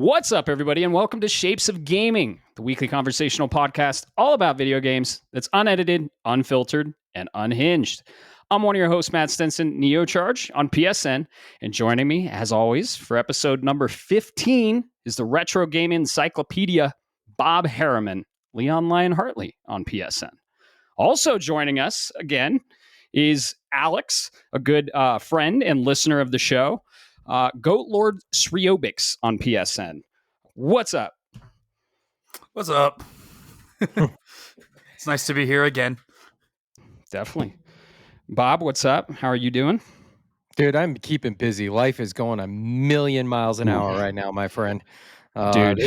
What's up, everybody, and welcome to Shapes of Gaming, the weekly conversational podcast all about video games that's unedited, unfiltered, and unhinged. I'm one of your hosts, Matt Stinson, NeoCharge on PSN, and joining me, as always, for episode number 15 is the Retro Game Encyclopedia, Bob Harriman, Leon Lion Hartley on PSN. Also joining us, again, is Alex, a good friend and listener of the show. Goat Lord Sriobix on PSN. What's up? What's up? It's nice to be here again. Definitely. Bob, what's up? How are you doing? Dude, I'm keeping busy. Life is going a million miles an hour right now, my friend. Dude.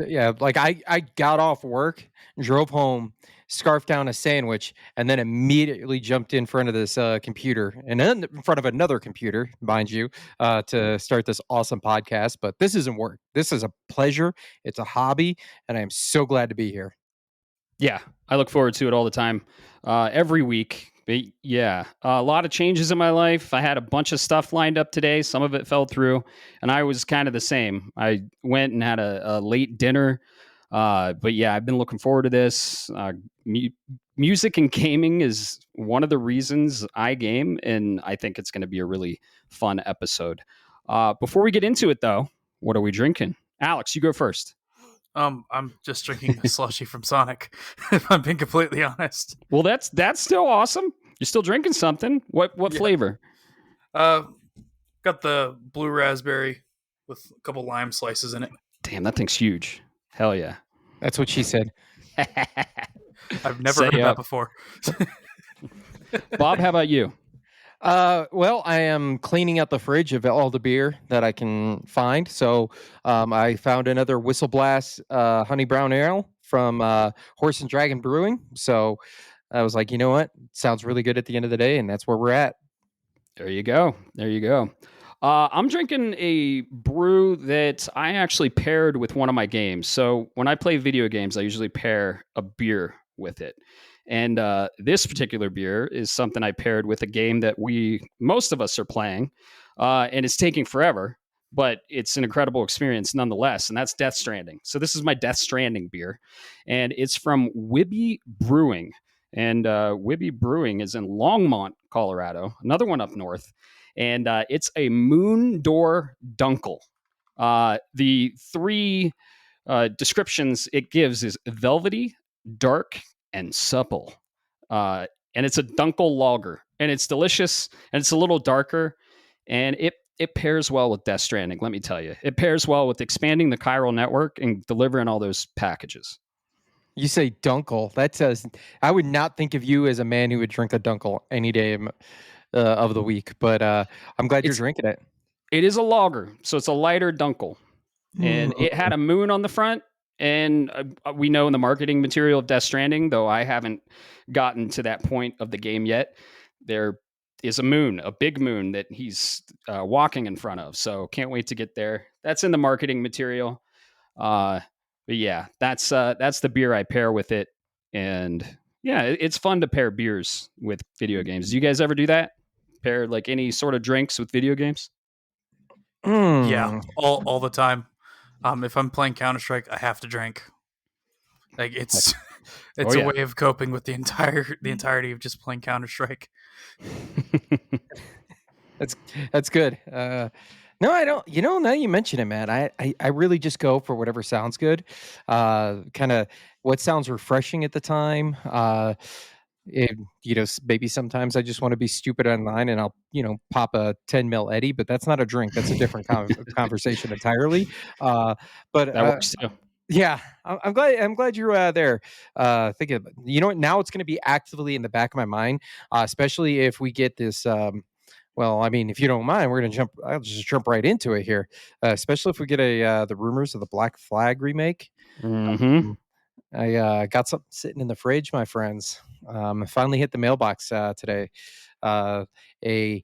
Yeah, like I got off work, drove home, scarfed down a sandwich, and then immediately jumped in front of this computer and then in front of another computer, mind you, to start this awesome podcast. But this isn't work. This is a pleasure. It's a hobby, and I'm so glad to be here. Yeah, I look forward to it all the time, every week. But yeah, a lot of changes in my life. I had a bunch of stuff lined up today. Some of it fell through, and I was kind of the same. I went and had a late dinner. But yeah, I've been looking forward to this. Music and gaming is one of the reasons I game, and I think it's going to be a really fun episode. Before we get into it, though, what are we drinking? Alex, you go first. I'm just drinking a slushy from Sonic, if I'm being completely honest. Well, that's still awesome. You're still drinking something. What flavor? Got the blue raspberry with a couple lime slices in it. Damn, that thing's huge. Hell yeah. That's what she said. I've never heard that before. Bob, how about you? Well, I am cleaning out the fridge of all the beer that I can find. So I found another Whistle Blast Honey Brown Ale from Horse and Dragon Brewing. So I was like, you know what? Sounds really good at the end of the day, and that's where we're at. There you go. I'm drinking a brew that I actually paired with one of my games. So when I play video games, I usually pair a beer with it. And this particular beer is something I paired with a game that most of us are playing, and it's taking forever, but it's an incredible experience nonetheless, and that's Death Stranding. So this is my Death Stranding beer, and it's from Wibby Brewing. And Wibby Brewing is in Longmont, Colorado, another one up north, and it's a Moon Door Dunkel. The three descriptions it gives is velvety, dark, and supple. And it's a Dunkel lager, and it's delicious, and it's a little darker, and it pairs well with Death Stranding, let me tell you. It pairs well with expanding the chiral network and delivering all those packages. You say Dunkel. That says I would not think of you as a man who would drink a Dunkel any day of the week, but I'm glad you're drinking it. It is a lager, so it's a lighter Dunkel, and it had a moon on the front. And we know in the marketing material of Death Stranding, though I haven't gotten to that point of the game yet, there is a moon, a big moon that he's walking in front of. So can't wait to get there. That's in the marketing material. But yeah, that's the beer I pair with it. And yeah, it's fun to pair beers with video games. Do you guys ever do that? Pair like any sort of drinks with video games? Yeah, all the time. If I'm playing Counter-Strike, I have to drink. Like it's a way of coping with the entirety of just playing Counter-Strike. That's good. No, I don't. You know, now you mention it, man. I really just go for whatever sounds good. Kind of what sounds refreshing at the time. Maybe sometimes I just want to be stupid online and I'll, pop a 10 mil Eddie, but that's not a drink. That's a different conversation entirely. But that works too. Yeah, I'm glad you're there. Thinking of, what? Now it's going to be actively in the back of my mind, especially if we get this. Well, I mean, if you don't mind, I'll just jump right into it here. Especially if we get the rumors of the Black Flag remake. Mm-hmm. I got something sitting in the fridge, my friends. I finally hit the mailbox today. A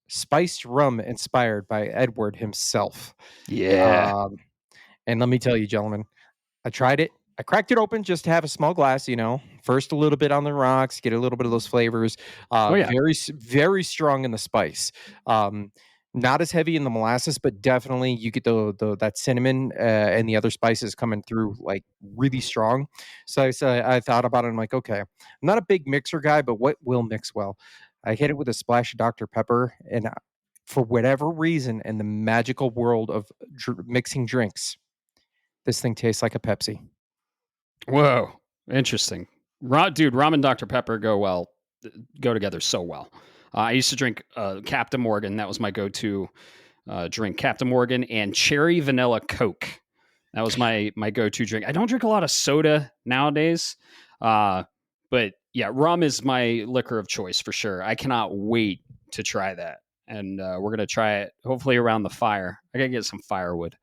spiced rum inspired by Edward himself. Yeah. And let me tell you, gentlemen, I tried it. I cracked it open just to have a small glass, first a little bit on the rocks, get a little bit of those flavors. Very, very strong in the spice. Not as heavy in the molasses, but definitely you get that cinnamon and the other spices coming through like really strong. So I thought about it. I'm like, okay, I'm not a big mixer guy, but what will mix well? I hit it with a splash of Dr. Pepper, and for whatever reason, in the magical world of mixing drinks, this thing tastes like a Pepsi. Whoa, interesting. Dude, rum and Dr. Pepper go together so well. I used to drink Captain Morgan. That was my go-to drink. Captain Morgan and cherry vanilla Coke. That was my go-to drink. I don't drink a lot of soda nowadays, but yeah, rum is my liquor of choice for sure. I cannot wait to try that, and we're gonna try it hopefully around the fire. I gotta get some firewood.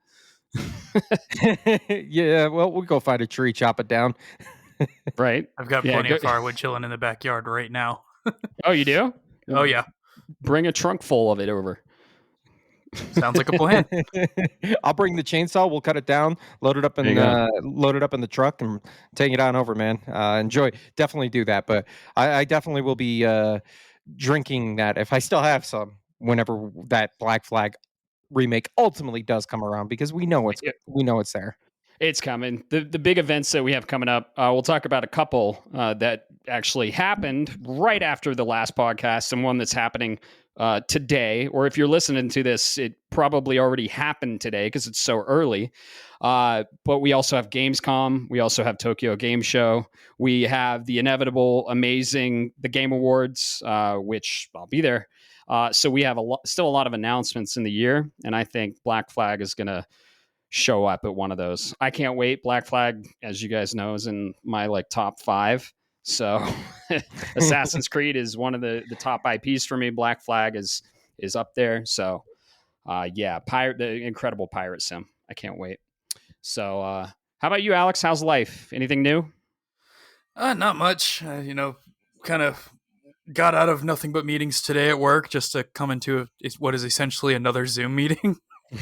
Yeah, well, we'll go find a tree, chop it down. Right. I've got plenty of firewood chilling in the backyard right now. Oh, you do? Oh yeah. Bring a trunk full of it over. Sounds like a plan. I'll bring the chainsaw. We'll cut it down, load it up in the truck, and take it on over, man. Enjoy. Definitely do that. But I definitely will be drinking that if I still have some whenever that Black Flag remake ultimately does come around, because we know it's there. It's coming. The big events that we have coming up, we'll talk about a couple that actually happened right after the last podcast, and one that's happening today. Or if you're listening to this, it probably already happened today because it's so early. But we also have Gamescom. We also have Tokyo Game Show. We have the inevitable, amazing, the Game Awards, which I'll be there. So we have still a lot of announcements in the year, and I think Black Flag is going to show up at one of those. I can't wait. Black Flag, as you guys know, is in my top 5. So Assassin's Creed is one of the top IPs for me. Black Flag is up there. So yeah, the incredible pirate sim. I can't wait. So how about you, Alex? How's life? Anything new? Not much. Kind of got out of nothing but meetings today at work just to come into what is essentially another Zoom meeting.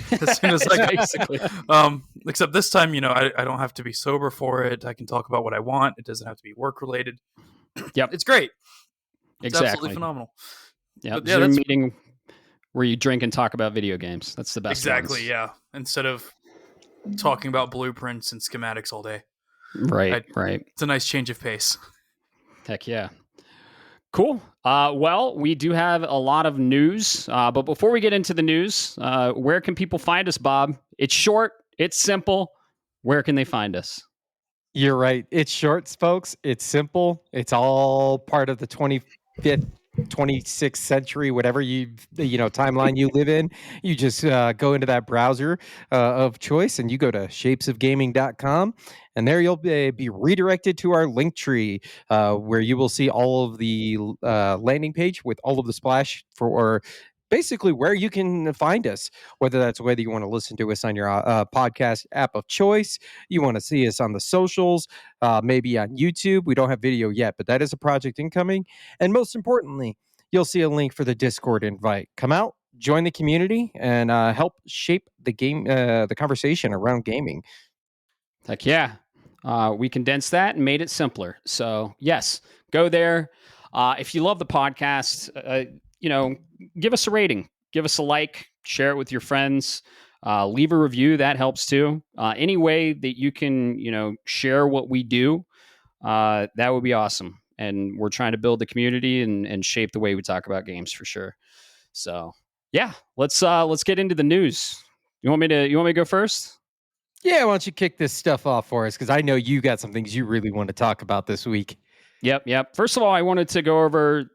As soon as I basically, except this time, I don't have to be sober for it. I can talk about what I want. It doesn't have to be work related. Yep, it's great. It's exactly absolutely phenomenal. Yeah, Zoom meeting where you drink and talk about video games. That's the best. Exactly. ones. Yeah. Instead of talking about blueprints and schematics all day. Right. It's a nice change of pace. Heck yeah. Cool. Well, we do have a lot of news, but before we get into the news, where can people find us, Bob? It's short. It's simple. Where can they find us? You're right. It's short, folks. It's simple. It's all part of the 25th, 26th century, whatever timeline you live in. You just go into that browser of choice, and you go to shapesofgaming.com. And there you'll be redirected to our link tree, where you will see all of the landing page with all of the splash for basically where you can find us, whether you want to listen to us on your podcast app of choice, you want to see us on the socials, maybe on YouTube. We don't have video yet, but that is a project incoming. And most importantly, you'll see a link for the Discord invite. Come out, join the community, and help shape the conversation around gaming. Heck yeah. We condensed that and made it simpler. So yes, go there. If you love the podcast, give us a rating, give us a like, share it with your friends, leave a review. That helps too. Any way that you can, share what we do, that would be awesome. And we're trying to build the community and shape the way we talk about games for sure. So yeah, let's get into the news. You want me to go first? Yeah, why don't you kick this stuff off for us? Because I know you got some things you really want to talk about this week. Yep. First of all, I wanted to go over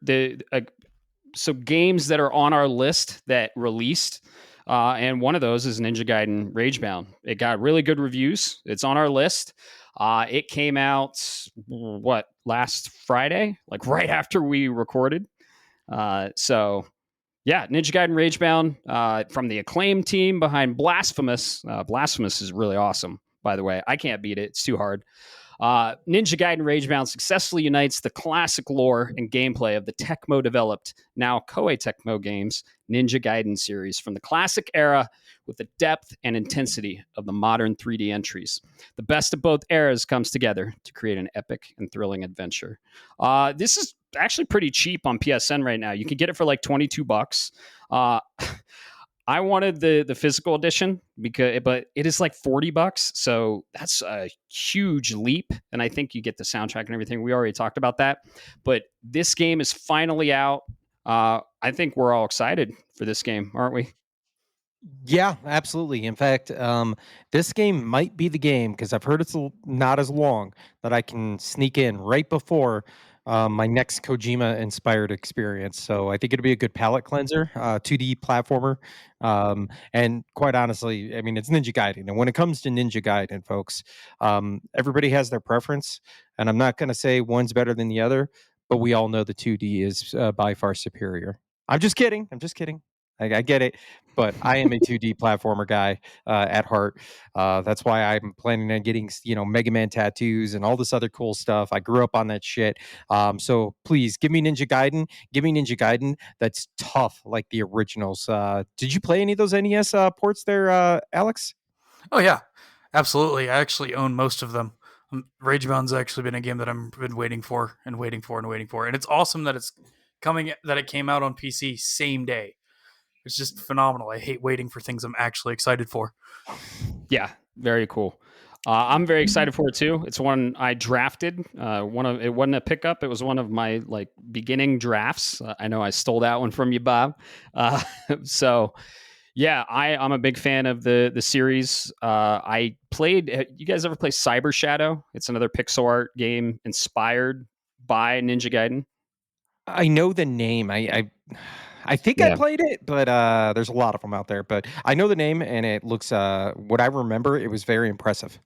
so games that are on our list that released, and one of those is Ninja Gaiden Ragebound. It got really good reviews. It's on our list. It came out last Friday, right after we recorded. So yeah, Ninja Gaiden Ragebound from the Acclaim team behind Blasphemous. Blasphemous is really awesome, by the way. I can't beat it. It's too hard. Ninja Gaiden Ragebound successfully unites the classic lore and gameplay of the Tecmo developed, now Koei Tecmo Games, Ninja Gaiden series from the classic era with the depth and intensity of the modern 3D entries. The best of both eras comes together to create an epic and thrilling adventure. This is actually pretty cheap on PSN right now. You can get it for $22. I wanted the physical edition but it is like $40, so that's a huge leap. And I think you get the soundtrack and everything. We already talked about that, but this game is finally out. I think we're all excited for this game, aren't we? Yeah, absolutely. In fact, this game might be the game because I've heard it's not as long that I can sneak in right before my next Kojima inspired experience. So I think it'll be a good palate cleanser, 2D platformer. And quite honestly, I mean, it's Ninja Gaiden. And when it comes to Ninja Gaiden, folks, everybody has their preference. And I'm not going to say one's better than the other, but we all know the 2D is by far superior. I'm just kidding. I'm just kidding. I get it, but I am a 2D platformer guy at heart. That's why I'm planning on getting, Mega Man tattoos and all this other cool stuff. I grew up on that shit. So please give me Ninja Gaiden. Give me Ninja Gaiden that's tough like the originals. Did you play any of those NES ports there, Alex? Oh yeah, absolutely. I actually own most of them. Ragebound's actually been a game that I've been waiting for and waiting for and waiting for, and it's awesome that it came out on PC same day. It's just phenomenal. I hate waiting for things I'm actually excited for. Yeah, very cool. I'm very excited for it too. It's one I drafted. It wasn't a pickup. It was one of my like beginning drafts. I know I stole that one from you, Bob. So yeah, I'm a big fan of the series. I played. You guys ever play Cyber Shadow? It's another pixel art game inspired by Ninja Gaiden. I know the name. I think I played it, but there's a lot of them out there. But I know the name, and it looks. What I remember, it was very impressive.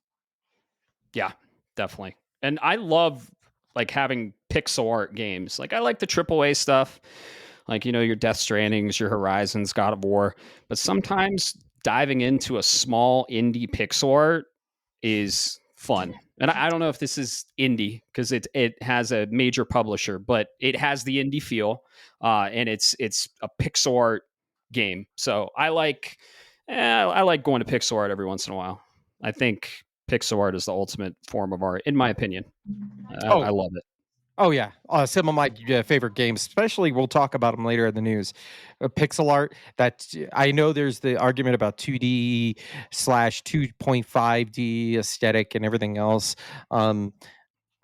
Yeah, definitely. And I love like having pixel art games. Like I like the AAA stuff, like your Death Strandings, your Horizons, God of War. But sometimes diving into a small indie pixel art is fun. And I don't know if this is indie because it has a major publisher, but it has the indie feel, and it's a pixel art game. So I like going to pixel art every once in a while. I think pixel art is the ultimate form of art, in my opinion. I love it. Oh yeah, some of my favorite games, especially we'll talk about them later in the news. Pixel art. That I know there's the argument about 2D / 2.5D aesthetic and everything else. I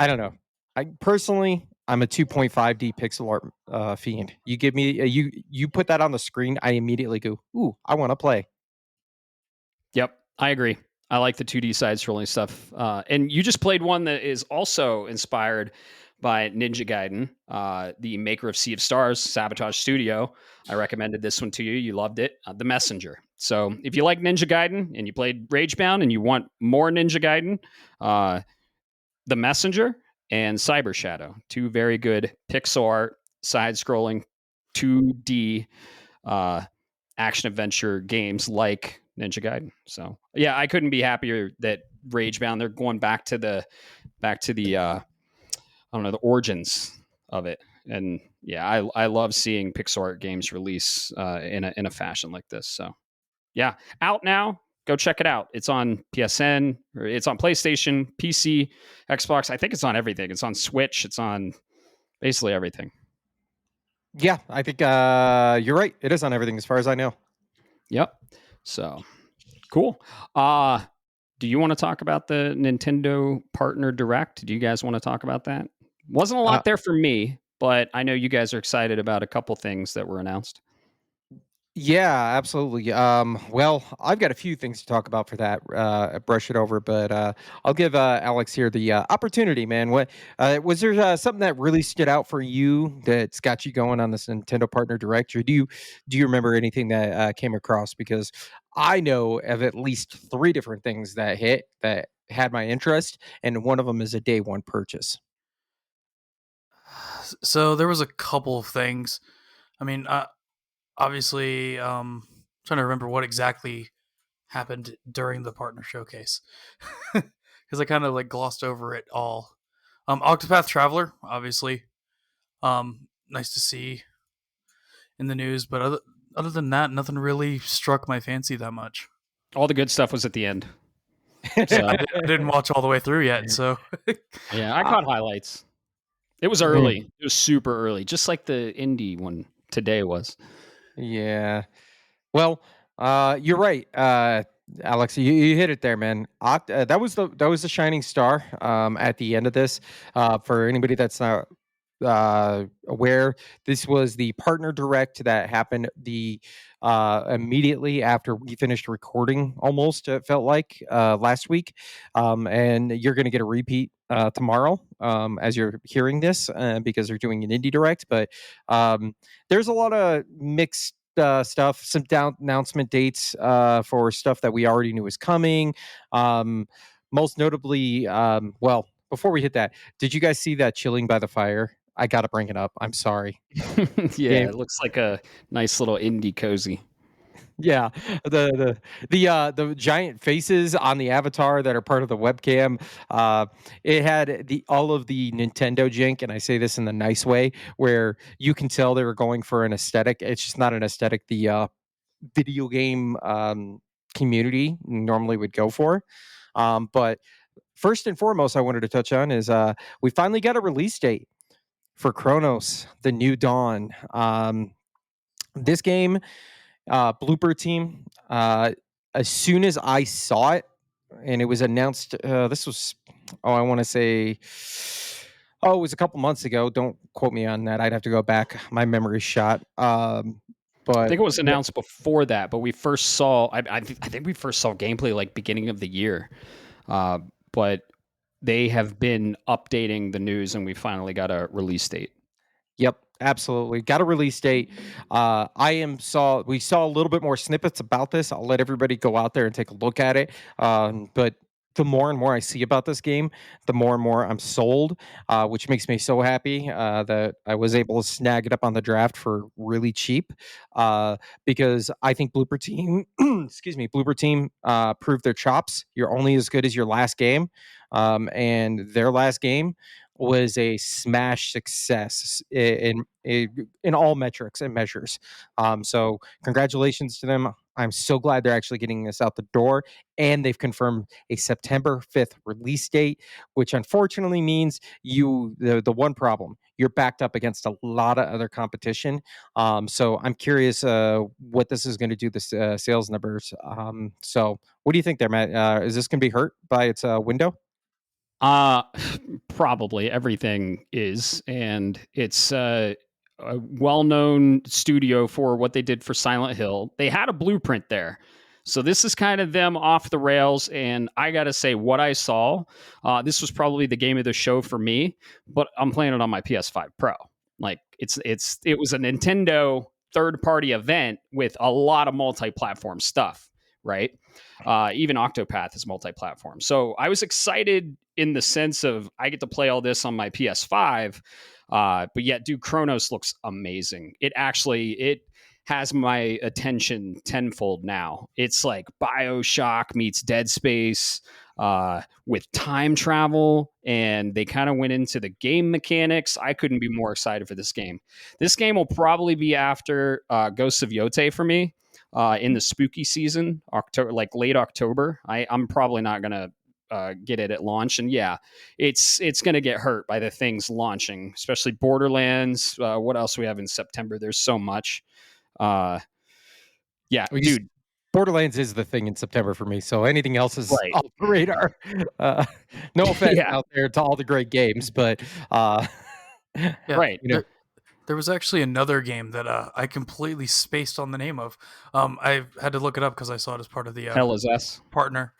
don't know. I'm a 2.5D pixel art fiend. You give me you put that on the screen, I immediately go, "Ooh, I want to play." Yep, I agree. I like the 2D side scrolling stuff. And you just played one that is also inspired by Ninja Gaiden, the maker of Sea of Stars, Sabotage Studio. I recommended this one to you. You loved it. The Messenger. So if you like Ninja Gaiden and you played Ragebound and you want more Ninja Gaiden, The Messenger and Cyber Shadow, two very good pixel art, side-scrolling, 2D action adventure games like Ninja Gaiden. So yeah, I couldn't be happier that Ragebound, they're going back to the I don't know, the origins of it. And yeah, I love seeing pixel art games release in a fashion like this. So yeah, out now. Go check it out. It's on PSN, or it's on PlayStation, PC, Xbox. I think it's on everything. It's on Switch. It's on basically everything. Yeah, I think you're right. It is on everything as far as I know. Yep. So cool. Do you want to talk about the Nintendo Partner Direct? Do you guys want to talk about that? Wasn't a lot there for me, but I know you guys are excited about a couple things that were announced. Yeah, absolutely. Well, I've got a few things to talk about for that. Brush it over, but I'll give Alex here the opportunity, man. What was there something that really stood out for you that's got you going on this Nintendo Partner Direct? Or do you remember anything that came across? Because I know of at least 3 different things that hit that had my interest, and one of them is a day one purchase. So there was a couple of things. I mean, obviously, trying to remember what exactly happened during the partner showcase because I kind of like glossed over it all. Octopath Traveler, obviously, nice to see in the news, but other than that, nothing really struck my fancy that much. All the good stuff was at the end. So. I didn't watch all the way through yet, so yeah, I caught highlights. It was early. It was super early, just like the indie one today was. Yeah. Well, You're right, Alex. You hit it there, man. That was the shining star at the end of this. For anybody that's not aware, this was the partner direct that happened the immediately after we finished recording. Almost it felt like last week, and you're going to get a repeat tomorrow as you're hearing this because they're doing an indie direct. But there's a lot of mixed stuff, some announcement dates for stuff that we already knew was coming. Most notably, well, before we hit that, did you guys see that Chilling by the Fire? I got to bring it up. I'm sorry. Yeah, it looks like a nice little indie cozy. Yeah, the giant faces on the avatar that are part of the webcam. It had all of the Nintendo jank, and I say this in the nice way, where you can tell they were going for an aesthetic. It's just not an aesthetic the video game community normally would go for. But first and foremost, I wanted to touch on is we finally got a release date for Chronos: The New Dawn. This game, Blooper Team. As soon as I saw it, and it was announced, this was, I want to say, it was a couple months ago. Don't quote me on that. I'd have to go back. My memory's shot. But I think it was announced before that, but we first saw. I think we first saw gameplay like beginning of the year, but they have been updating the news, and we finally got a release date. Yep, absolutely. Got a release date. We saw a little bit more snippets about this. I'll let everybody go out there and take a look at it. But the more and more I see about this game, the more and more I'm sold, which makes me so happy that I was able to snag it up on the draft for really cheap. Because I think Blooper Team, Blooper Team proved their chops. You're only as good as your last game, and their last game was a smash success in all metrics and measures. So congratulations to them. I'm so glad they're actually getting this out the door, and they've confirmed a September 5th release date, which unfortunately means the one problem, you're backed up against a lot of other competition. So I'm curious what this is going to do the sales numbers. So what do you think there, Matt? Is this going to be hurt by its window? Probably everything is, and it's a well-known studio for what they did for Silent Hill. They had a blueprint there, so this is kind of them off the rails. And I gotta say, what I saw, this was probably the game of the show for me. But I'm playing it on my PS5 Pro. Like it was a Nintendo third-party event with a lot of multi-platform stuff, right? Even Octopath is multi-platform. So I was excited in the sense of I get to play all this on my PS5, but yet, dude, Chronos looks amazing. It has my attention tenfold now. It's like BioShock meets Dead Space with time travel, and they kind of went into the game mechanics. I couldn't be more excited for this game. This game will probably be after Ghosts of Yotei for me. In the spooky season, October, like late October. I'm probably not gonna get it at launch, and yeah, it's gonna get hurt by the things launching, especially Borderlands. What else we have in September? There's so much. Yeah, dude. Borderlands is the thing in September for me, so anything else is off the radar. No offense out there to all the great games, but right. There was actually another game that I completely spaced on the name of. I had to look it up because I saw it as part of the Hell is S partner.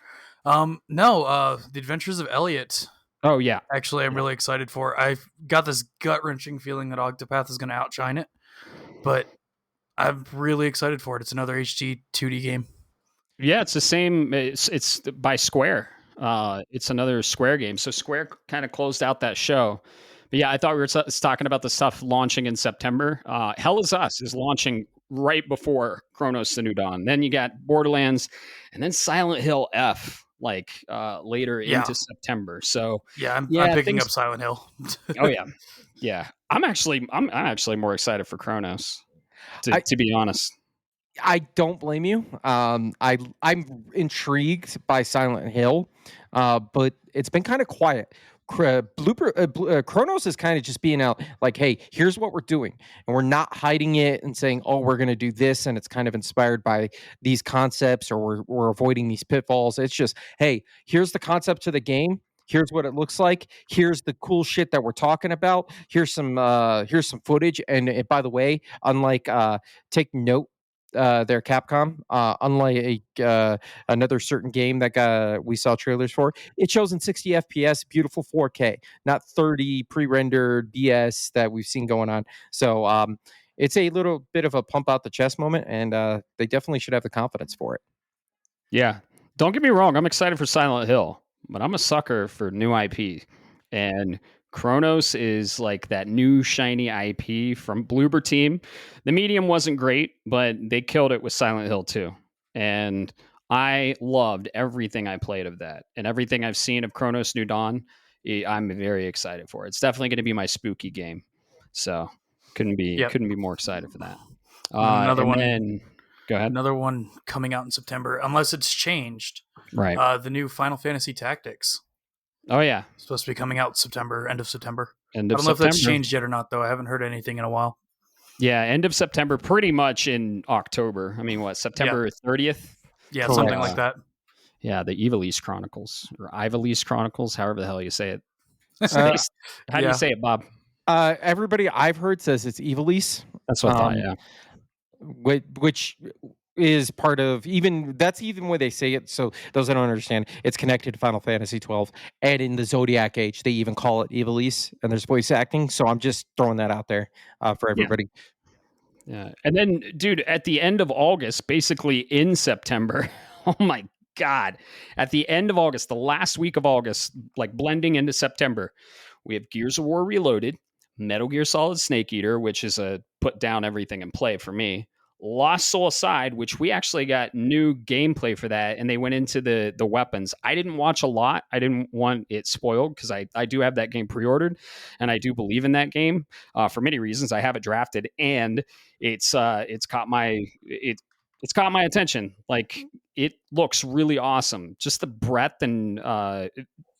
No, The Adventures of Elliot. Oh yeah, actually, I'm really excited for. I've got this gut wrenching feeling that Octopath is going to outshine it, but I'm really excited for it. It's another HD 2D game. Yeah, it's the same. It's by Square. It's another Square game. So Square kind of closed out that show. But yeah, I thought we were talking about the stuff launching in September. Hell is Us is launching right before Chronos: The New Dawn. Then you got Borderlands, and then Silent Hill F, later into September. So I'm picking up Silent Hill. Oh yeah. I'm actually more excited for Chronos, to be honest. I don't blame you. I'm intrigued by Silent Hill, but it's been kind of quiet. Chronos is kind of just being out like, hey, here's what we're doing, and we're not hiding it and saying, oh, we're going to do this, and it's kind of inspired by these concepts, or we're avoiding these pitfalls. It's just, hey, here's the concept to the game. Here's what it looks like. Here's the cool shit that we're talking about. Here's some footage. And by the way, unlike take note, their Capcom, unlike another certain game that we saw trailers for, it shows in 60 FPS, beautiful 4K, not 30 pre-rendered BS that we've seen going on. So it's a little bit of a pump out the chest moment, and they definitely should have the confidence for it. Yeah, don't get me wrong, I'm excited for Silent Hill, but I'm a sucker for new IP, and Chronos is like that new shiny IP from Bloober Team. The medium wasn't great, but they killed it with Silent Hill 2. And I loved everything I played of that, and everything I've seen of Chronos New Dawn. I'm very excited for it. It's definitely going to be my spooky game. So couldn't be more excited for that. Another one. Then, go ahead. Another one coming out in September, unless it's changed. Right. The new Final Fantasy Tactics. Oh yeah, it's supposed to be coming out September, end of September. I don't know if that's changed yet or not, though. I haven't heard anything in a while. Yeah, end of September, pretty much in October. I mean, what, September 30th? Yeah, correct. Something like that. Yeah, the Ivalice Chronicles, or Ivalice Chronicles, however the hell you say it. How do you say it, Bob? Everybody I've heard says it's Ivalice. That's what I thought, yeah. Which is part of that's even where they say it. So those that don't understand, it's connected to Final Fantasy 12, and in the Zodiac Age, they even call it Ivalice, and there's voice acting. So I'm just throwing that out there for everybody. Yeah, and then, dude, at the end of August, basically in September, oh my God, at the end of August, the last week of August, like blending into September, we have Gears of War Reloaded, Metal Gear Solid Snake Eater, which is a put down everything and play for me. Lost Soul Aside, which we actually got new gameplay for that, and they went into the weapons. I didn't watch a lot. I didn't want it spoiled because I do have that game pre-ordered, and I do believe in that game for many reasons. I have it drafted, and it's caught my attention. Like, it looks really awesome. Just the breadth and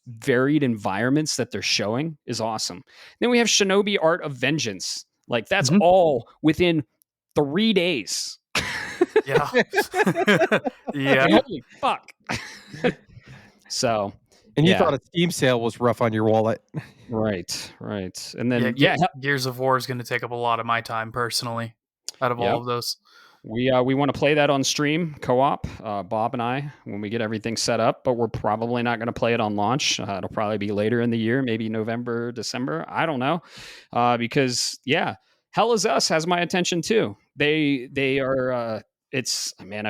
varied environments that they're showing is awesome. Then we have Shinobi Art of Vengeance. Like, that's all within 3 days. Yeah. Yeah. Holy fuck. So, and you thought a Steam sale was rough on your wallet. Right. And then Gears of War is going to take up a lot of my time personally out of all of those. We want to play that on stream co-op, Bob and I, when we get everything set up, but we're probably not going to play it on launch. It'll probably be later in the year, maybe November, December. I don't know. Because Hell Is Us has my attention too. They are I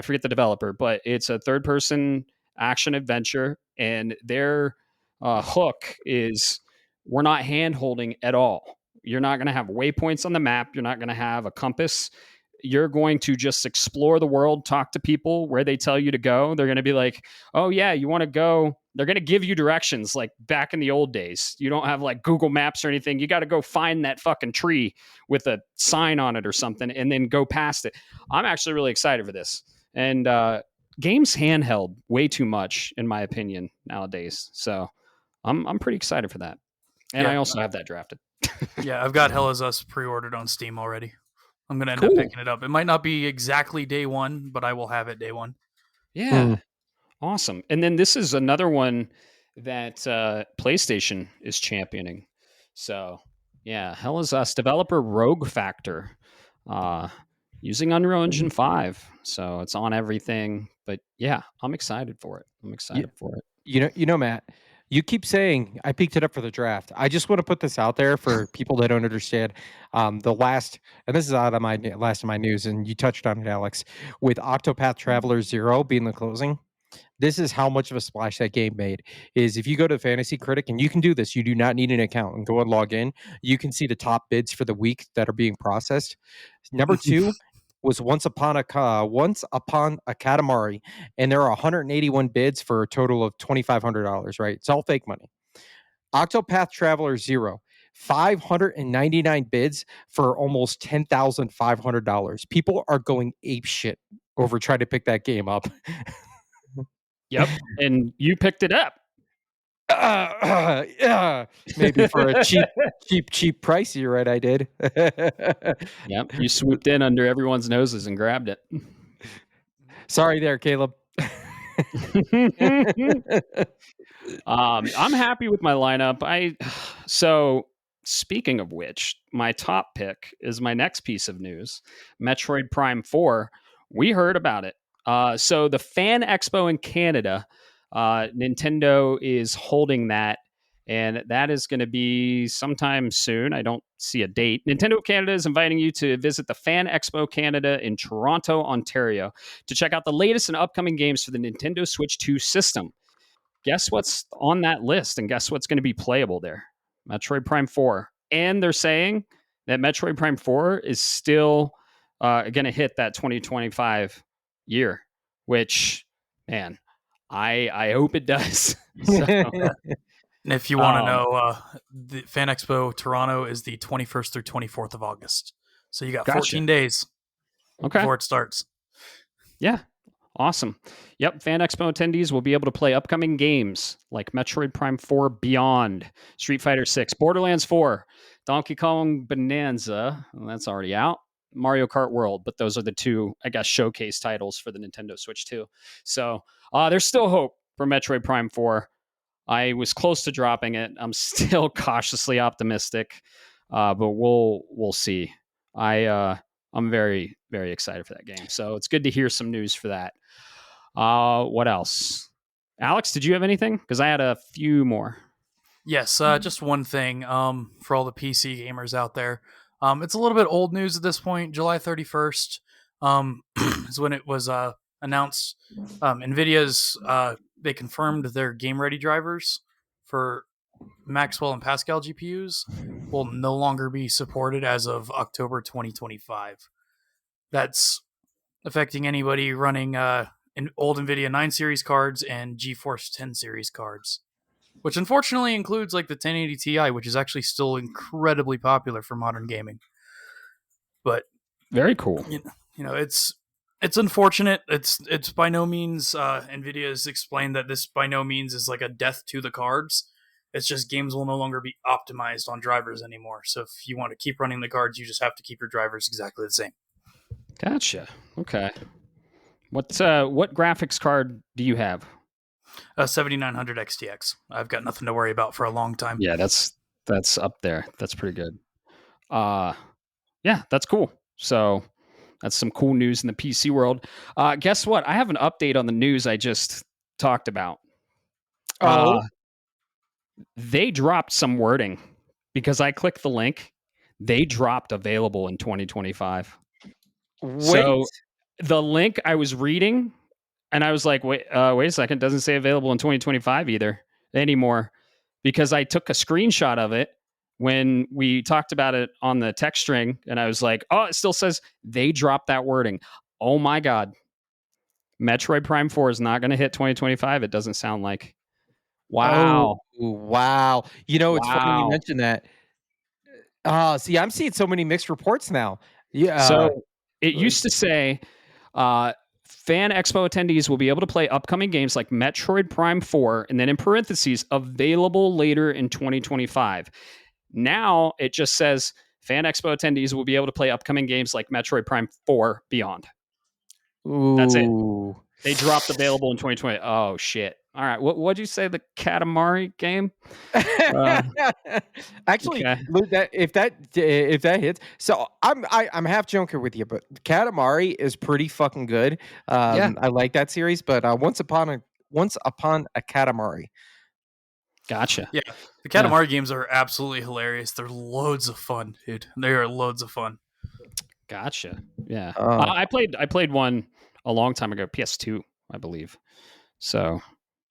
forget the developer, but it's a third person action adventure, and their hook is we're not hand holding at all. You're not going to have waypoints on the map. You're not going to have a compass. You're going to just explore the world, talk to people where they tell you to go. They're going to be like, oh yeah, you want to go. They're going to give you directions like back in the old days. You don't have like Google Maps or anything. You got to go find that fucking tree with a sign on it or something and then go past it. I'm actually really excited for this. And games handheld way too much, in my opinion, nowadays. So I'm pretty excited for that. And I also have that drafted. Yeah, I've got Hell Is Us pre-ordered on Steam already. I'm going to end up picking it up. It might not be exactly day one, but I will have it day one. Yeah. Awesome. And then this is another one that PlayStation is championing. So, Hell Is Us, developer Rogue Factor, using Unreal Engine 5. So it's on everything. But I'm excited for it. You know, Matt, you keep saying I picked it up for the draft. I just want to put this out there for people that don't understand. And this is out of my last of my news, and you touched on it, Alex, with Octopath Traveler 0 being the closing. This is how much of a splash that game made. Is if you go to Fantasy Critic, and you can do this, you do not need an account, and go and log in. You can see the top bids for the week that are being processed. Number 2 was Once Upon a Katamari, and there are 181 bids for a total of $2,500. Right, it's all fake money. Octopath Traveler 0, 599 bids for almost $10,500. People are going apeshit over trying to pick that game up. Yep, and you picked it up. Maybe for a cheap price, you're right. I did. Yep, you swooped in under everyone's noses and grabbed it. Sorry there, Caleb. I'm happy with my lineup. So speaking of which, my top pick is my next piece of news, Metroid Prime 4. We heard about it. So the Fan Expo in Canada, Nintendo is holding that, and that is going to be sometime soon. I don't see a date. Nintendo Canada is inviting you to visit the Fan Expo Canada in Toronto, Ontario, to check out the latest and upcoming games for the Nintendo Switch 2 system. Guess what's on that list, and guess what's going to be playable there? Metroid Prime 4. And they're saying that Metroid Prime 4 is still going to hit that 2025 year, which, man, I hope it does. And if you want to know, the Fan Expo Toronto is the 21st through 24th of August. So you got 14 days before it starts. Yeah. Awesome. Yep. Fan Expo attendees will be able to play upcoming games like Metroid Prime 4 Beyond, Street Fighter 6, Borderlands 4, Donkey Kong Bonanza. Well, that's already out. Mario Kart World. But those are the two, I guess, showcase titles for the Nintendo Switch 2. So there's still hope for Metroid Prime 4. I was close to dropping it. I'm still cautiously optimistic, but we'll see. I'm very, very excited for that game. So it's good to hear some news for that. What else? Alex, did you have anything? Because I had a few more. Yes, just one thing for all the PC gamers out there. It's a little bit old news at this point. July 31st is when it was announced. NVIDIA's they confirmed their game-ready drivers for Maxwell and Pascal GPUs will no longer be supported as of October 2025. That's affecting anybody running old NVIDIA 9 series cards and GeForce 10 series cards, which unfortunately includes like the 1080 Ti, which is actually still incredibly popular for modern gaming. But very cool. You know, it's unfortunate. It's by no means NVIDIA has explained that this by no means is like a death to the cards. It's just games will no longer be optimized on drivers anymore. So if you want to keep running the cards, you just have to keep your drivers exactly the same. Gotcha. Okay. What graphics card do you have? 7900 XTX. I've got nothing to worry about for a long time. Yeah, that's up there. That's pretty good. Yeah, that's cool. So that's some cool news in the PC world. Guess what? I have an update on the news I just talked about. They dropped some wording because I clicked the link. They dropped available in 2025. Wait. So the link I was reading, and I was like, wait a second, doesn't say available in 2025 either anymore, because I took a screenshot of it when we talked about it on the text string, and I was like, oh, it still says they dropped that wording. Oh my God. Metroid Prime 4 is not going to hit 2025. It doesn't sound like. Wow. Oh, wow. You know, it's funny you mentioned that. See, I'm seeing so many mixed reports now. Yeah. So it used to say Fan Expo attendees will be able to play upcoming games like Metroid Prime 4, and then in parentheses, available later in 2025. Now it just says Fan Expo attendees will be able to play upcoming games like Metroid Prime 4 Beyond. Ooh. That's it. They dropped available in 2020. Oh, shit. All right. What'd you say? The Katamari game? Actually, okay. if that hits, so I'm half joking with you, but Katamari is pretty fucking good. I like that series, but Once Upon a Katamari. Gotcha. Yeah, the Katamari games are absolutely hilarious. They're loads of fun, dude. They are loads of fun. Gotcha. Yeah, I played one a long time ago, PS2, I believe. So.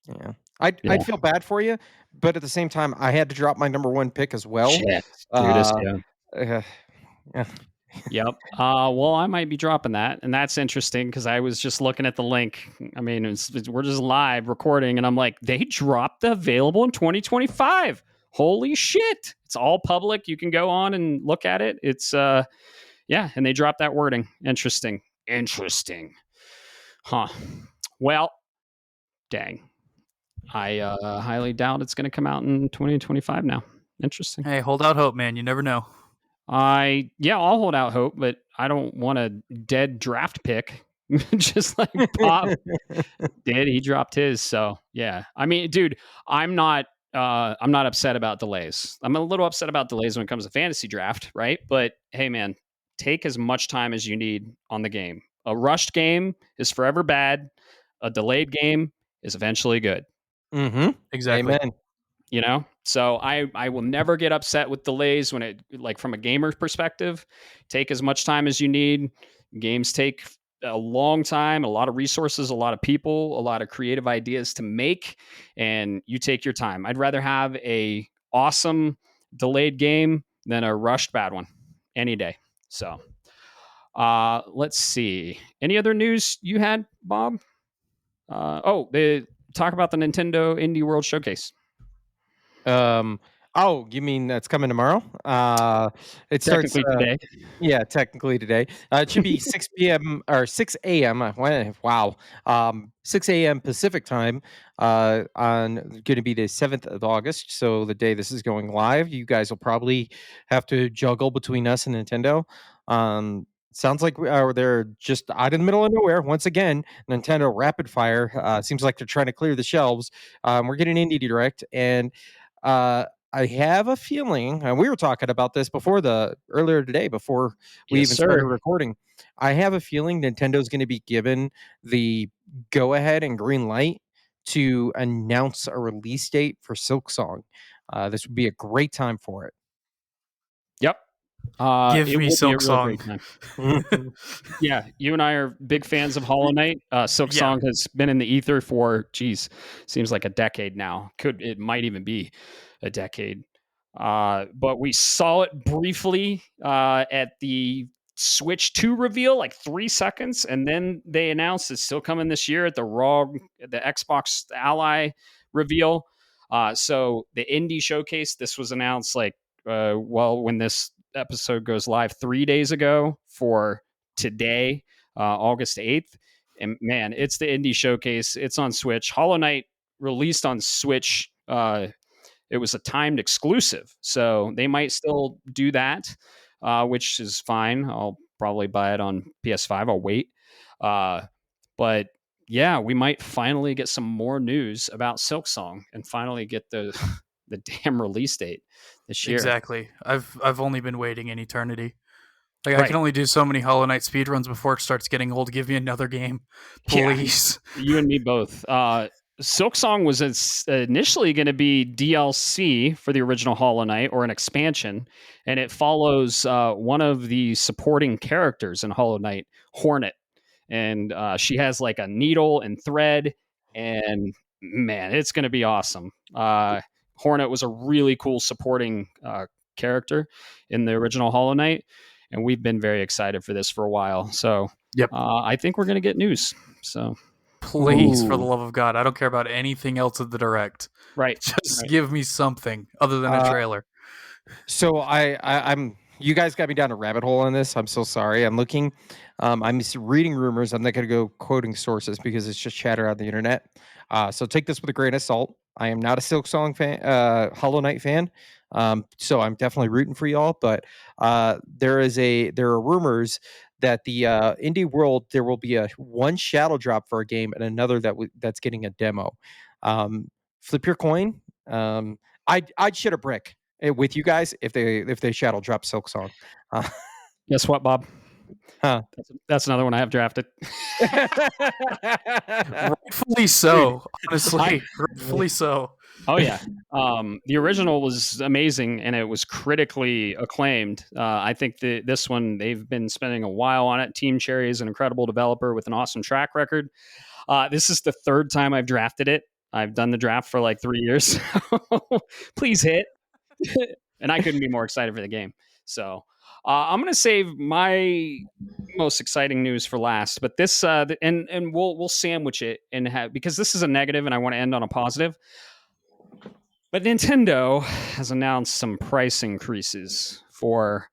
Yeah. I'd feel bad for you, but at the same time, I had to drop my number one pick as well. Shit, Yep. Well, I might be dropping that, and that's interesting because I was just looking at the link. I mean, we're just live recording, and I'm like, they dropped the available in 2025. Holy shit! It's all public. You can go on and look at it. It's and they dropped that wording. Interesting. Huh. Well, dang. I highly doubt it's going to come out in 2025 now. Interesting. Hey, hold out hope, man. You never know. I'll hold out hope, but I don't want a dead draft pick. Just like Bob did. He dropped his. So yeah. I mean, dude, I'm not upset about delays. I'm a little upset about delays when it comes to fantasy draft, right? But hey man, take as much time as you need on the game. A rushed game is forever bad. A delayed game is eventually good. Mm-hmm. Exactly. Amen. You know, so I will never get upset with delays when it, like, from a gamer's perspective. Take as much time as you need. Games take a long time, a lot of resources, a lot of people, a lot of creative ideas to make, and you take your time. I'd rather have a awesome delayed game than a rushed bad one any day. So let's see, any other news you had, Bob? They talk about the Nintendo Indie World Showcase. Oh, you mean that's coming tomorrow? It starts Technically today. Yeah, technically today. It should be 6 p.m. or 6 a.m. Wow. 6 a.m. Pacific time on going to be the 7th of August. So the day this is going live, you guys will probably have to juggle between us and Nintendo. Sounds like they're just out in the middle of nowhere. Once again, Nintendo rapid fire. Seems like they're trying to clear the shelves. We're getting Indie Direct, and I have a feeling, and we were talking about this earlier today before we Yes, even started sir. recording. I have a feeling Nintendo's going to be given the go ahead and green light to announce a release date for Silksong. This would be a great time for it. Yep. Give it me will be a Silk real Song. great time. Yeah, you and I are big fans of Hollow Knight. Silk Yeah. Song has been in the ether for, seems like a decade now. It might even be a decade. But we saw it briefly at the Switch 2 reveal, like 3 seconds, and then they announced it's still coming this year at the Xbox Ally reveal. So the indie showcase, this was announced when this episode goes live 3 days ago for today, August 8th. And man, it's the indie showcase. It's on Switch. Hollow Knight released on Switch. It was a timed exclusive, so they might still do that, which is fine. I'll probably buy it on PS5. I'll wait. But yeah, we might finally get some more news about Silksong and finally get the the damn release date this year. Exactly. I've only been waiting an eternity. Like, Right. I can only do so many Hollow Knight speedruns before it starts getting old. Give me another game, please. Yeah, you and me both. Silksong was initially going to be DLC for the original Hollow Knight, or an expansion, and it follows one of the supporting characters in Hollow Knight, Hornet, and she has like a needle and thread, and man, it's going to be awesome. Hornet was a really cool supporting character in the original Hollow Knight, and we've been very excited for this for a while. So Yep. I think we're going to get news. So Please, for the love of God, I don't care about anything else at the Direct. right, Just give me something other than a trailer. So I'm. You guys got me down a rabbit hole on this. I'm so sorry. I'm looking. I'm reading rumors. I'm not going to go quoting sources because it's just chatter on the internet. So take this with a grain of salt. I am not a Silksong fan, Hollow Knight fan. So I'm definitely rooting for y'all. But there are rumors that the indie world, there will be one shadow drop for a game and another that's getting a demo. Flip your coin. I'd shit a brick with you guys if they shadow drop Silksong. Guess what, Bob? Huh. That's another one I have drafted. Rightfully so, honestly. Rightfully so. Oh yeah, the original was amazing and it was critically acclaimed. I think this one, they've been spending a while on it. Team Cherry is an incredible developer with an awesome track record. This is the third time I've drafted it. I've done the draft for like 3 years. Please hit. And I couldn't be more excited for the game. So I'm going to save my most exciting news for last, but this and we'll sandwich it and have, because this is a negative and I want to end on a positive. But Nintendo has announced some price increases for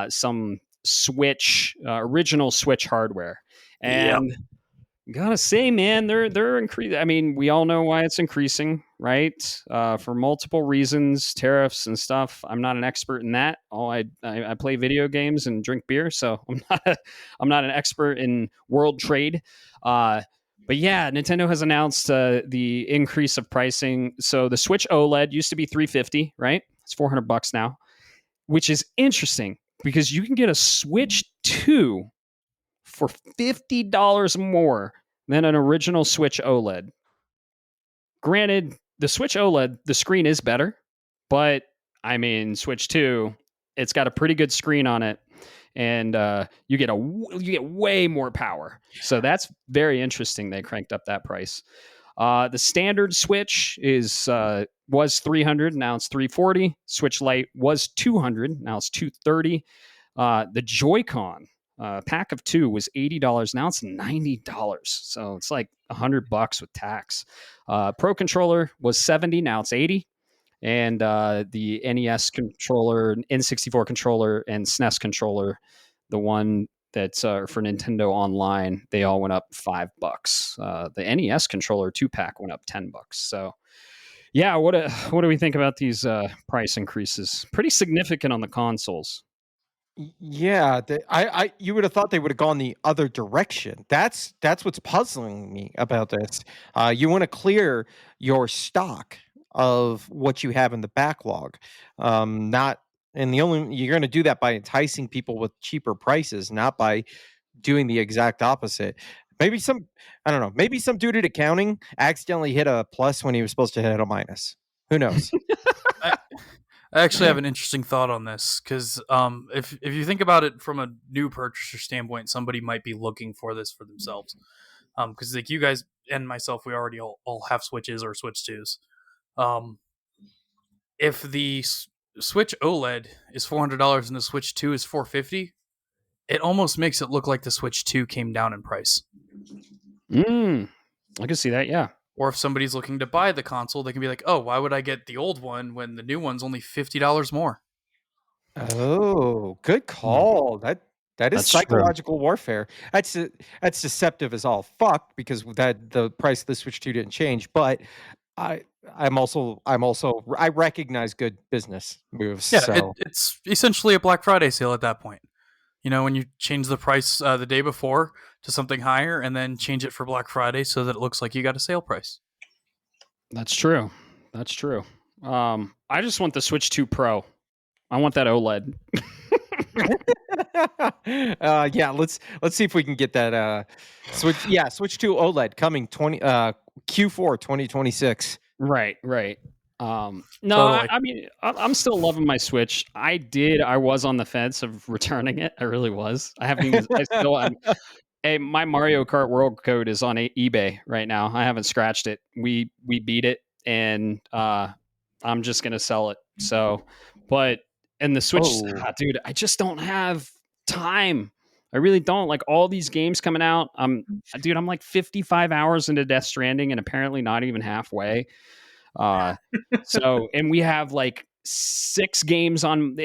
some Switch original Switch hardware, and Gotta say, man, they're increasing. I mean, we all know why it's increasing, right? For multiple reasons, tariffs and stuff. I'm not an expert in that. I play video games and drink beer, so I'm not an expert in world trade. But yeah, Nintendo has announced the increase of pricing. So the Switch OLED used to be $350, right? It's $400 now, which is interesting because you can get a Switch 2 for $50 more than an original Switch OLED. Granted, the Switch OLED, the screen is better, but I mean, Switch 2, it's got a pretty good screen on it, and you get way more power. So that's very interesting. They cranked up that price. The standard Switch was $300, now it's $340. Switch Lite was $200, now it's $230. The Joy-Con pack of 2 was $80. Now it's $90. So it's like $100 with tax. Pro controller was $70. Now it's $80. And the NES controller, N64 controller, and SNES controller, the one that's for Nintendo Online, they all went up $5. The NES controller 2-pack went up $10. So yeah, what do we think about these price increases? Pretty significant on the consoles. Yeah, you would have thought they would have gone the other direction. That's what's puzzling me about this. You want to clear your stock of what you have in the backlog, not and you're going to do that by enticing people with cheaper prices, not by doing the exact opposite. Maybe I don't know. Maybe some dude at accounting accidentally hit a plus when he was supposed to hit a minus. Who knows? I actually have an interesting thought on this because if you think about it from a new purchaser standpoint, somebody might be looking for this for themselves. Because like you guys and myself, we already all have Switches or Switch 2s. If the Switch OLED is $400 and the Switch 2 is $450, it almost makes it look like the Switch 2 came down in price. I can see that, yeah. Or if somebody's looking to buy the console, they can be like, oh, why would I get the old one when the new one's only $50 more? Oh, good call. That's That's psychological warfare. That's deceptive as all fuck because the price of the Switch 2 didn't change, but I recognize good business moves. Yeah, so. It's essentially a Black Friday sale at that point. You know, when you change the price the day before to something higher and then change it for Black Friday so that it looks like you got a sale price. That's true. I just want the Switch 2 Pro. I want that OLED. Yeah, let's see if we can get that Switch 2 OLED coming Q4 2026. Right. No, totally. I mean, I'm still loving my Switch. I was on the fence of returning it. I really was. I haven't even, hey, my Mario Kart World Code is on eBay right now. I haven't scratched it. We beat it, and I'm just gonna sell it. So, and the Switch, dude, I just don't have time. I really don't. Like all these games coming out. I'm like 55 hours into Death Stranding, and apparently not even halfway. So, and we have like 6 games and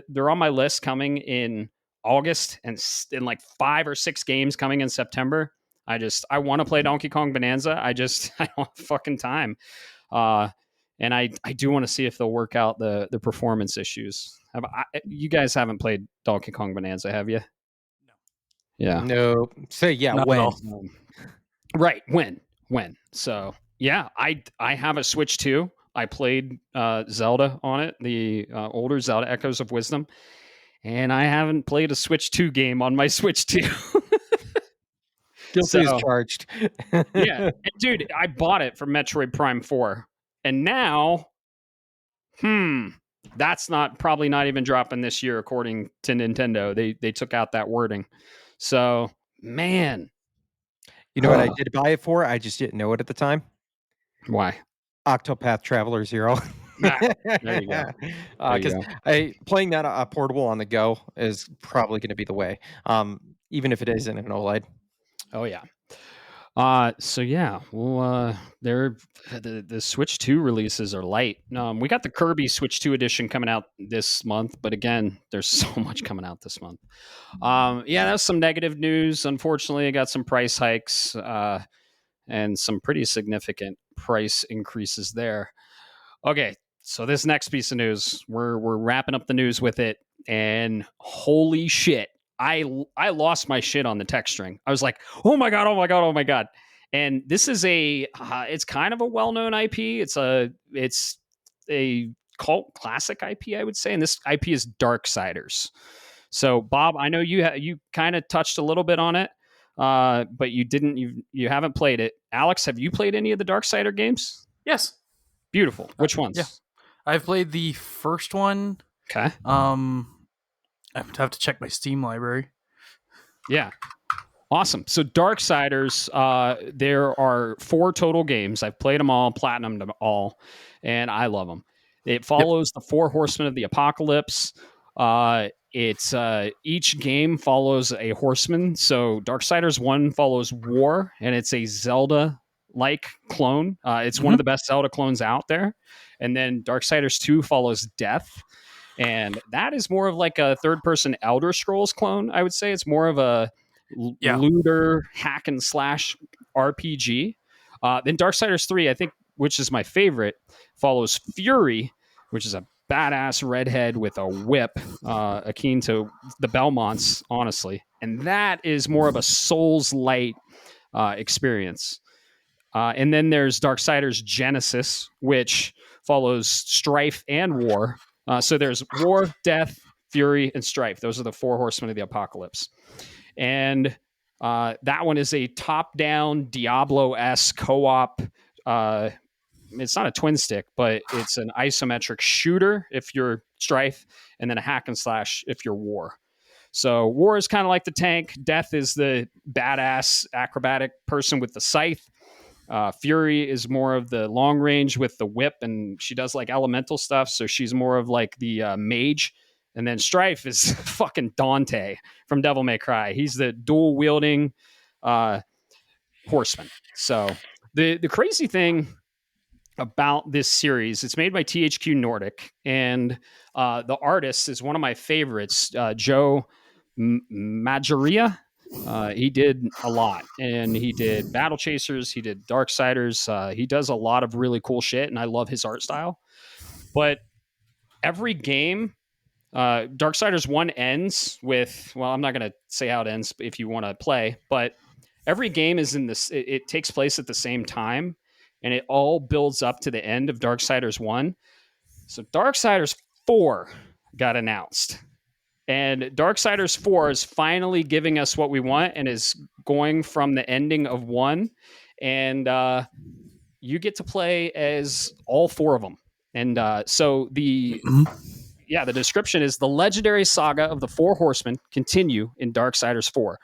they're on my list coming in August, and like 5 or 6 games coming in September. I want to play Donkey Kong Bonanza. I don't have fucking time. And I do want to see if they'll work out the performance issues. You guys haven't played Donkey Kong Bonanza, have you? No. Yeah. No. Say yeah. Not when? Right. When? So yeah, I have a Switch 2. I played Zelda on it, the older Zelda Echoes of Wisdom, and I haven't played a Switch 2 game on my Switch 2. Guilty as charged. Yeah, and dude, I bought it for Metroid Prime 4, and now, that's probably not even dropping this year, according to Nintendo. They took out that wording. So, man, you know what I did buy it for? I just didn't know it at the time. Why? Octopath Traveler 0. There you go. Because playing that portable on the go is probably going to be the way, even if it isn't an OLED. Oh yeah. So yeah, well, they're the Switch 2 releases are light. We got the Kirby Switch 2 edition coming out this month, but again, there's so much coming out this month. Yeah, that's some negative news. Unfortunately, I got some price hikes and some pretty significant price increases there. Okay, so this next piece of news, we're wrapping up the news with it, and holy shit, I lost my shit on the text string. I was like, oh my god, oh my god, oh my god. And this is it's kind of a well-known IP. It's a cult classic IP, I would say, and this IP is Darksiders. So Bob, I know you kind of touched a little bit on it, but you haven't played it. Alex, have you played any of the Darksider games? Yes. Beautiful. Which ones? Yeah, I've played the first one. Okay. I have to check my Steam library. Yeah. Awesome. So Darksiders, there are 4 total games. I've played them all, platinumed them all, and I love them. It follows the 4 horsemen of the apocalypse. It's each game follows a horseman. So Darksiders 1 follows War, and it's a Zelda-like clone. It's one of the best Zelda clones out there. And then Darksiders 2 follows Death. And that is more of like a third-person Elder Scrolls clone, I would say. It's more of a looter hack and slash RPG. Then Darksiders 3, I think, which is my favorite, follows Fury, which is a badass redhead with a whip, akin to the Belmonts, honestly. And that is more of a Souls-light experience. And then there's Darksiders Genesis, which follows Strife and War. So there's War, Death, Fury, and Strife. Those are the 4 horsemen of the apocalypse. And that one is a top-down Diablo-esque co-op. It's not a twin stick, but it's an isometric shooter if you're Strife, and then a hack and slash if you're War. So War is kind of like the tank. Death is the badass acrobatic person with the scythe. Fury is more of the long range with the whip, and she does like elemental stuff. So she's more of like the mage. And then Strife is fucking Dante from Devil May Cry. He's the dual wielding horseman. So the crazy thing about this series, it's made by THQ Nordic, and the artist is one of my favorites, Joe Madureira. He did a lot, and he did Battle Chasers, he did Darksiders. He does a lot of really cool shit, and I love his art style. But every game, Darksiders 1 ends with, well, I'm not going to say how it ends if you want to play, but every game is in this, it takes place at the same time, and it all builds up to the end of Darksiders 1. So Darksiders 4 got announced. And Darksiders 4 is finally giving us what we want, and is going from the ending of 1. And you get to play as all 4 of them. And so the description is: the legendary saga of the 4 horsemen continue in Darksiders 4.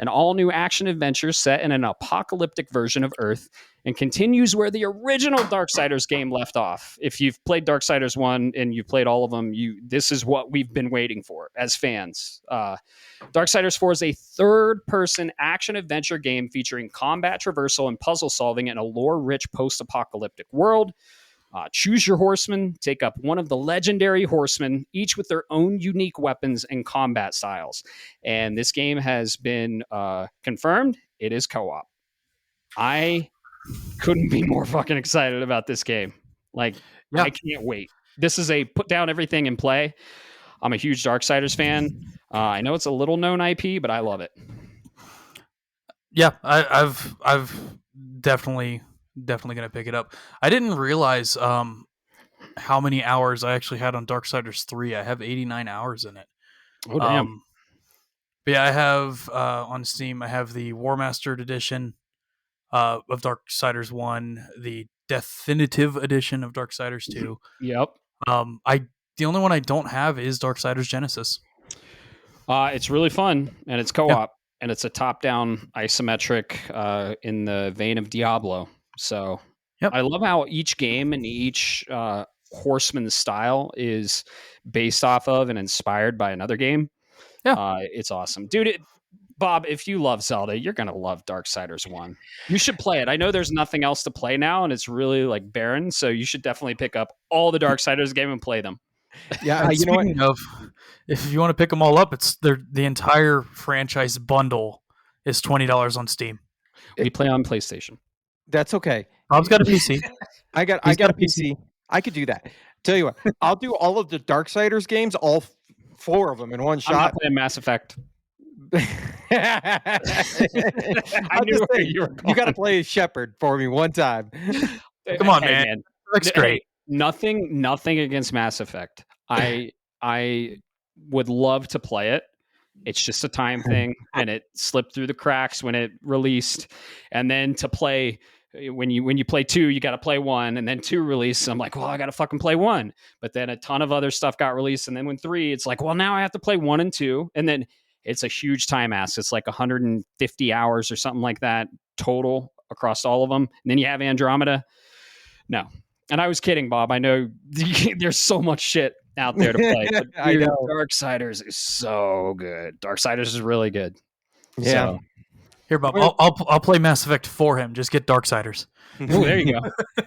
An all-new action adventure set in an apocalyptic version of Earth, and continues where the original Darksiders game left off. If you've played Darksiders 1 and you've played all of them, this is what we've been waiting for as fans. Darksiders 4 is a third-person action-adventure game featuring combat traversal and puzzle solving in a lore-rich post-apocalyptic world. Choose your horsemen, take up one of the legendary horsemen, each with their own unique weapons and combat styles. And this game has been confirmed. It is co-op. I couldn't be more fucking excited about this game. I can't wait. This is a put down everything and play. I'm a huge Darksiders fan. I know it's a little known IP, but I love it. Yeah, I've definitely gonna pick it up. I didn't realize how many hours I actually had on Darksiders 3. I have 89 hours in it. Oh damn. But yeah, I have on Steam, I have the War Mastered edition of Darksiders 1, the definitive edition of Darksiders 2. Yep. The only one I don't have is Darksiders Genesis. It's really fun, and it's co-op, and it's a top-down isometric in the vein of Diablo. So I love how each game and each horseman's style is based off of and inspired by another game. Yeah, it's awesome, dude. Bob, if you love Zelda, you're gonna love Darksiders 1. You should play it. I know there's nothing else to play now, and it's really like barren. So you should definitely pick up all the Darksiders game and play them. Yeah, you know what? Speaking of, if you want to pick them all up, it's the entire franchise bundle is $20 on Steam. We play on PlayStation. That's okay. Bob's got a PC. I got a PC. I could do that. Tell you what, I'll do all of the Darksiders games, all 4 of them in one I'm shot. not playing Mass Effect. I knew where you were. You got to play Shepard for me one time. Come on, man. Looks great. Nothing against Mass Effect. I would love to play it. It's just a time thing, and it slipped through the cracks when it released. And then to play, when you play 2, you got to play 1, and then 2 released. I'm like, well, I got to fucking play 1. But then a ton of other stuff got released, and then when 3, it's like, well, now I have to play 1 and 2, and then it's a huge time ask. It's like 150 hours or something like that total across all of them. And then you have Andromeda. No. And I was kidding, Bob. I know there's so much shit out there to play. But I know. Darksiders is so good. Darksiders is really good. Yeah. So, here, Bob. I'll play Mass Effect for him. Just get Darksiders. oh, there you go.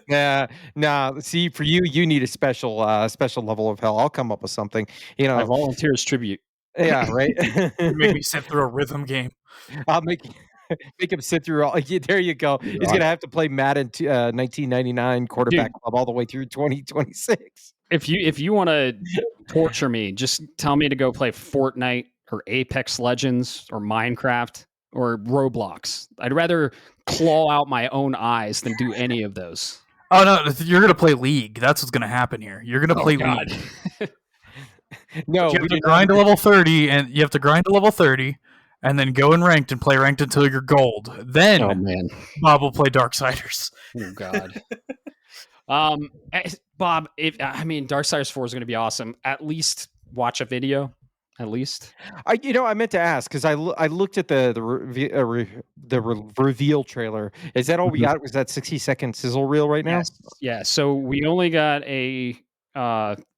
Yeah. Nah. See, for you need a special level of hell. I'll come up with something. You know. I volunteer as tribute. Yeah. Right. Make me sit through a rhythm game. I'll make him sit through all. Yeah, there you go. He's gonna have to play Madden 1999 quarterback club all the way through 2026. If you want to torture me, just tell me to go play Fortnite or Apex Legends or Minecraft or Roblox. I'd rather claw out my own eyes than do any of those. Oh no, you're gonna play League. That's what's gonna happen here. You're gonna play League. No, you have to grind to level 30, and then go in ranked and play ranked until you're gold. Then, oh man, Bob will play Darksiders. Oh god. Bob, Darksiders 4 is going to be awesome. At least watch a video. At least. I meant to ask because I looked at the reveal trailer. Is that all we got? Was that 60-second sizzle reel right now? Yes. Yeah. So we only got a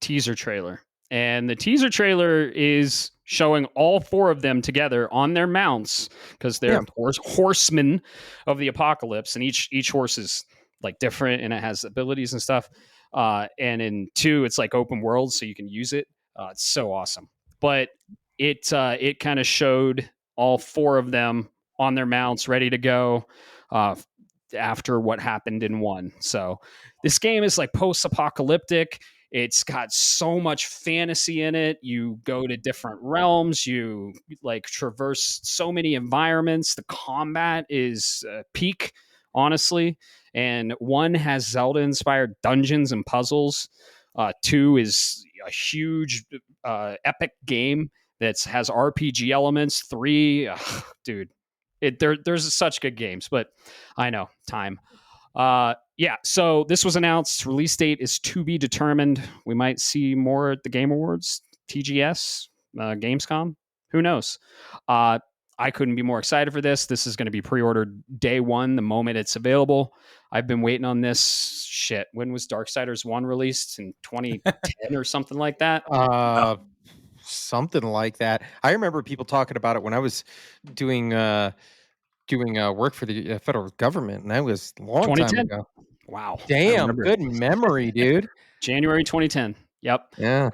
teaser trailer, and the teaser trailer is showing all 4 of them together on their mounts because they're horsemen of the apocalypse, and each horse is like different and it has abilities and stuff. And in 2, it's like open world, so you can use it. It's so awesome. But it kind of showed all 4 of them on their mounts, ready to go after what happened in 1. So this game is like post-apocalyptic. It's got so much fantasy in it. You go to different realms. You like traverse so many environments. The combat is peak, honestly. And 1 has Zelda-inspired dungeons and puzzles. 2 is a huge, epic game that has RPG elements. 3, dude, there's such good games. But I know, time. Yeah, so this was announced. Release date is to be determined. We might see more at the Game Awards, TGS, Gamescom. Who knows? I couldn't be more excited for this. This is going to be pre-ordered day 1, the moment it's available. I've been waiting on this shit. When was Darksiders 1 released? In 2010 or something like that? Something like that. I remember people talking about it when I was doing work for the federal government, and that was a long time ago. Wow. Damn, good memory, dude. January 2010. Yep. Yeah.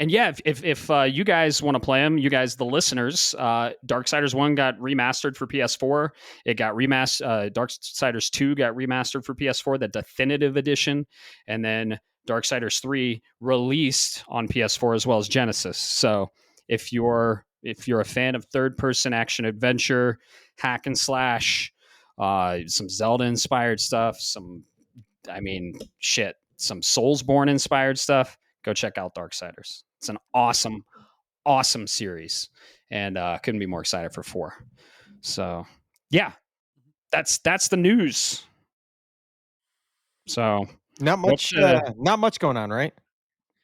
And yeah, if you guys want to play them, you guys, the listeners, Darksiders 1 got remastered for PS4. It got remastered. Darksiders 2 got remastered for PS4, the definitive edition. And then Darksiders 3 released on PS4 as well as Genesis. So if you're a fan of third-person action adventure, hack and slash, some Zelda-inspired stuff, some Soulsborne-inspired stuff, go check out Darksiders. It's an awesome, awesome series, and couldn't be more excited for 4. So, yeah, that's the news. So, not much going on, right?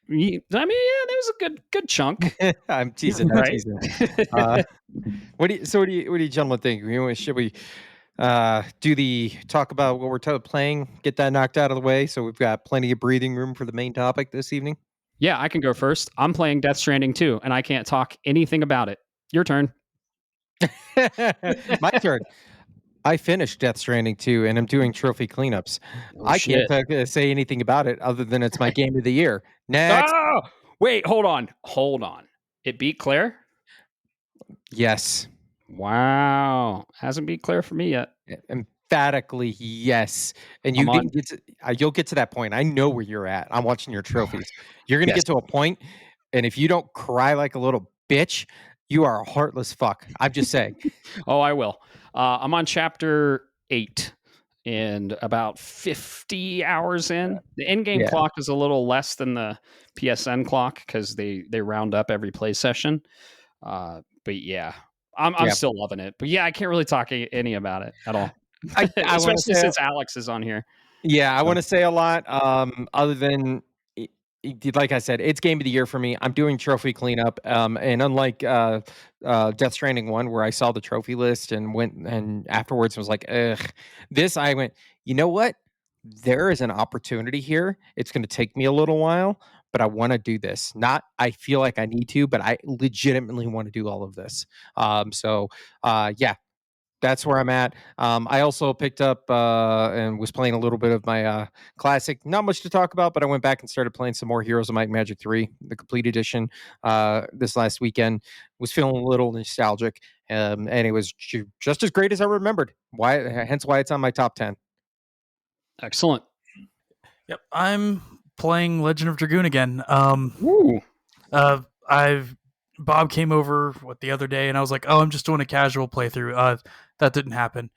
Yeah, there was a good chunk. I'm teasing. Right? What do you gentlemen think? Should we talk about what we're playing? Get that knocked out of the way, so we've got plenty of breathing room for the main topic this evening. Yeah, I can go first. I'm playing Death Stranding 2, and I can't talk anything about it. Your turn. My turn. I finished Death Stranding 2, and I'm doing trophy cleanups. Oh, I shit. can't say anything about it other than it's my game of the year. Next. Oh, wait, hold on. It beat Claire? Yes. Wow. Hasn't beat Claire for me yet. Emphatically yes. And you'll get to that point. I know where you're at. I'm watching your trophies. You're going to get to a point, and if you don't cry like a little bitch, you are a heartless fuck. I'm just saying. Oh, I will. I'm on chapter 8 and about 50 hours in. The in-game clock is a little less than the PSN clock because they round up every play session. But yeah, I'm still loving it. But yeah, I can't really talk any about it at all. Especially since Alex is on here. Yeah, I want to say a lot. Other than like I said, it's game of the year for me. I'm doing trophy cleanup. And unlike Death Stranding 1, where I saw the trophy list and went and afterwards was like, ugh. This I went, you know what? There is an opportunity here. It's going to take me a little while, but I want to do this. Not I feel like I need to, but I legitimately want to do all of this. Yeah, that's where I'm at. I also picked up and was playing a little bit of my classic. Not much to talk about, but I went back and started playing some more Heroes of Might and Magic 3, the complete edition, this last weekend. Was feeling a little nostalgic, and it was just as great as I remembered. Hence why it's on my top 10. Excellent. Yep, I'm playing Legend of Dragoon again. Bob came over the other day, and I was like, "Oh, I'm just doing a casual playthrough." That didn't happen.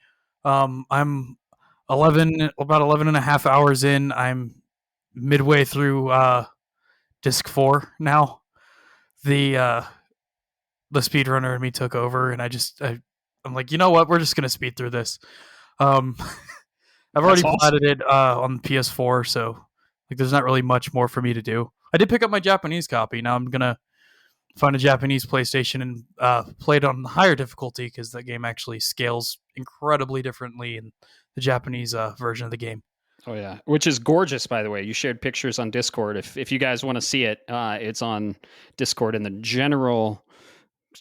I'm about 11 and a half hours in. I'm midway through disc 4 now. The speedrunner in me took over, and I'm like, you know what? We're just gonna speed through this. I've already platted it on the PS4, so like, there's not really much more for me to do. I did pick up my Japanese copy. Now I'm gonna find a Japanese PlayStation and play it on higher difficulty because that game actually scales incredibly differently in the Japanese version of the game. Oh yeah, which is gorgeous, by the way. You shared pictures on Discord. If you guys want to see it, it's on Discord in the general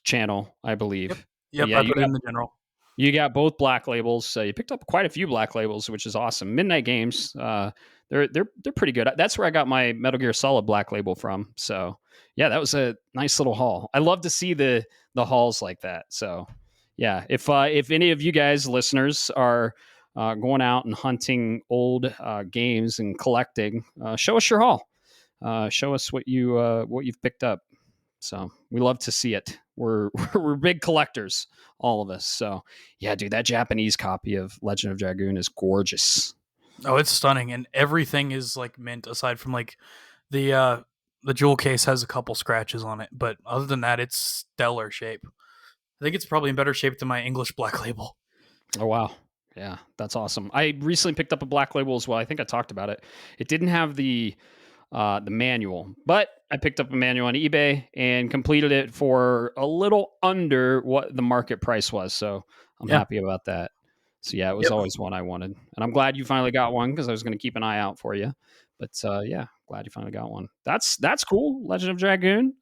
channel, I believe. Yep, I put it in the general. You got both black labels. So you picked up quite a few black labels, which is awesome. Midnight Games, they're pretty good. That's where I got my Metal Gear Solid black label from. So yeah, that was a nice little haul. I love to see the hauls like that. So yeah, if any of you guys listeners are going out and hunting old games and collecting, show us your haul. Show us what you've picked up. So we love to see it. We're big collectors, all of us. So yeah, dude, that Japanese copy of Legend of Dragoon is gorgeous. Oh, it's stunning, and everything is like mint aside from like the jewel case has a couple scratches on it, but other than that, it's stellar shape. I think it's probably in better shape than my English black label. Oh wow. Yeah, that's awesome. I recently picked up a black label as well. I think I talked about it. It didn't have the manual, but I picked up a manual on eBay and completed it for a little under what the market price was. So I'm happy about that. So yeah, it was always one I wanted, and I'm glad you finally got one because I was going to keep an eye out for you. But yeah, glad you finally got one. That's cool. Legend of Dragoon.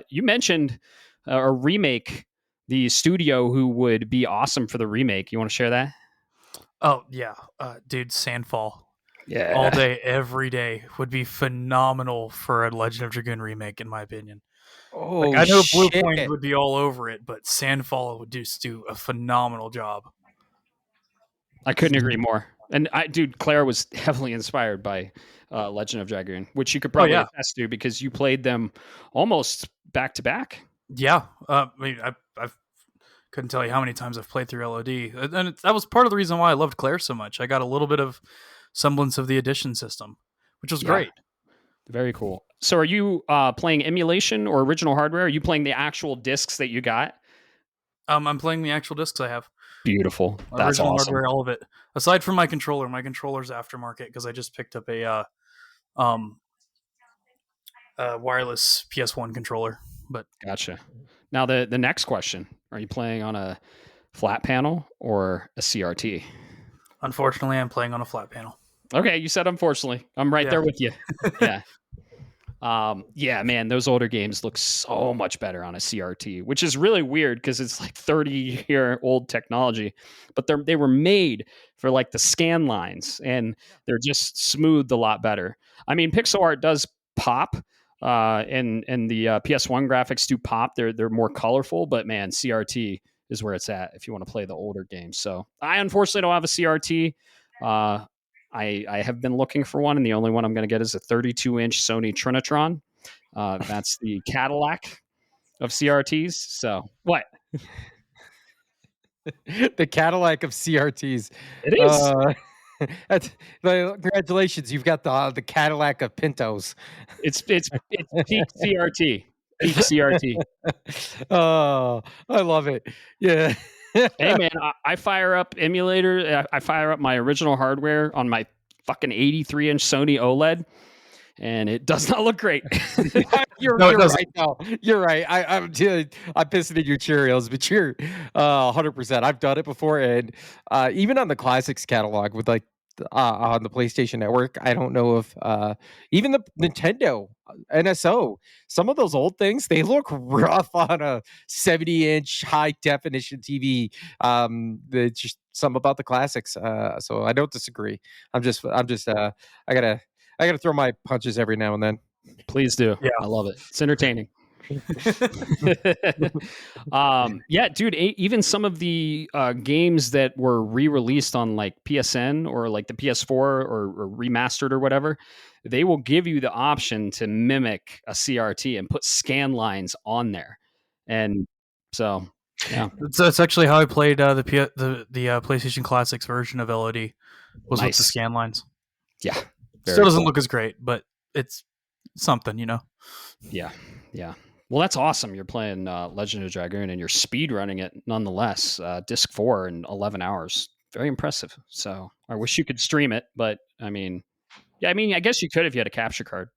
You mentioned a remake. The studio who would be awesome for the remake. You want to share that? Oh yeah, dude, Sandfall. Yeah, all day, every day would be phenomenal for a Legend of Dragoon remake, in my opinion. Oh, like, I know Bluepoint would be all over it, but Sandfall would just do a phenomenal job. I couldn't agree more. And Claire was heavily inspired by Legend of Dragoon, which you could probably attest to because you played them almost back to back. Yeah, I mean, I couldn't tell you how many times I've played through LOD, and that was part of the reason why I loved Claire so much. I got a little bit of semblance of the edition system, which was great. Very cool. So are you playing emulation or original hardware? Are you playing the actual discs that you got? I'm playing the actual discs I have. Beautiful. That's original awesome. Hardware, all of it. Aside from my controller's aftermarket because I just picked up a wireless PS1 controller. But gotcha. Now the next question: are you playing on a flat panel or a CRT? Unfortunately, I'm playing on a flat panel. Okay, you said unfortunately. I'm right there with you. Yeah. Yeah, man, those older games look so much better on a CRT, which is really weird because it's like 30-year-old technology, but they were made for like the scan lines, and they're just smoothed a lot better. I mean, pixel art does pop, and the PS1 graphics do pop. They're more colorful, but man, CRT is where it's at if you want to play the older games. So I unfortunately don't have a CRT. I have been looking for one, and the only one I'm going to get is a 32-inch Sony Trinitron. That's the Cadillac of CRTs. So what? The Cadillac of CRTs. It is. Congratulations, you've got the Cadillac of Pintos. It's peak CRT. Peak CRT. Oh, I love it. Yeah. Hey man, I fire up emulator. I fire up my original hardware on my fucking 83-inch Sony OLED, and it does not look great. You're right. No, you're right. I'm pissing in your Cheerios, but you're 100%. I've done it before, and even on the classics catalog with like on the PlayStation Network, I don't know if even the Nintendo NSO, some of those old things, they look rough on a 70-inch high definition TV. There's just something about the classics. So I don't disagree. I gotta throw my punches every now and then. Please do. Yeah, I love it. It's entertaining. Yeah, dude, even some of the games that were re-released on like PSN or like the PS4 or remastered or whatever, they will give you the option to mimic a CRT and put scan lines on there. And so, yeah, that's actually how I played the PlayStation Classics version of LOD was with the scan lines. Yeah, still doesn't look as great, but it's something, you know. Yeah. Well, that's awesome. You're playing Legend of Dragoon and you're speed running it nonetheless. Disc 4 in 11 hours. Very impressive. So I wish you could stream it, but I mean, I guess you could if you had a capture card.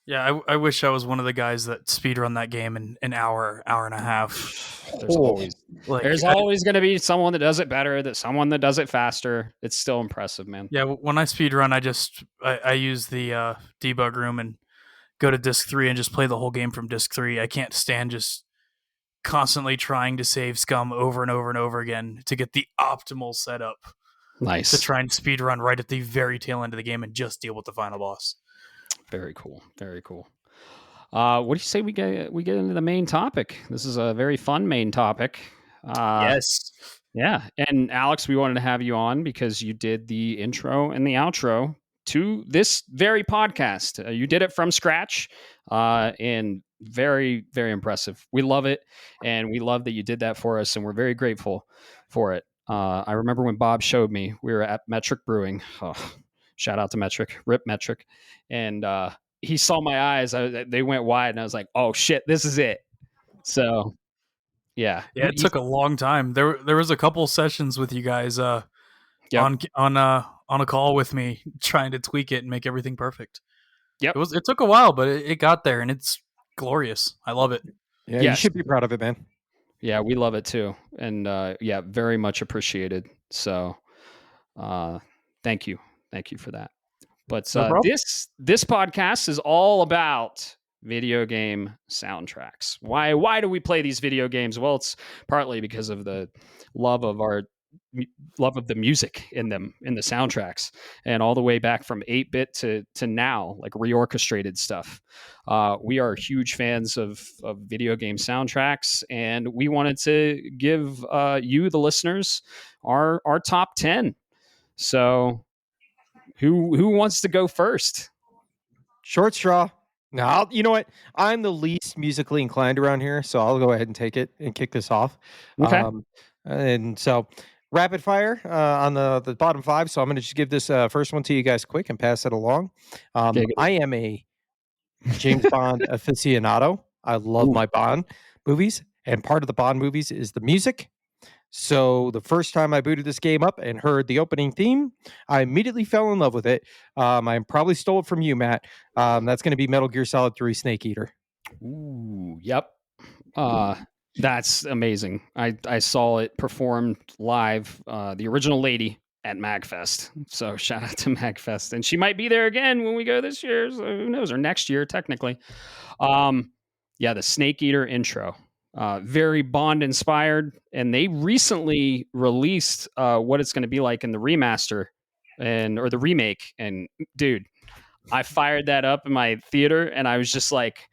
Yeah, I wish I was one of the guys that speed run that game in an hour and a half. There's always going to be someone that does it better, someone that does it faster. It's still impressive, man. Yeah, when I speed run, I use the debug room and go to disc 3 and just play the whole game from disc 3. I can't stand just constantly trying to save scum over and over and over again to get the optimal setup. Nice. To try and speed run right at the very tail end of the game and just deal with the final boss. Very cool. Very cool. What do you say we get into the main topic? This is a very fun main topic. Yes. Yeah. And Alex, we wanted to have you on because you did the intro and the outro to this very podcast. You did it from scratch, and very, very impressive. We love it, and we love that you did that for us, and we're very grateful for it. I remember when Bob showed me, we were at Metric Brewing. Oh, shout out to Metric, rip Metric. And he saw my eyes. They went wide, and I was like, oh, shit, this is it. So, yeah. Yeah, it took a long time. There was a couple sessions with you guys on a call with me trying to tweak it and make everything perfect. Yep. It took a while, but it got there, and it's glorious. I love it. Yeah, you should be proud of it, man. Yeah, we love it too. And very much appreciated. So thank you. Thank you for that. But this podcast is all about video game soundtracks. Why do we play these video games? Well, it's partly because of the love of the music in them, in the soundtracks, and all the way back from 8-bit to now, like reorchestrated stuff. We are huge fans of video game soundtracks, and we wanted to give you, the listeners, our top 10. So who wants to go first? Short straw. No, you know what? I'm the least musically inclined around here, so I'll go ahead and take it and kick this off. Okay. And so rapid fire on the bottom 5. So I'm going to just give this first one to you guys quick and pass it along. I am a James Bond aficionado. I love my Bond movies, and part of the Bond movies is the music. So the first time I booted this game up and heard the opening theme, I immediately fell in love with it. I probably stole it from you, Matt. That's going to be Metal Gear Solid 3 Snake Eater. Ooh, yep. That's amazing. I saw it performed live. The original lady at MagFest. So shout out to MagFest. And she might be there again when we go this year. So who knows? Or next year, technically. Yeah, the Snake Eater intro. Very Bond inspired. And they recently released what it's going to be like in the remaster or the remake. And dude, I fired that up in my theater and I was just like,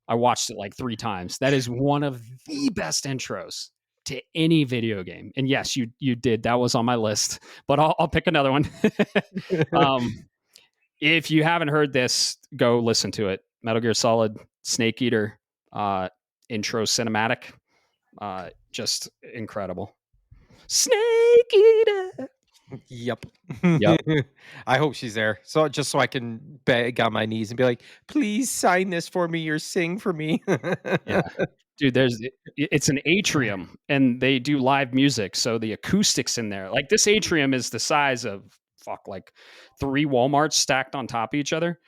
I watched it like 3 times. That is one of the best intros to any video game. And yes, you did. That was on my list, but I'll pick another one. If you haven't heard this, go listen to it. Metal Gear Solid Snake Eater intro cinematic. Just incredible. Snake Eater. Yep. Yep. I hope she's there. So just so I can beg on my knees and be like, please sign this for me or sing for me. Yeah. Dude, it's an atrium and they do live music. So the acoustics in there, like this atrium is the size of like 3 Walmarts stacked on top of each other.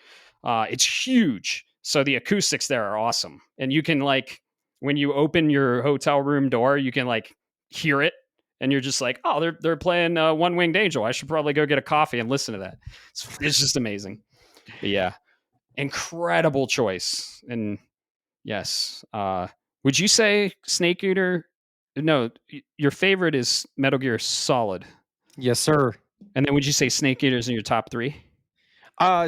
It's huge. So the acoustics there are awesome. And you can like, when you open your hotel room door, you can like hear it. And you're just like, oh, they're playing One Winged Angel. I should probably go get a coffee and listen to that. It's just amazing. But yeah, incredible choice. And yes, would you say Snake Eater? No, your favorite is Metal Gear Solid. Yes, sir. And then would you say Snake Eater is in your top 3?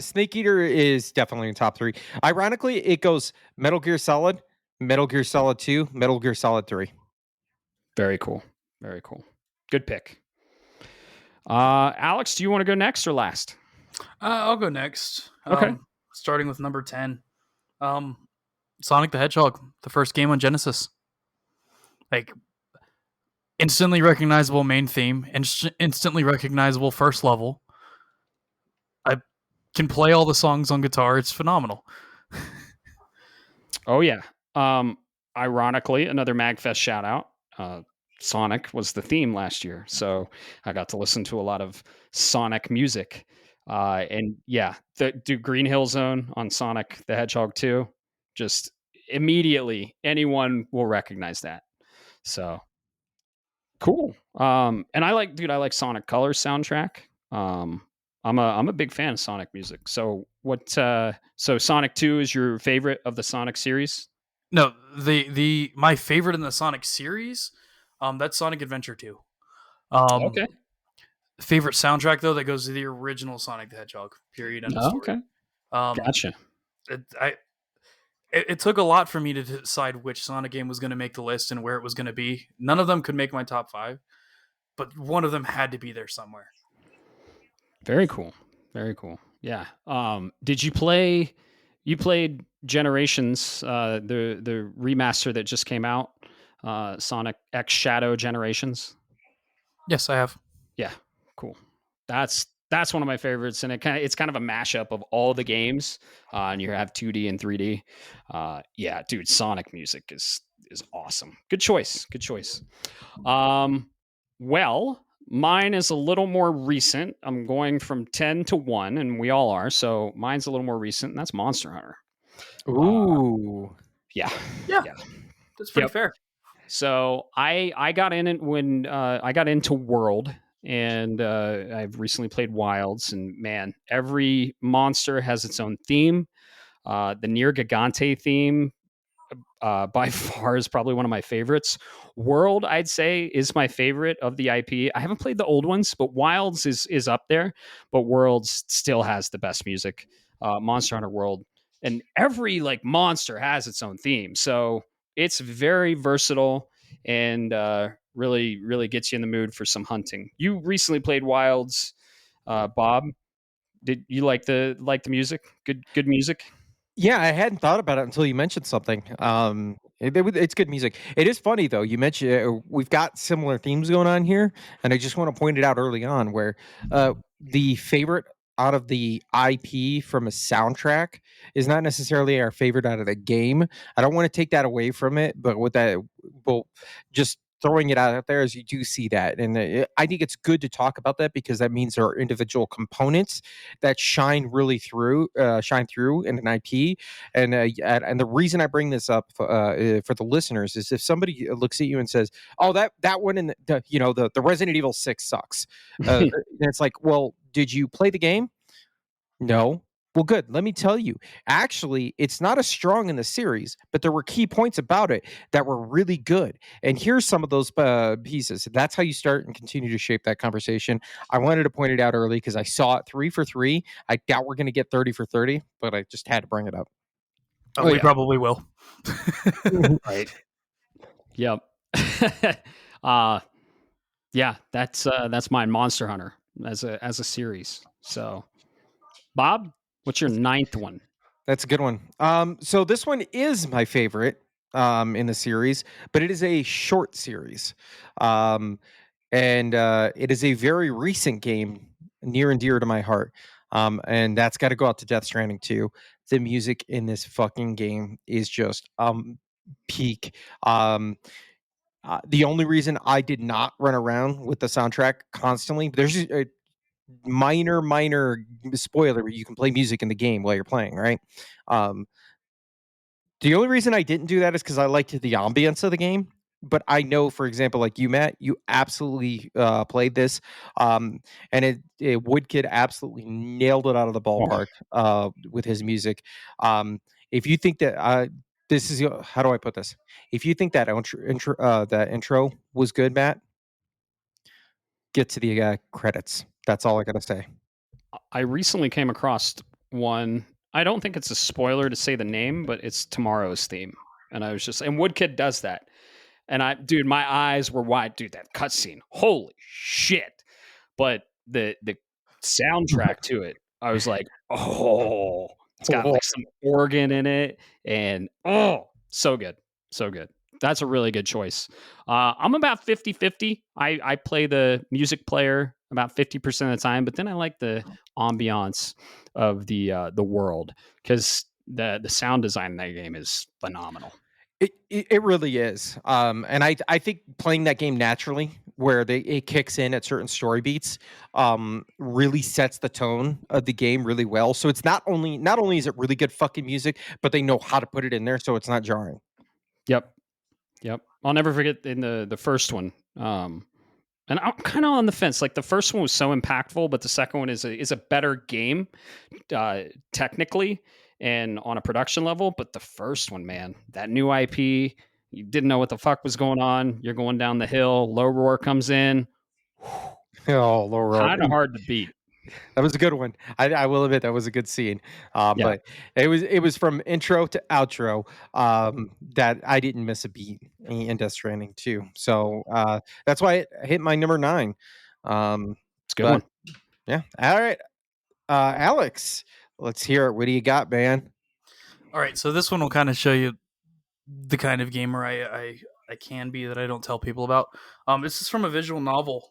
Snake Eater is definitely in top 3. Ironically, it goes Metal Gear Solid, Metal Gear Solid 2, Metal Gear Solid 3. Very cool. Very cool. Good pick. Alex, do you want to go next or last? I'll go next. Okay. Starting with number 10. Sonic the Hedgehog, the first game on Genesis. Like, instantly recognizable main theme, instantly recognizable first level. I can play all the songs on guitar. It's phenomenal. Oh, yeah. Ironically, another MagFest shout out. Sonic was the theme last year. So I got to listen to a lot of Sonic music. And yeah, the Green Hill Zone on Sonic the Hedgehog 2, just immediately anyone will recognize that. So cool. And I like Sonic Colors soundtrack. I'm a big fan of Sonic music. So so Sonic 2 is your favorite of the Sonic series? No, my favorite in the Sonic series, that's Sonic Adventure 2. Okay. Favorite soundtrack though, that goes to the original Sonic the Hedgehog. Period. End of story. Okay. Gotcha. It took a lot for me to decide which Sonic game was going to make the list and where it was going to be. None of them could make my top 5, but one of them had to be there somewhere. Very cool. Very cool. Yeah. Did you play? You played Generations, the remaster that just came out, Sonic X Shadow Generations? Yes, I have. Yeah, cool. That's one of my favorites, and it's kind of a mashup of all the games, and you have 2D and 3D. Yeah, dude, Sonic music is awesome. Good choice. Good choice. Well, mine is a little more recent. I'm going from 10 to 1, and we all are. So mine's a little more recent, and that's Monster Hunter. Ooh. Yeah. That's pretty fair. So I got in it when I got into World, and I've recently played Wilds, and man, every monster has its own theme. The Nier Gigante theme by far is probably one of my favorites. World, I'd say, is my favorite of the IP. I haven't played the old ones, but Wilds is up there. But Worlds still has the best music. Monster Hunter World, and every like monster has its own theme, so it's very versatile and really, really gets you in the mood for some hunting. You recently played Wilds, Bob. Did you like the music? Good music. Yeah, I hadn't thought about it until you mentioned something. It's good music. It is funny though. You mentioned we've got similar themes going on here, and I just want to point it out early on where the favorite out of the IP from a soundtrack is not necessarily our favorite out of the game. I don't want to take that away from it, but with that, well, just throwing it out there as you do see that. And I think it's good to talk about that because that means there are individual components that shine through in an IP. And the reason I bring this up for the listeners is if somebody looks at you and says, "Oh, that one in the Resident Evil 6 sucks," and it's like, "Well, did you play the game?" No. Well, good. Let me tell you. Actually, it's not as strong in the series, but there were key points about it that were really good. And here's some of those pieces. That's how you start and continue to shape that conversation. I wanted to point it out early because I saw it 3 for 3. I doubt we're going to get 30 for 30, but I just had to bring it up. Oh, we probably will. Right. Yep. Yeah, that's mine, Monster Hunter as a series. So, Bob, what's your 9th one? That's a good one. So this one is my favorite in the series, but it is a short series. And it is a very recent game, near and dear to my heart. And that's got to go out to Death Stranding 2. The music in this fucking game is just peak. The only reason I did not run around with the soundtrack constantly, there's a minor spoiler where you can play music in the game while you're playing, right? The only reason I didn't do that is because I liked the ambience of the game. But I know, for example, like you, Matt, you absolutely played this, and Woodkid absolutely nailed it out of the ballpark with his music. If you think that this is how do I put this? If you think that intro was good, Matt, get to the credits. That's all I gotta say. I recently came across one. I don't think it's a spoiler to say the name, but it's Tomorrow's theme, and I was just and Woodkid does that, and my eyes were wide, dude. That cutscene, holy shit! But the soundtrack to it, I was like, oh, it's got like some organ in it, and so good, so good. That's a really good choice. I'm about 50-50. I play the music player about 50% of the time, but then I like the ambiance of the world because the sound design in that game is phenomenal. It really is. And I think playing that game naturally, where it kicks in at certain story beats, really sets the tone of the game really well. So it's not only is it really good fucking music, but they know how to put it in there so it's not jarring. Yep. I'll never forget in the first one. And I'm kind of on the fence. Like the first one was so impactful, but the second one is a better game, technically and on a production level. But the first one, man, that new IP, you didn't know what the fuck was going on. You're going down the hill. Low Roar comes in. Oh, Low Roar, kind of hard to beat. That was a good one. I will admit that was a good scene. But it was from intro to outro that I didn't miss a beat in Death Stranding 2. So that's why it hit my number 9. It's a good one. Yeah. All right. Alex, let's hear it. What do you got, man? All right. So this one will kind of show you the kind of gamer I can be that I don't tell people about. This is from a visual novel.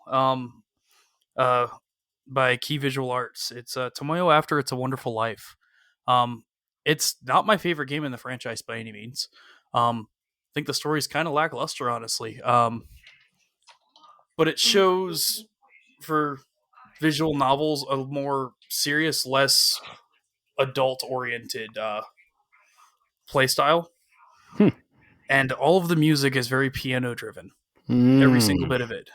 By Key Visual Arts. It's Tomoyo After It's a Wonderful Life. It's not my favorite game in the franchise by any means. I think the story is kind of lackluster, honestly. But it shows, for visual novels, a more serious, less adult-oriented playstyle. And all of the music is very piano-driven. Every single bit of it.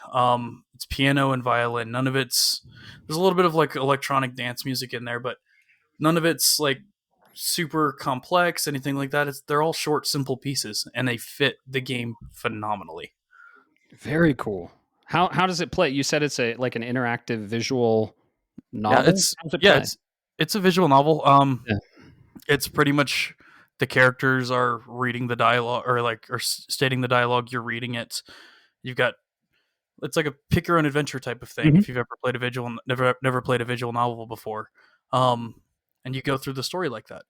It's piano and violin. None of it's... There's a little bit of like electronic dance music in there, but none of it's like super complex, anything like that. They're all short, simple pieces, and they fit the game phenomenally. Very cool. How does it play? You said it's like an interactive visual novel. It's a visual novel. It's pretty much the characters are reading the dialogue or stating the dialogue. You're reading it. You've got, it's like a pick your own adventure type of thing. If you've ever played never played a visual novel before, and you go through the story like that.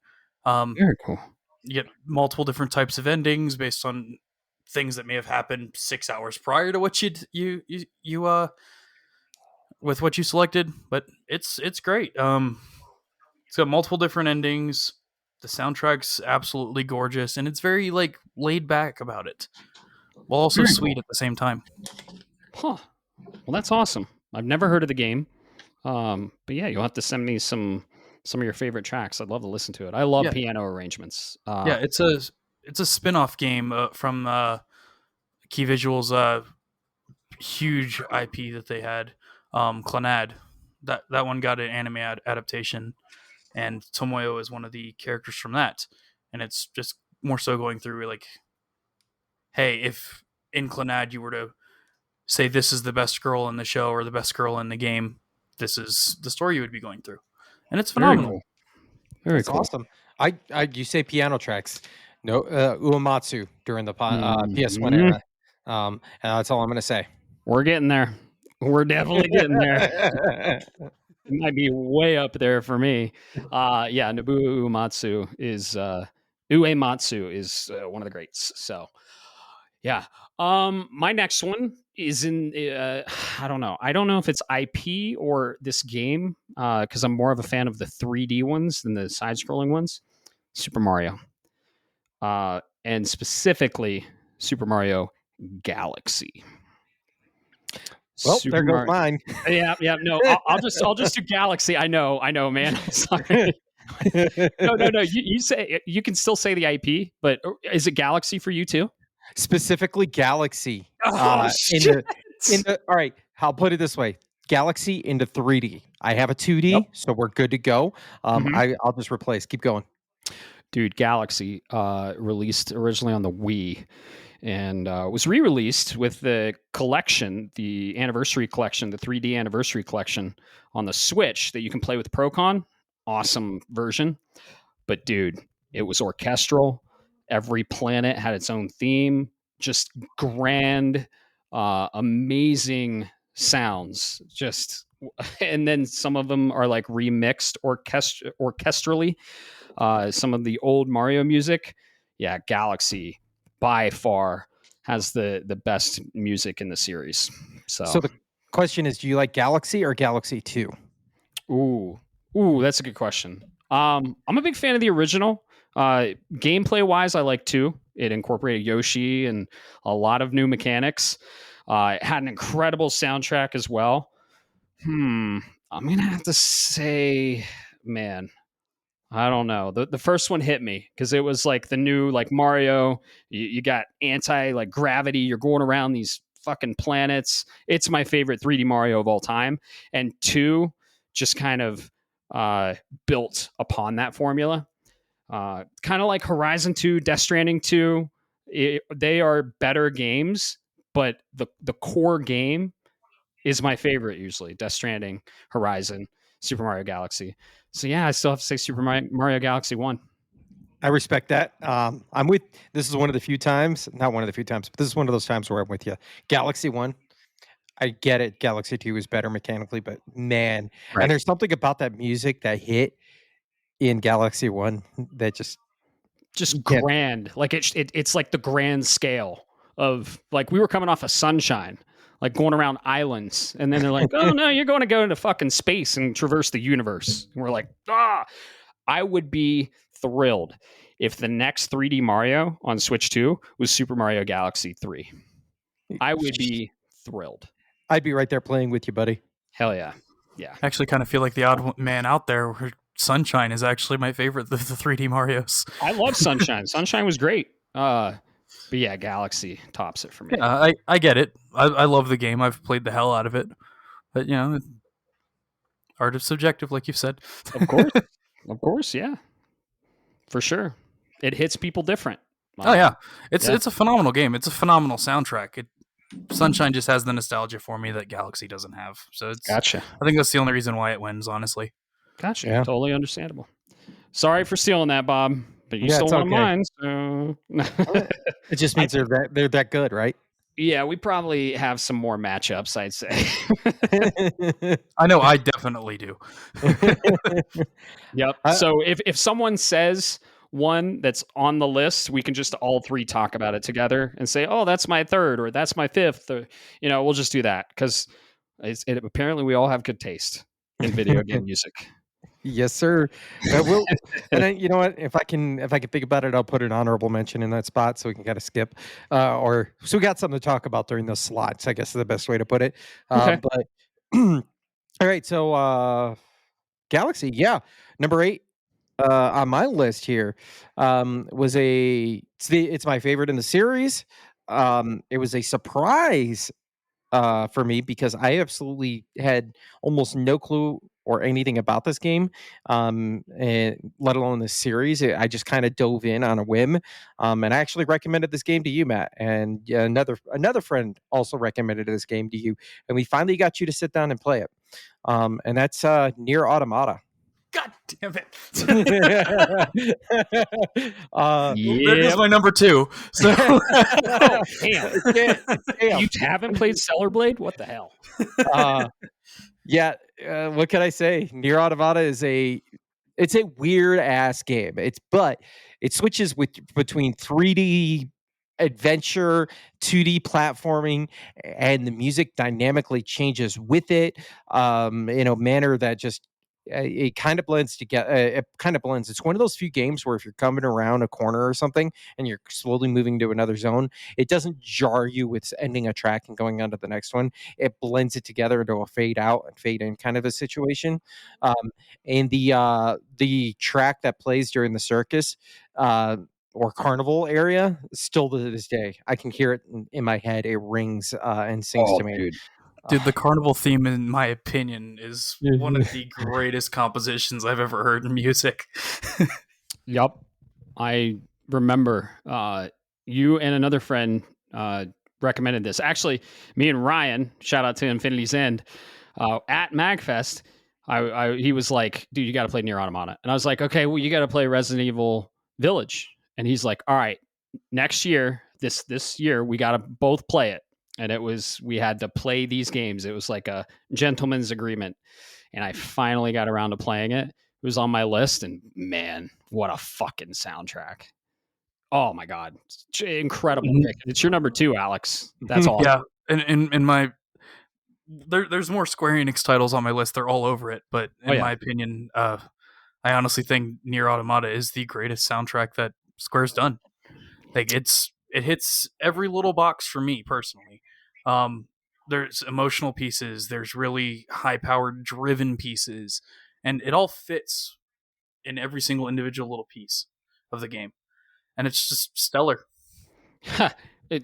Very cool. You get multiple different types of endings based on things that may have happened 6 hours prior to what you with what you selected. But it's great. It's got multiple different endings. The soundtrack's absolutely gorgeous, and it's very like laid back about it. while also sweet at the same time. Huh. Well, that's awesome. I've never heard of the game. But yeah, you'll have to send me some of your favorite tracks. I'd love to listen to it. I love piano arrangements. It's a spin-off game from Key Visual's huge IP that they had, Clannad. That one got an anime adaptation, and Tomoyo is one of the characters from that. And it's just more so going through like, hey, if in Clannad you were to say this is the best girl in the show or the best girl in the game, this is the story you would be going through, and it's phenomenal. Very cool. Awesome. You say piano tracks, no Uematsu during the PS1 era, and that's all I'm going to say. We're getting there. We're definitely getting there. It might be way up there for me. Nobuo Uematsu is one of the greats. So yeah. My next one is in I don't know. I don't know if it's IP or this game, because I'm more of a fan of the 3D ones than the side-scrolling ones. Super Mario. And specifically Super Mario Galaxy. Well, there goes mine. Yeah. No, I'll just do Galaxy. I know, man. I'm sorry. No. You can still say the IP, but is it Galaxy for you too? Specifically Galaxy. All right, I'll put it this way. Galaxy into 3D. I have a 2D, so we're good to go. I'll just replace. Keep going. Dude, Galaxy released originally on the Wii and was re-released with the collection, the anniversary collection, the 3D anniversary collection on the Switch that you can play with Procon. Awesome version. But dude, it was orchestral. Every planet had its own theme. Just grand, amazing sounds. And then some of them are like remixed orchestrally. Some of the old Mario music. Yeah, Galaxy by far has the best music in the series. So the question is, do you like Galaxy or Galaxy 2? Ooh, that's a good question. I'm a big fan of the original. Gameplay wise, I like 2. It incorporated Yoshi and a lot of new mechanics. It had an incredible soundtrack as well. I'm gonna have to say, man, I don't know. The first one hit me because it was like the new like Mario. You got anti like gravity. You're going around these fucking planets. It's my favorite 3D Mario of all time. And 2 just kind of built upon that formula. Kind of like Horizon 2, Death Stranding 2. They are better games, but the core game is my favorite usually. Death Stranding, Horizon, Super Mario Galaxy. So yeah, I still have to say Super Mario Galaxy 1. I respect that. I'm with. This is one of the few times, not one of the few times, but this is one of those times where I'm with you. Galaxy 1. I get it. Galaxy 2 is better mechanically, but man, right. And there's something about that music that hit in Galaxy 1 that just grand. Like it's like the grand scale of like we were coming off of Sunshine, like going around islands, and then they're like, "Oh no, you're going to go into fucking space and traverse the universe." And we're like, I would be thrilled if the next 3D Mario on Switch 2 was Super Mario Galaxy 3. I would be thrilled. I'd be right there playing with you, buddy. Hell yeah. Yeah. I actually kind of feel like the odd man out there where Sunshine is actually my favorite, the 3D Marios. I love Sunshine. Sunshine was great. But yeah, Galaxy tops it for me. Yeah, I get it. I love the game. I've played the hell out of it. But, you know, art is subjective, like you've said. Of course. Of course, yeah. For sure. It hits people different. Oh, yeah. It's a phenomenal game. It's a phenomenal soundtrack. Sunshine just has the nostalgia for me that Galaxy doesn't have. So gotcha. I think that's the only reason why it wins, honestly. Gotcha. Yeah. Totally understandable. Sorry for stealing that, Bob. But you stole one of mine, so it just means they're that good, right? Yeah, we probably have some more matchups, I'd say. I know I definitely do. Yep. So if someone says one that's on the list, we can just all three talk about it together and say, "Oh, that's my third," or "That's my fifth," or we'll just do that because apparently we all have good taste in video game music. Yes, sir. We'll, and then, you know what? If I can think about it, I'll put an honorable mention in that spot so we can kind of skip, or so we got something to talk about during those slots. I guess is the best way to put it. Okay. But all right, so Galaxy, yeah, number 8 on my list here was it's my favorite in the series. It was a surprise for me because I absolutely had almost no clue or anything about this game, and let alone this series. I just kind of dove in on a whim, and I actually recommended this game to you, Matt, and another friend also recommended this game to you, and we finally got you to sit down and play it. And that's Near Automata. God damn it! Yeah, That is my number 2. So, oh, damn. You haven't played Stellar Blade? What the hell? Yeah, what can I say? Near Automata is it's a weird ass game. But it switches between 3D adventure, 2D platforming, and the music dynamically changes with it in a manner that just it kind of blends together. It kind of blends. It's one of those few games where if you're coming around a corner or something and you're slowly moving to another zone, it doesn't jar you with ending a track and going on to the next one. It blends it together into a fade out and fade in kind of a situation. And the track that plays during the circus or carnival area, still to this day, I can hear it in my head. It rings and sings to me. Dude, the carnival theme, in my opinion, is one of the greatest compositions I've ever heard in music. Yup. I remember you and another friend recommended this. Actually, me and Ryan, shout out to Infinity's End, at MagFest, he was like, dude, you got to play Near Automata. And I was like, okay, well, you got to play Resident Evil Village. And he's like, all right, next year, this year, we got to both play it. And we had to play these games. It was like a gentleman's agreement. And I finally got around to playing it. It was on my list. And man, what a fucking soundtrack. Oh my God. Incredible pick. It's your number 2, Alex. That's awesome. Yeah. And in my, there's more Square Enix titles on my list. They're all over it. But in my opinion, I honestly think Near Automata is the greatest soundtrack that Square's done. Like it hits every little box for me personally. There's emotional pieces, there's really high-powered driven pieces, and it all fits in every single individual little piece of the game. And it's just stellar.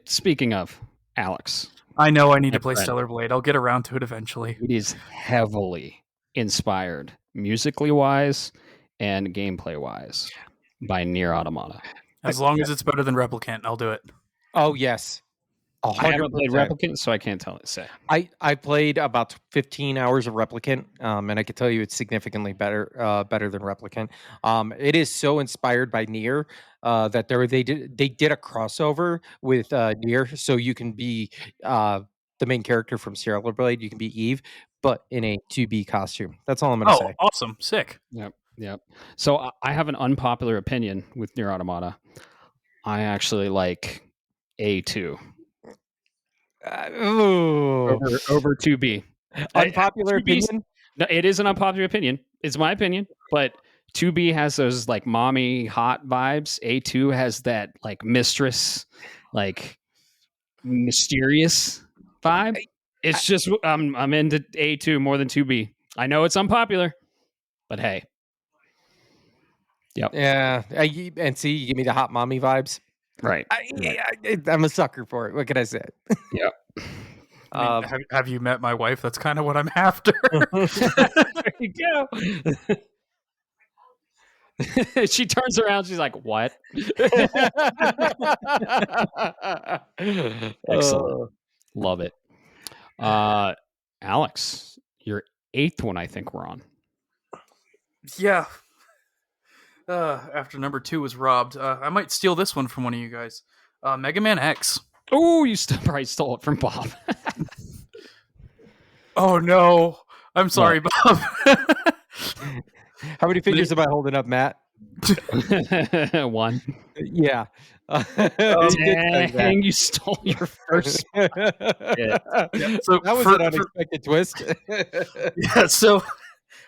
Speaking of, Alex. I know I need to play Stellar Blade. I'll get around to it eventually. It is heavily inspired, musically wise and gameplay wise, by Near Automata. As long as it's better than Replicant, I'll do it. Oh, yes. 100%. I haven't played Replicant, so I can't say. I played about 15 hours of Replicant, and I can tell you it's significantly better than Replicant. It is so inspired by Nier that they did a crossover with Nier, so you can be the main character from Stellar Blade. You can be Eve, but in a 2B costume. That's all I'm going to say. Oh, awesome. Sick. Yep. So I have an unpopular opinion with Near Automata. I actually like A2. Over 2B. Unpopular opinion? No, it is an unpopular opinion. It's my opinion, but 2B has those like mommy hot vibes. A2 has that like mistress, like mysterious vibe. It's just I'm into A2 more than 2B. I know it's unpopular, but hey. Yep. Yeah. And see, you give me the hot mommy vibes. Right. I'm a sucker for it. What can I say? Yep. Have you met my wife? That's kind of what I'm after. There you go. She turns around. She's like, "What?" Excellent. Love it. Alex, your 8th one, I think we're on. Yeah. After number 2 was robbed, I might steal this one from one of you guys. Mega Man X. Oh, you probably stole it from Bob. Oh no, I'm sorry, Bob. How many fingers am I holding up, Matt? 1. Yeah. Dang, you stole your first. Yeah. So that was an unexpected twist. Yeah, so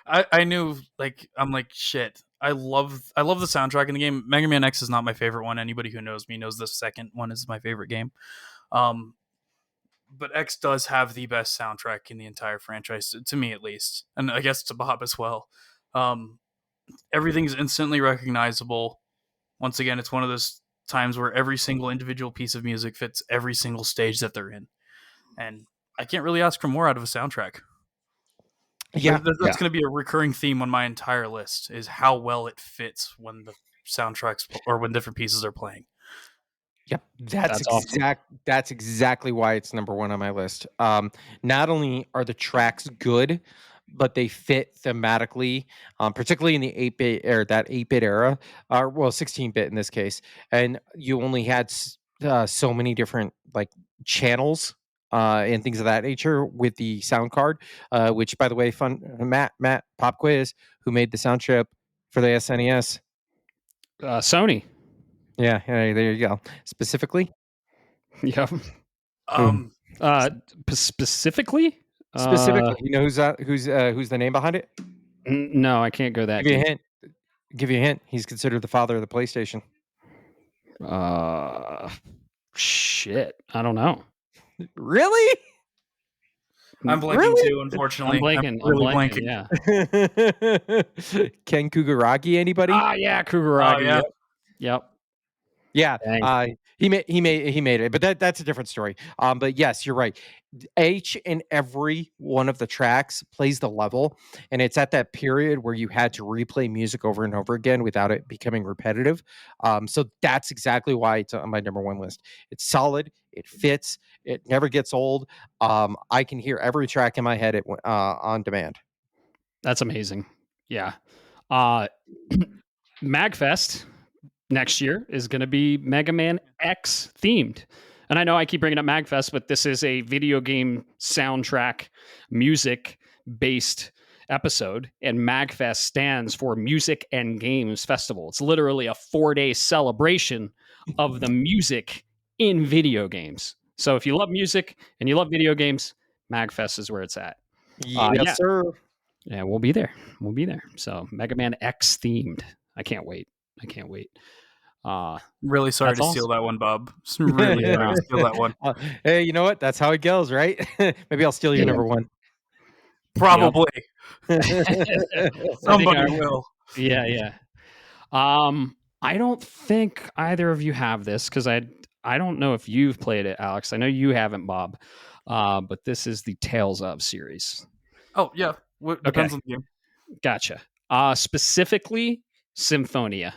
I knew, like, I'm like, shit. I love the soundtrack in the game. Mega Man X is not my favorite one. Anybody who knows me knows the second one is my favorite game. But X does have the best soundtrack in the entire franchise, to me at least, and I guess to Bob as well. Everything's instantly recognizable. Once again, it's one of those times where every single individual piece of music fits every single stage that they're in, and I can't really ask for more out of a soundtrack. Yeah, that's going to be a recurring theme on my entire list, is how well it fits when the soundtracks or when different pieces are playing. Yep, that's exactly why it's number one on my list. Not only are the tracks good, but they fit thematically, particularly in the 8-bit or that 8-bit era, well, 16-bit in this case, and you only had so many different like channels and things of that nature with the sound card. Which, by the way, fun Matt pop quiz, who made the sound chip for the SNES? Sony. Yeah, there you go. Specifically. Yep. Specifically, you know who's the name behind it? No, I can't go that. Give you a hint. He's considered the father of the PlayStation. Shit, I don't know. Really? I'm blanking too, unfortunately. I'm blanking. Yeah. Ken Kugaragi, anybody? Yeah, Kugaragi. Yeah. Yep. Yeah, he made it, but that's a different story. But yes, you're right. Each and every one of the tracks plays the level, and it's at that period where you had to replay music over and over again without it becoming repetitive. So that's exactly why it's on my number one list. It's solid, it fits, it never gets old. I can hear every track in my head on demand. That's amazing. Yeah. MagFest next year is going to be Mega Man X themed. And I know I keep bringing up MagFest, but this is a video game soundtrack music based episode. And MagFest stands for Music and Games Festival. It's literally a 4-day celebration of the music in video games. So if you love music and you love video games, MagFest is where it's at. Yes, sir. Yeah, we'll be there. So Mega Man X themed. I can't wait. Really sorry to steal that one, Bob. Really sorry to steal that one. Hey, you know what? That's how it goes, right? Maybe I'll steal your number one. Probably. Somebody will. Yeah. I don't think either of you have this, because I don't know if you've played it, Alex. I know you haven't, Bob. But this is the Tales of series. Oh, yeah. Depends on the game. Gotcha. Specifically, Symphonia.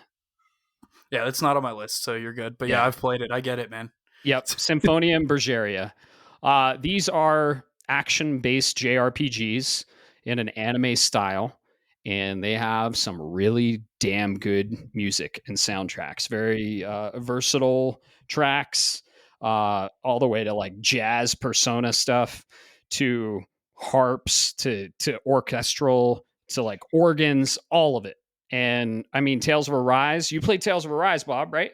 Yeah, it's not on my list, so you're good. But yeah, I've played it. I get it, man. Yep. Symphonia and Bergeria. These are action-based JRPGs in an anime style, and they have some really damn good music and soundtracks. Very versatile tracks, all the way to like jazz Persona stuff, to harps, to orchestral, to like organs, all of it. And I mean, Tales of Arise. You played Tales of Arise, Bob, right?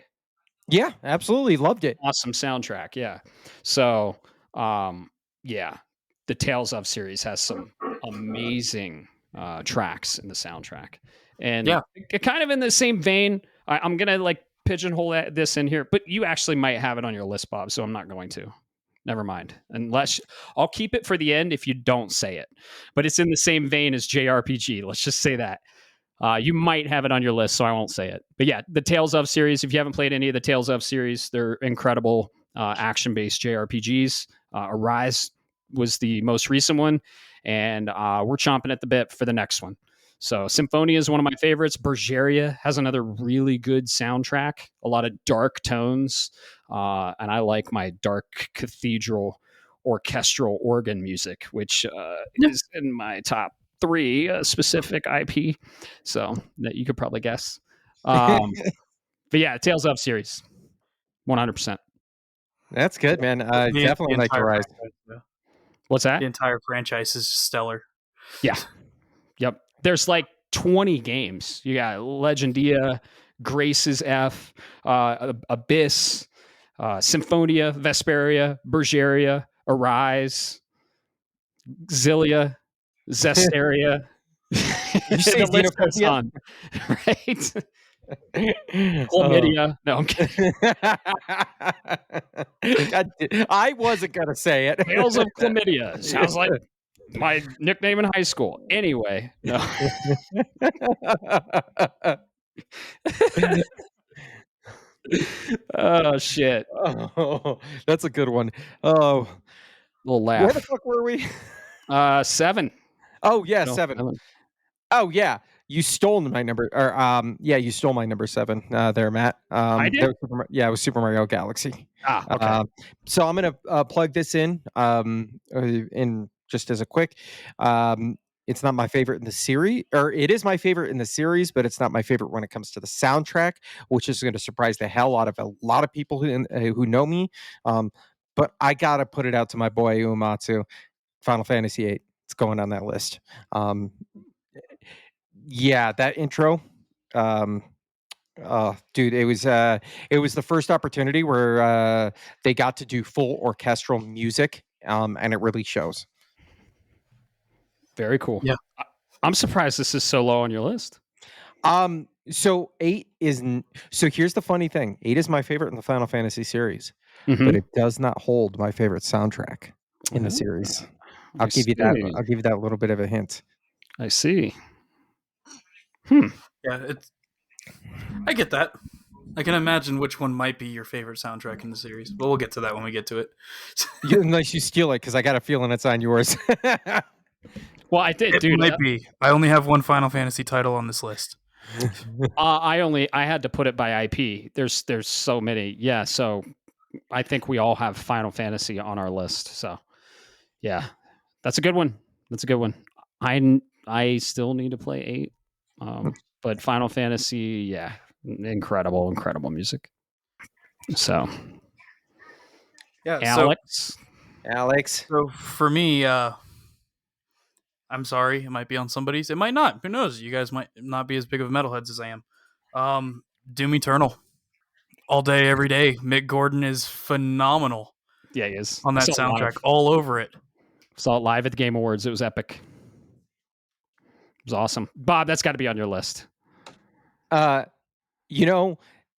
Yeah, absolutely. Loved it. Awesome soundtrack. Yeah. So, the Tales of series has some amazing tracks in the soundtrack. And kind of in the same vein, I'm going to like pigeonhole this in here, but you actually might have it on your list, Bob. So I'm not going to. Never mind. Unless I'll keep it for the end if you don't say it. But it's in the same vein as JRPG. Let's just say that. You might have it on your list, so I won't say it. But yeah, the Tales of series, if you haven't played any of the Tales of series, they're incredible action-based JRPGs. Arise was the most recent one, and we're chomping at the bit for the next one. So Symphonia is one of my favorites. Bergeria has another really good soundtrack, a lot of dark tones, and I like my dark cathedral orchestral organ music, which is in my top 3 specific IP, so that you could probably guess. But yeah, Tales of series, 100%. That's good, man. Definitely like Arise. What's that? The entire franchise is stellar. Yeah. Yep. There's like 20 games. You got Legendia, Grace's F, Abyss, Symphonia, Vesperia, Bergeria, Arise, Xillia, Zestiria. You say the list goes xenophobia? on, right? Chlamydia. No, I'm kidding. I wasn't gonna say it. Tales of Chlamydia. Sounds like my nickname in high school. Anyway, no. Oh shit! Oh, that's a good one. Oh, Little where the laugh. fuck were we? 7. Oh yeah, No, 7. 7. Oh yeah, you stole my number, or yeah, you stole my number 7. There, Matt. I did. It was Super Mario Galaxy. Okay. So I'm gonna plug this in just as a quick. It's not my favorite in the series, or it is my favorite in the series, but it's not my favorite when it comes to the soundtrack, which is going to surprise the hell out of a lot of people who know me. But I gotta put it out to my boy Uematsu. Final Fantasy VIII. It's going on that list. Yeah, that intro. Dude, it was the first opportunity where they got to do full orchestral music, and it really shows. Very cool. Yeah. I'm surprised this is so low on your list. So 8 is so here's the funny thing. 8 is my favorite in the Final Fantasy series, Mhm. but it does not hold my favorite soundtrack in the series. I'll give you that little bit of a hint. I see. Yeah, I get that. I can imagine which one might be your favorite soundtrack in the series, but we'll get to that when we get to it. Unless you steal it, because I got a feeling it's on yours. Well, I did, dude. It might be. I only have one Final Fantasy title on this list. I had to put it by IP. There's so many. Yeah, so I think we all have Final Fantasy on our list. So yeah, that's a good one. That's a good one. I still need to play 8, but Final Fantasy, yeah, incredible music. So Yeah, Alex. So for me, I'm sorry, it might be on somebody's. It might not. Who knows? You guys might not be as big of metalheads as I am. Doom Eternal. All day, every day. Mick Gordon is phenomenal. Yeah, he is. On that soundtrack. All over it. Saw it live at the Game Awards. It was epic. It was awesome. Bob, that's got to be on your list. It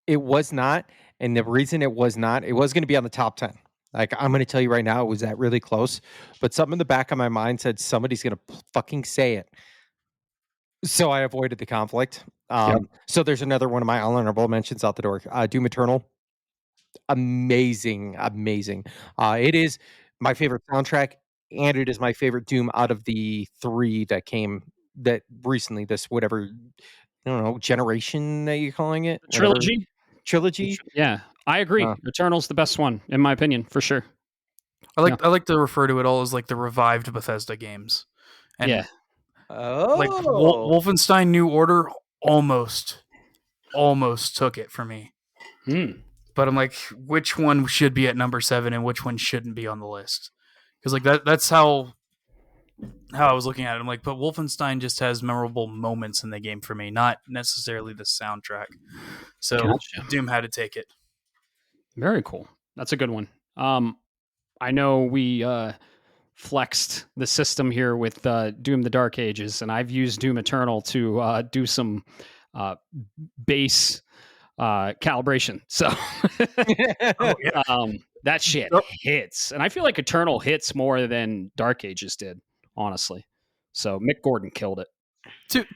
was not. And the reason it was not, it was going to be on the top 10. Like, I'm going to tell you right now, it was that really close. But something in the back of my mind said somebody's going to fucking say it. So I avoided the conflict. So there's another one of my honorable mentions out the door. Doom Eternal. Amazing. It is my favorite soundtrack, and it is my favorite Doom out of the 3 that recently, this whatever, I don't know, generation that you're calling it? Trilogy? Trilogy? Yeah, I agree. Eternal's the best one, in my opinion, for sure. I like to refer to it all as like the revived Bethesda games. And yeah. Like Wolfenstein New Order almost took it for me. But I'm like, which one should be at number 7 and which one shouldn't be on the list? Because like that's how I was looking at it. I'm like, but Wolfenstein just has memorable moments in the game for me, not necessarily the soundtrack. So gotcha. Doom had to take it. Very cool. That's a good one. I know we flexed the system here with Doom the Dark Ages, and I've used Doom Eternal to do some bass calibration. So that shit hits. And I feel like Eternal hits more than Dark Ages did, honestly. So Mick Gordon killed it.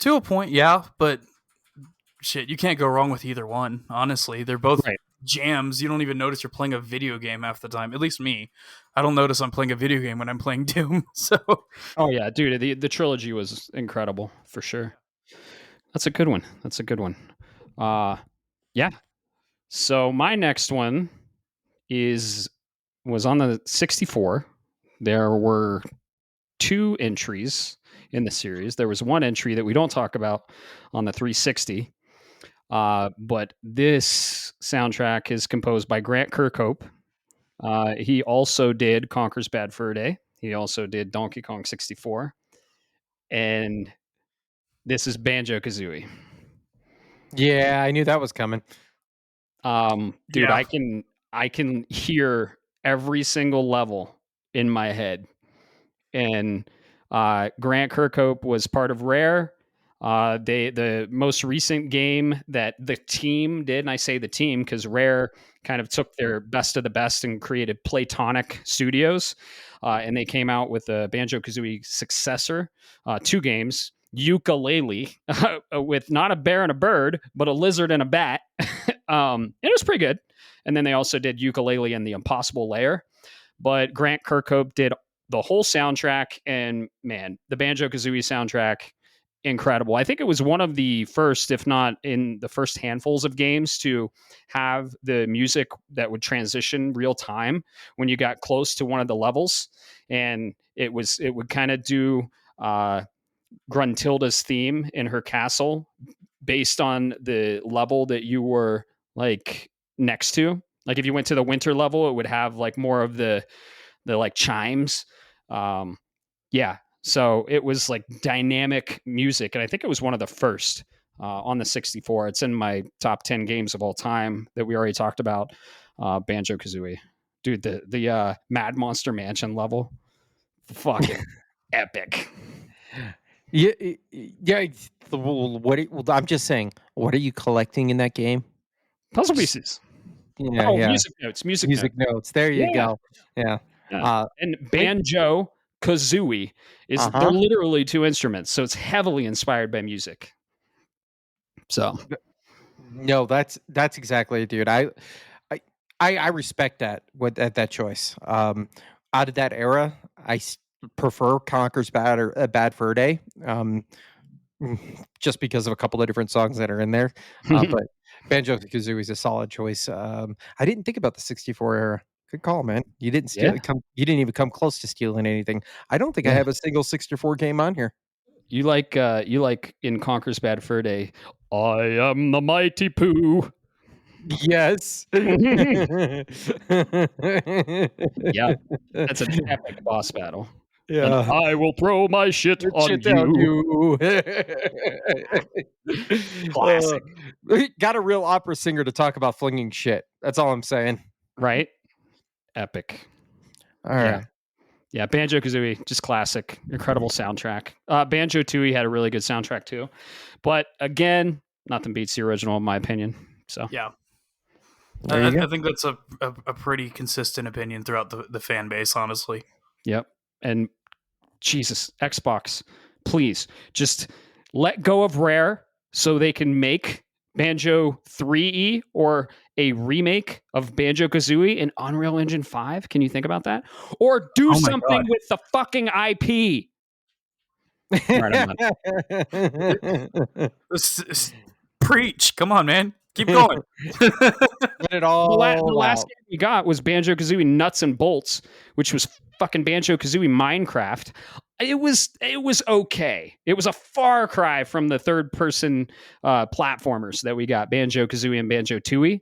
To a point, yeah, but shit, you can't go wrong with either one, honestly. They're both jams. You don't even notice you're playing a video game half the time. At least me. I don't notice I'm playing a video game when I'm playing Doom. So oh yeah, dude, the trilogy was incredible for sure. That's a good one. Yeah. So my next one was on the 64. There were 2 entries in the series. There was one entry that we don't talk about on the 360. But this soundtrack is composed by Grant Kirkhope. He also did Conker's Bad Fur Day. He also did Donkey Kong 64. And this is Banjo-Kazooie. Yeah, I knew that was coming. Dude, yeah. I can hear every single level in my head. And Grant Kirkhope was part of Rare. The most recent game that the team did, and I say the team because Rare kind of took their best of the best and created Platonic Studios, and they came out with a Banjo-Kazooie successor, 2 games, Yooka-Laylee, with not a bear and a bird, but a lizard and a bat. It was pretty good. And then they also did Yooka-Laylee and the Impossible Lair. But Grant Kirkhope did the whole soundtrack, and man, the Banjo-Kazooie soundtrack, incredible. I think it was one of the first, if not in the first handfuls of games, to have the music that would transition real time when you got close to one of the levels, and it would kind of do Gruntilda's theme in her castle based on the level that you were like next to. Like if you went to the winter level, it would have like more of the like chimes. Yeah. So it was like dynamic music. And I think it was one of the first on the 64. It's in my top 10 games of all time that we already talked about. Banjo-Kazooie. Dude, the Mad Monster Mansion level. Fucking epic. Yeah. I'm just saying, what are you collecting in that game? Puzzle pieces. Yeah, music notes. Music notes. There you go. Yeah. And Banjo-Kazooie is they're literally 2 instruments, so it's heavily inspired by music. So, no, that's exactly it, dude. I respect that choice. Out of that era, I prefer Conker's Bad Fur Day, just because of a couple of different songs that are in there. But Banjo-Kazooie is a solid choice. I didn't think about the 64 era. Good call, man. You didn't steal. You didn't even come close to stealing anything. I don't think I have a single 64 game on here. You like in Conker's Bad Fur Day, I am the mighty Pooh. Yes. Yeah, that's an epic boss battle. Yeah, and I will throw my shit on you. Classic. Got a real opera singer to talk about flinging shit. That's all I'm saying. Right? Epic. All right. Yeah, Banjo-Kazooie, just classic. Incredible soundtrack. Banjo-Tooie had a really good soundtrack too. But again, nothing beats the original in my opinion. So yeah. I think that's a pretty consistent opinion throughout the fan base, honestly. Yep. And Jesus, Xbox, please just let go of Rare so they can make Banjo 3E or a remake of Banjo-Kazooie in Unreal Engine 5. Can you think about that? Or do something with the fucking IP. Preach. Come on, man. Keep going. Let it all the last game we got was Banjo-Kazooie Nuts and Bolts, which was fucking Banjo-Kazooie Minecraft. It was okay. It was a far cry from the third-person platformers that we got, Banjo-Kazooie and Banjo-Tooie.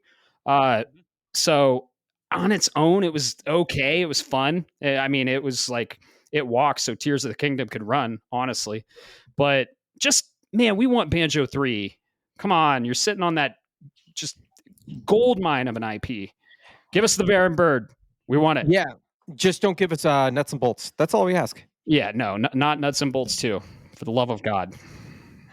So on its own, it was okay. It was fun. I mean, it was like it walked so Tears of the Kingdom could run, honestly. But just, man, we want Banjo 3. Come on, you're sitting on that just gold mine of an IP. Give us the Bear and Bird. We want it. Yeah, just don't give us Nuts and Bolts. That's all we ask. Yeah, no, not Nuts and Bolts 2, for the love of God.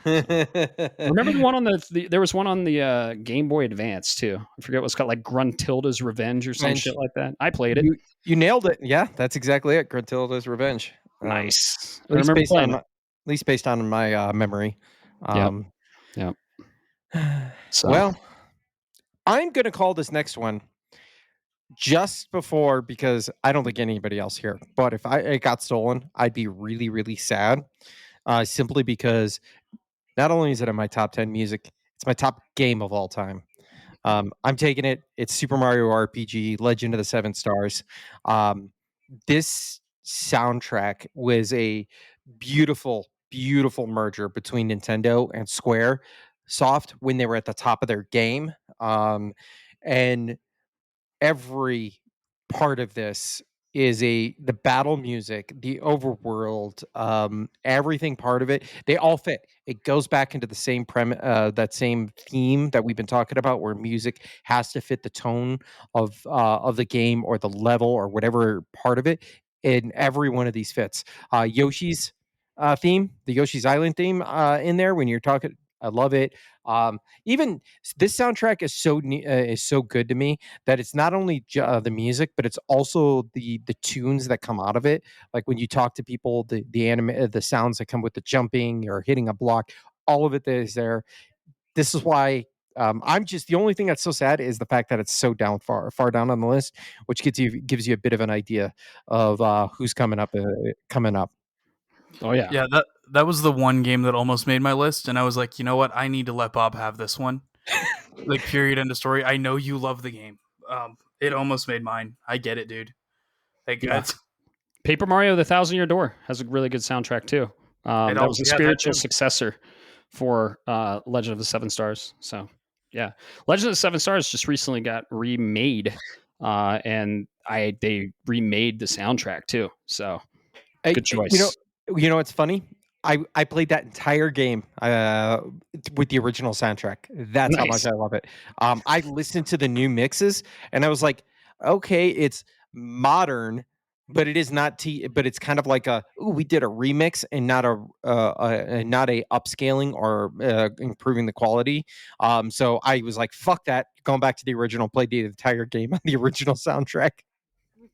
Remember the one on there was one on the Game Boy Advance too. I forget what's called, like Gruntilda's Revenge or some shit like that. I played it. You nailed it. Yeah, that's exactly it. Gruntilda's Revenge. Nice. At least based on my memory. Yeah. So. Well, I'm going to call this next one just before, because I don't think anybody else here, but if it got stolen, I'd be really, really sad. Simply because not only is it in my top 10 music, it's my top game of all time. I'm taking it. It's Super Mario RPG, Legend of the Seven Stars. This soundtrack was a beautiful, beautiful merger between Nintendo and Square Soft when they were at the top of their game. And every part of this is the battle music, the overworld, everything part of it. They all fit. It goes back into the same that same theme that we've been talking about, where music has to fit the tone of the game or the level or whatever part of it. And every one of these fits. Yoshi's theme, the Yoshi's Island theme in there when you're talking. I love it. Even this soundtrack is so good to me that it's not only the music, but it's also the tunes that come out of it. Like when you talk to people, the sounds that come with the jumping or hitting a block, all of it is there. This is why I'm just the only thing that's so sad is the fact that it's so far down on the list, which gives you a bit of an idea of who's coming up. Oh yeah, yeah. That was the one game that almost made my list, and I was like, you know what? I need to let Bob have this one. Like, period, end of story. I know you love the game. It almost made mine. I get it, dude. Like, Paper Mario: The Thousand Year Door has a really good soundtrack too. That was a spiritual successor for Legend of the Seven Stars. So yeah, Legend of the Seven Stars just recently got remade, and they remade the soundtrack too. So good choice. You know what's funny? I played that entire game with the original soundtrack. That's how much I love it. I listened to the new mixes and I was like, okay, it's modern, but it is not but it's kind of like we did a remix and not a upscaling or improving the quality. So I was like, fuck that, going back to the original, played the entire game on the original soundtrack.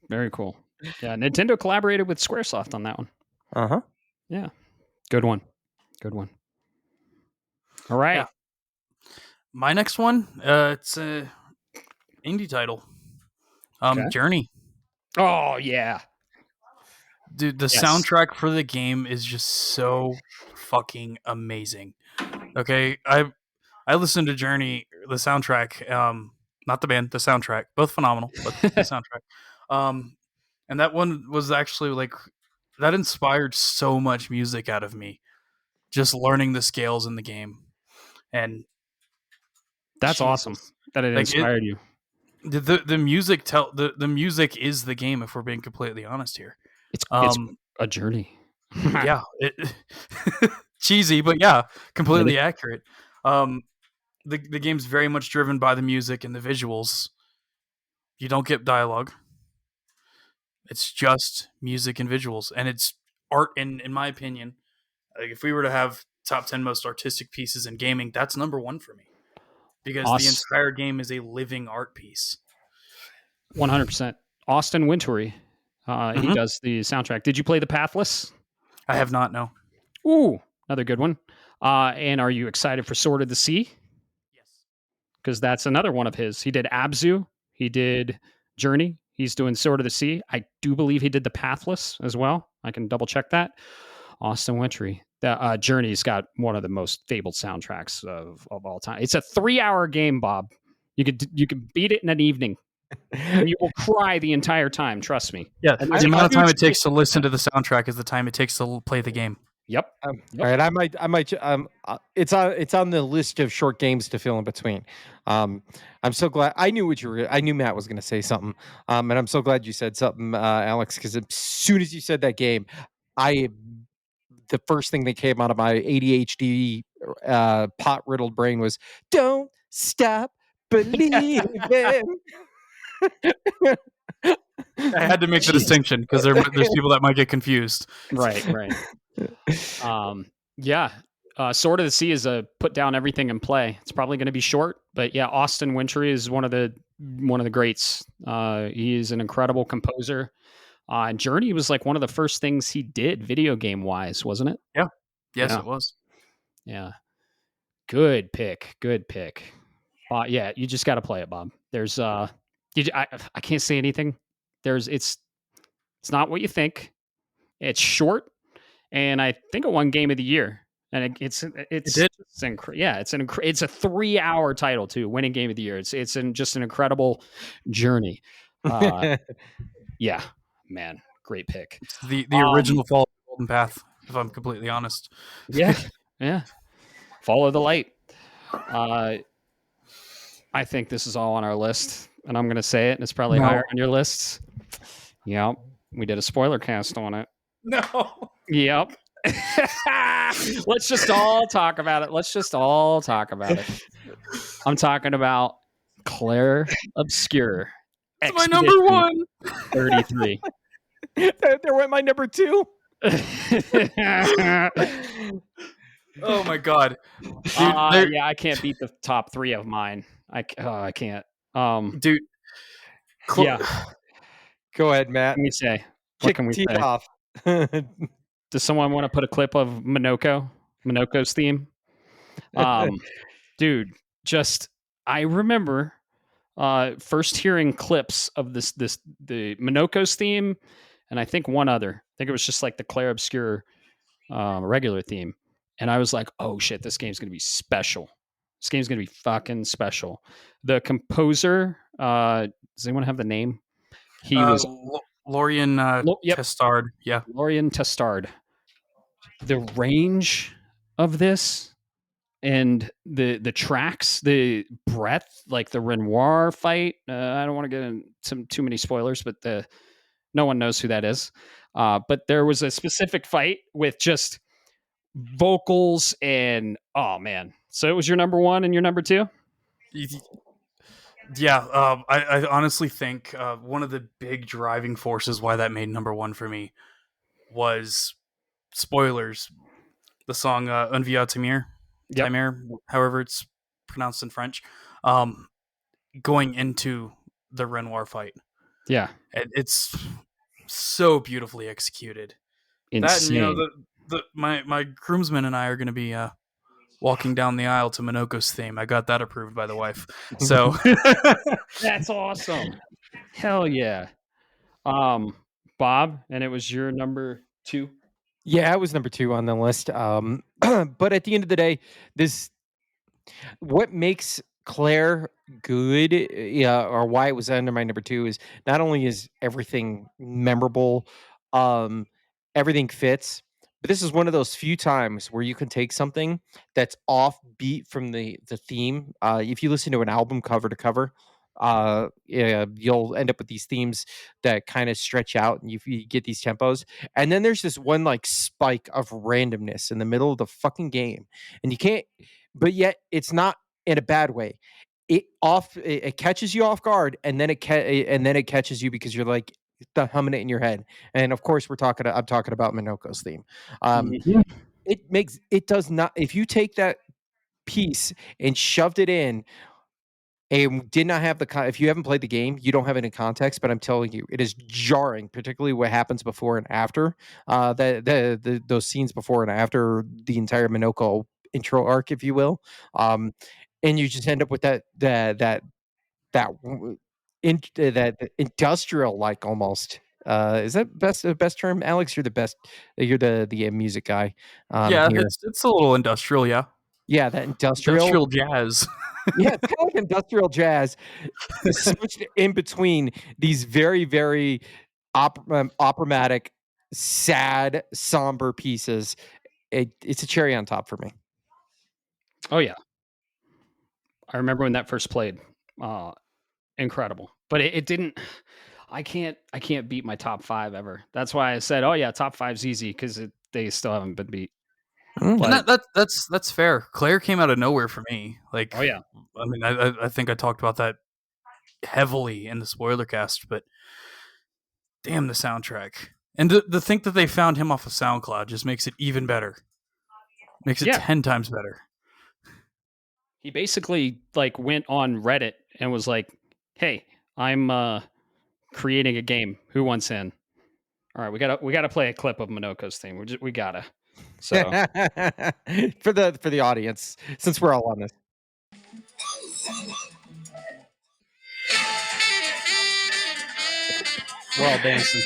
Very cool. Yeah, Nintendo collaborated with Squaresoft on that one. Uh-huh. Yeah. Good one. All right. Yeah. My next one, it's a indie title. Journey. Oh yeah. Dude, the soundtrack for the game is just so fucking amazing. Okay, I listened to Journey, the soundtrack, not the band, the soundtrack, both phenomenal, but the soundtrack. And that one was actually like that inspired so much music out of me. Just learning the scales in the game. And that's awesome that it inspired you. The music the music is the game, if we're being completely honest here. It's a journey. Yeah, cheesy, but yeah, completely accurate. The game's very much driven by the music and the visuals. You don't get dialogue. It's just music and visuals, and it's art. In my opinion, like if we were to have top 10 most artistic pieces in gaming, that's number one for me, because the entire game is a living art piece. 100%. Austin Wintory. He does the soundtrack. Did you play The Pathless? I have not, no. Ooh, another good one. And are you excited for Sword of the Sea? Yes. Because that's another one of his. He did Abzu. He did Journey. He's doing Sword of the Sea. I do believe he did The Pathless as well. I can double check that. Austin Wintory. Journey's got one of the most fabled soundtracks of all time. It's a 3-hour game, Bob. You could beat it in an evening. And you will cry the entire time. Trust me. Yeah, the amount of time it takes to listen to the soundtrack is the time it takes to play the game. Yep. All right, I might. It's on the list of short games to fill in between. I'm so glad. I knew Matt was going to say something. And I'm so glad you said something, Alex, because as soon as you said that game, the first thing that came out of my ADHD pot riddled brain was "Don't stop believing." I had to make the distinction because there's people that might get confused. Right. Yeah. Sword of the Sea is a put down everything and play. It's probably going to be short, but yeah, Austin Wintory is one of the greats. He is an incredible composer. Journey was like one of the first things he did video game wise, wasn't it? Yeah. Yes, it was. Yeah. Good pick. Yeah, you just got to play it, Bob. There's I can't say anything. It's not what you think. It's short, and I think it won Game of the Year. And it's a 3-hour title too, winning Game of the Year. It's just an incredible journey. Yeah, man, great pick. The original Follow the Golden Path, if I'm completely honest. Yeah. Follow the light. I think this is all on our list, and I'm going to say it, and it's probably higher on your lists. Yep, we did a spoiler cast on it. No. Yep. Let's just all talk about it. I'm talking about Claire Obscure. It's my number one. 33. There went my number 2. Oh my god, dude! Yeah, I can't beat the top 3 of mine. I can't. Dude, yeah. Go ahead, Matt. What can we say? Kick the teeth off. Does someone want to put a clip of Minoko's theme? Dude, just I remember first hearing clips of the Minoko's theme, and I think one other. I think it was just like the Clair Obscur regular theme, and I was like, "Oh shit, this game's gonna be special. This game's gonna be fucking special." The composer, does anyone have the name? He was Lorien Testard. Yeah, Lorien Testard. The range of this and the tracks, the breadth, like the Renoir fight. I don't want to get into too many spoilers, but no one knows who that is. But there was a specific fight with just vocals and oh man. So it was your number 1 and your number 2? Yeah, I honestly think one of the big driving forces why that made number 1 for me was, spoilers, the song Un Vieux Timir, however it's pronounced in French, going into the Renoir fight. Yeah. It's so beautifully executed. Insane. That, you know, my groomsmen and I are going to be walking down the aisle to Minoko's theme. I got that approved by the wife. So that's awesome. Hell yeah. Bob, and it was your number 2? Yeah, it was number 2 on the list. But at the end of the day, what makes Clair good, or why it was under my number 2 is not only is everything memorable, everything fits, but this is one of those few times where you can take something that's offbeat from the theme. If you listen to an album cover to cover, you'll end up with these themes that kind of stretch out, and you get these tempos, and then there's this one like spike of randomness in the middle of the fucking game, and you can't, but yet it's not in a bad way. It catches you off guard, and then it catches you because you're like humming it in your head. And of course I'm talking about Minoko's theme. It does not, if you take that piece and shoved it in and did not have if you haven't played the game, you don't have any context, but I'm telling you, it is jarring, particularly what happens before and after those scenes before and after the entire Minoko intro arc, if you will. And you just end up with that industrial, like, almost. Is that the best term, Alex? You're the best. You're the music guy. Yeah, here. It's a little industrial, yeah. Yeah, that industrial jazz. Yeah, it's kind of like industrial jazz, switched in between these very, very operatic, sad, somber pieces. It's a cherry on top for me. Oh yeah, I remember when that first played. Incredible, but it didn't. I can't beat my top 5 ever. That's why I said, oh yeah, top 5's easy because they still haven't been beat. And that's fair. Clair came out of nowhere for me. Like, oh yeah, I mean, I think I talked about that heavily in the spoiler cast, but damn, the soundtrack, and the think that they found him off of SoundCloud just makes it even better. Makes it 10 times better. He basically like went on Reddit and was like, "Hey, I'm creating a game. Who wants in? All right, we gotta play a clip of Minoko's theme. We gotta." So for the audience, since we're all on this, we're all dancing.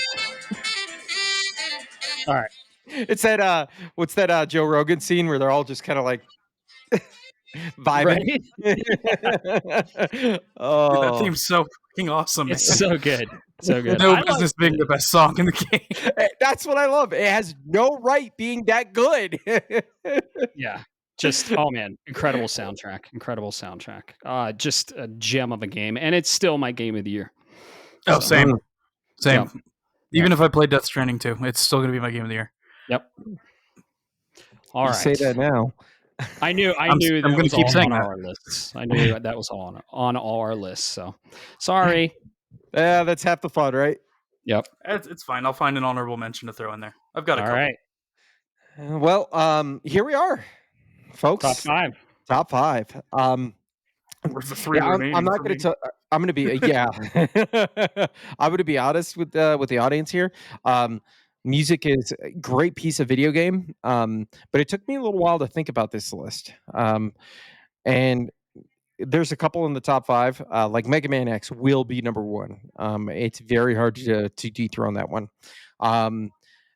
All right, it's that what's that Joe Rogan scene where they're all just kind of like vibing. Right? Oh, dude, that theme's so fucking awesome. It's so good. So good. No business being the best song in the game. That's what I love. It has no right being that good. Yeah. Just, oh man, incredible soundtrack. Just a gem of a game. And it's still my game of the year. Oh, so, same. Yeah. Even if I play Death Stranding 2, it's still going to be my game of the year. Yep. All right. Say that now. I knew I'm going to keep saying that. Our lists. I knew that was on all our lists. So sorry. Yeah, that's half the fun, right? Yep. It's fine. I'll find an honorable mention to throw in there. I've got a couple. All right. Well, here we are, folks. Top 5. Top 5. Where's the 3 remaining? I'm not going to. I'm going to be. Yeah. I'm going to be honest with the audience here. Music is a great piece of video game, but it took me a little while to think about this list. And there's a couple in the top 5. Like Mega Man X will be number 1. It's very hard to dethrone that one.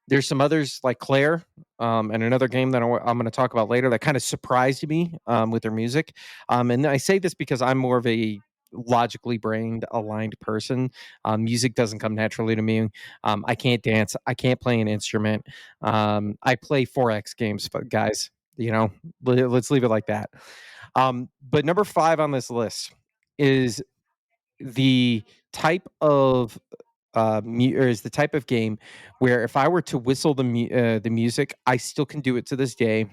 There's some others like Claire, and another game that I'm going to talk about later that kind of surprised me with their music. And I say this because I'm more of a logically brained aligned person. Music doesn't come naturally to me. I can't dance. I can't play an instrument. I play 4X games, but guys, let's leave it like that. But number 5 on this list is the type of is the type of game where if I were to whistle the music, I still can do it to this day.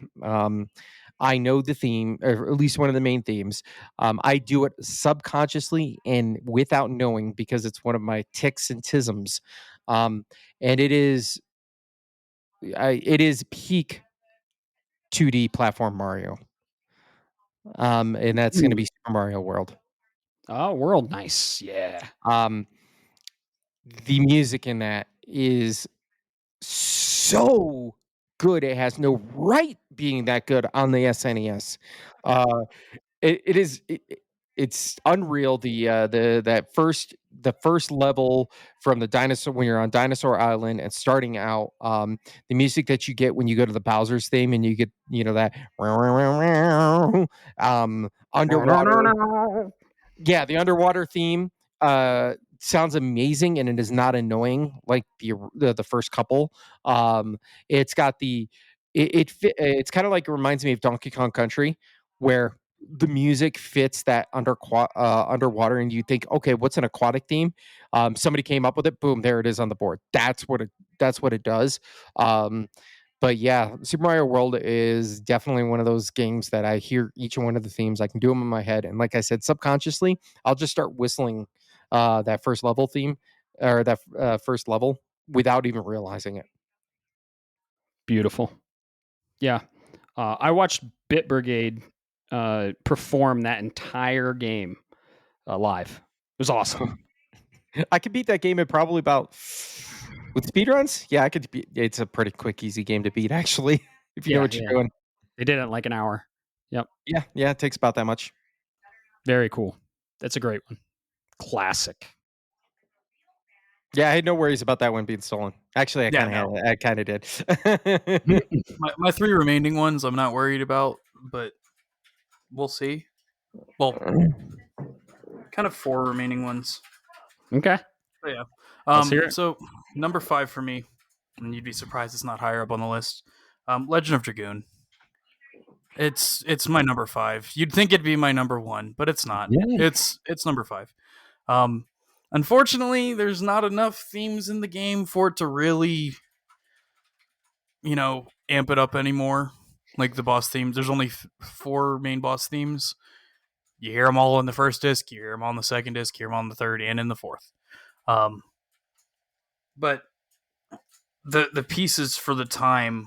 I know the theme, or at least one of the main themes. I do it subconsciously and without knowing because it's one of my ticks and tisms, and it is peak 2D platform Mario, and that's going to be Super Mario World. Oh, World, nice, yeah. The music in that is so good. It has no right being that good on the SNES. It's unreal. The first level from the dinosaur when you're on Dinosaur Island and starting out, the music that you get when you go to the Bowser's theme and you get that underwater. Yeah, the underwater theme sounds amazing, and it is not annoying like the first couple. It's got it's kind of like, it reminds me of Donkey Kong Country, where the music fits that underwater, and you think, okay, what's an aquatic theme? Somebody came up with it. Boom, there it is on the board. That's what it does. But yeah, Super Mario World is definitely one of those games that I hear each one of the themes. I can do them in my head. And like I said, subconsciously, I'll just start whistling that first level theme, or that first level, without even realizing it. Beautiful. Yeah. I watched Bit Brigade perform that entire game live. It was awesome. I could beat that game in probably about... With speedruns? Yeah, I could. It's a pretty quick, easy game to beat, actually, if you know what you're doing. They did it in like an hour. Yep. Yeah, it takes about that much. Very cool. That's a great one. Classic. Yeah, I had no worries about that one being stolen. Actually, I kind of did. my 3 remaining ones, I'm not worried about, but we'll see. Well, kind of 4 remaining ones. Okay. But yeah. So number 5 for me, and you'd be surprised it's not higher up on the list. Legend of Dragoon. It's my number 5. You'd think it'd be my number 1, but it's not. Yeah. It's number 5. Unfortunately, there's not enough themes in the game for it to really, amp it up anymore. Like the boss themes, there's only 4 main boss themes. You hear them all in the first disc, you hear them on the second disc, you hear them on the third, and in the fourth. But the pieces for the time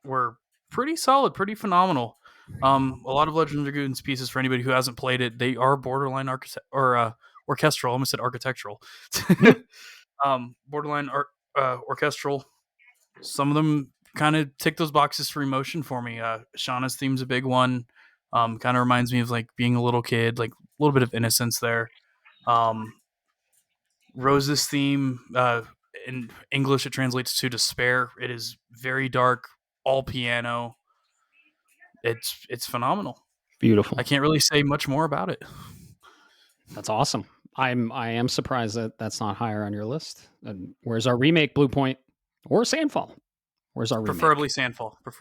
were pretty solid, pretty phenomenal. A lot of Legend of Dragoon's pieces, for anybody who hasn't played it, they are borderline orchestral. I almost said architectural. Borderline orchestral. Some of them kind of tick those boxes for emotion for me. Shauna's theme's a big one. Kind of reminds me of like being a little kid, like a little bit of innocence there. Rose's theme, in English it translates to despair. It is very dark, all piano. It's phenomenal. Beautiful. I can't really say much more about it. That's awesome. I am surprised that that's not higher on your list. And where's our remake, Blue Point or Sandfall? Where's our remake? Preferably Sandfall. Blue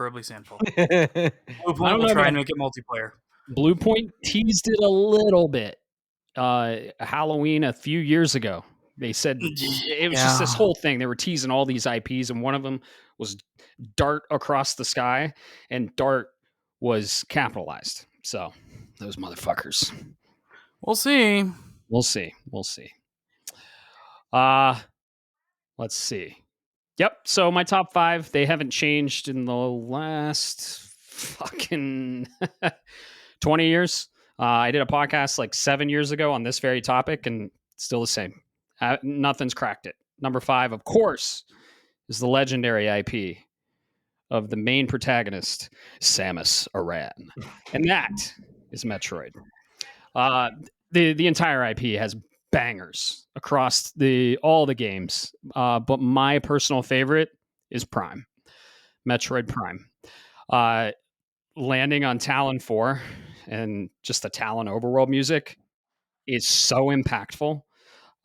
Point will try and make it multiplayer. Blue Point teased it a little bit. Halloween a few years ago. They said it was just this whole thing. They were teasing all these IPs, and one of them was Dart Across the Sky, and Dart was capitalized. So those motherfuckers. We'll see. Let's see. Yep. So my top 5, they haven't changed in the last fucking 20 years. I did a podcast like 7 years ago on this very topic, and still the same. Nothing's cracked it. Number 5, of course, is the legendary IP of the main protagonist, Samus Aran, and that is Metroid. The entire IP has bangers across all the games, but my personal favorite is Prime, Metroid Prime. Landing on Talon 4 and just the Talon overworld music is so impactful.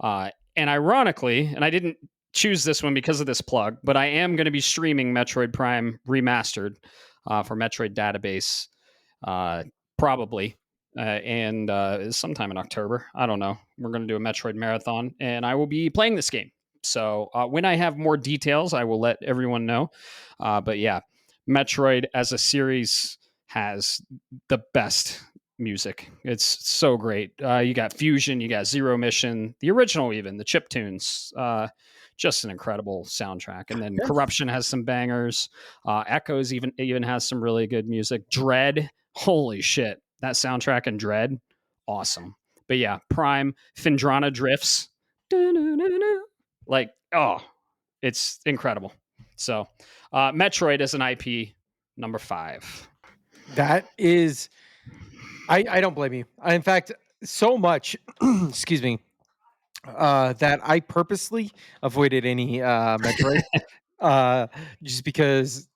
And ironically, and I didn't choose this one because of this plug, but I am going to be streaming Metroid Prime Remastered for Metroid Database, probably, and sometime in October. I don't know. We're going to do a Metroid marathon, and I will be playing this game. So when I have more details, I will let everyone know. But yeah, Metroid as a series has the best music. It's so great. You got Fusion, you got Zero Mission, the original, even the chip tunes. Just an incredible soundtrack. And then Corruption has some bangers. Echoes even has some really good music. Dread, holy shit, that soundtrack in Dread, awesome. But yeah, Prime, Phendrana Drifts, like, oh, it's incredible. So Metroid as an IP, number 5. That is, I don't blame you. In fact, so much, excuse me, that I purposely avoided any Metroid, just because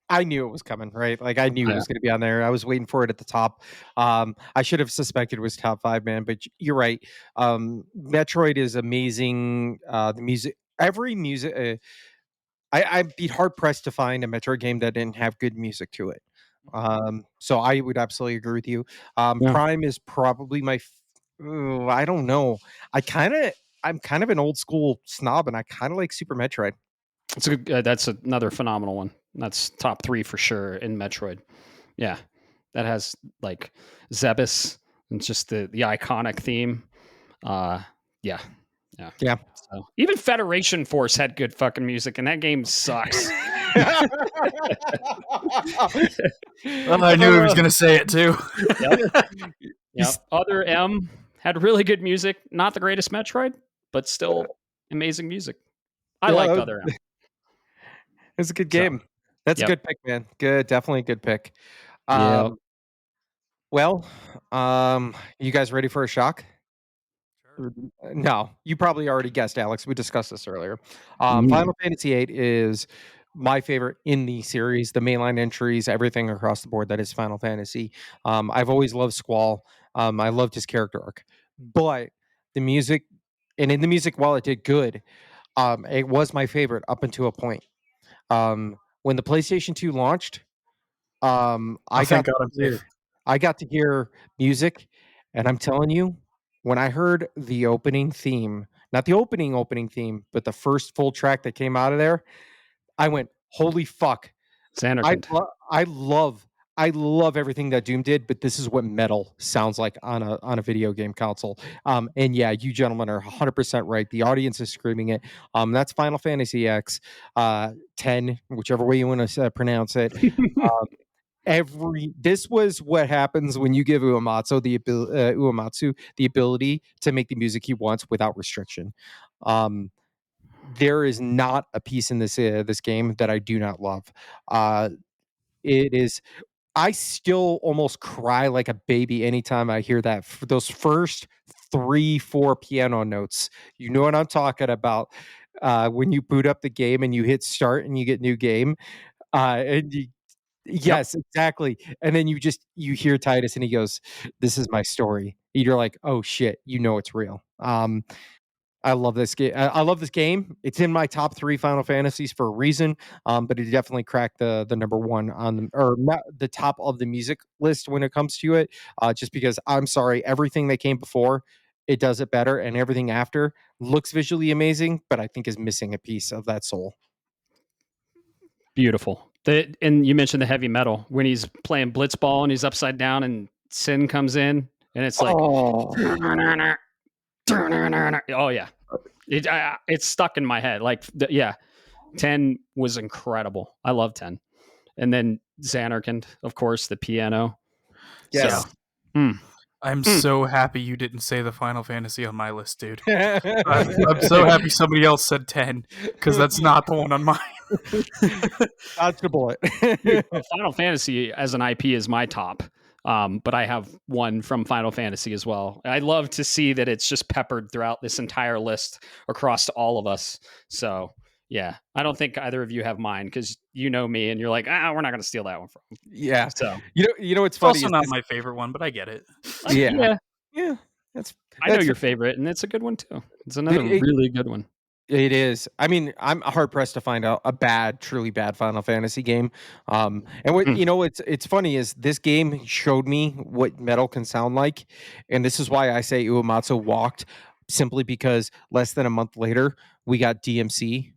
I knew it was coming, right? Like, I knew it was going to be on there. I was waiting for it at the top. I should have suspected it was top 5, man, but you're right. Metroid is amazing. The music, every music, I'd be hard pressed to find a Metroid game that didn't have good music to it. So I would absolutely agree with you. Prime is probably my, I don't know. I'm kind of an old school snob, and I kind of like Super Metroid. It's a that's another phenomenal one. That's top 3 for sure in Metroid. Yeah, that has like Zebus and just the iconic theme. Yeah. So, even Federation Force had good fucking music, and that game sucks. Well, I knew he was going to say it too. Yep. Other M had really good music. Not the greatest Metroid, but still amazing music. I liked Other M. It's a good game. That's a good pick, man. Good, definitely a good pick. Well, you guys ready for a shock? No, you probably already guessed, Alex. We discussed this earlier. Final Fantasy VIII is my favorite in the series. The mainline entries, everything across the board that is Final Fantasy. I've always loved Squall. I loved his character arc, but the music, and in the music, while it did good, it was my favorite up until a point. When the PlayStation 2 launched, I got to hear music, and I'm telling you, when I heard the opening theme, not the opening theme, but the first full track that came out of there, I went, holy fuck. I love everything that Doom did, but this is what metal sounds like on a video game console. And yeah, you gentlemen are 100% right. The audience is screaming it. That's Final Fantasy X 10, whichever way you want to pronounce it. This was what happens when you give Uematsu the ability to make the music he wants without restriction. There is not a piece in this game that I do not love. It is. I still almost cry like a baby anytime I hear those first 3-4 piano notes. You know what I'm talking about. When you boot up the game and you hit start and you get new game, and you. Yes, exactly. And then you hear Titus and he goes, "This is my story." And you're like, "Oh shit, you know it's real." I love this game. I love this game. It's in my top 3 Final Fantasies for a reason. But it definitely cracked the number 1 on the top of the music list when it comes to it. Just because I'm sorry, everything that came before it does it better, and everything after looks visually amazing, but I think is missing a piece of that soul. Beautiful. And you mentioned the heavy metal when he's playing Blitzball and he's upside down and Sin comes in and it's like, oh yeah, It's stuck in my head. Like, 10 was incredible. I love 10. And then Xanarkand, of course, the piano. Yes. So, I'm so happy you didn't say the Final Fantasy on my list, dude. I'm so happy somebody else said 10 because that's not the one on mine. Dodged a bullet. Final Fantasy as an IP is my top. But I have one from Final Fantasy as well. I love to see that it's just peppered throughout this entire list across all of us. So yeah, I don't think either of you have mine because you know me and you're like, we're not going to steal that one from. Yeah. So you know what's It's funny? also not my favorite one, but I get it. Yeah. I know your favorite, and it's a good one too. It's another really good one. It is. I mean, I'm hard pressed to find out a truly bad Final Fantasy game. And what you know, it's funny is this game showed me what metal can sound like, and this is why I say Uematsu walked, simply because less than a month later we got DMC,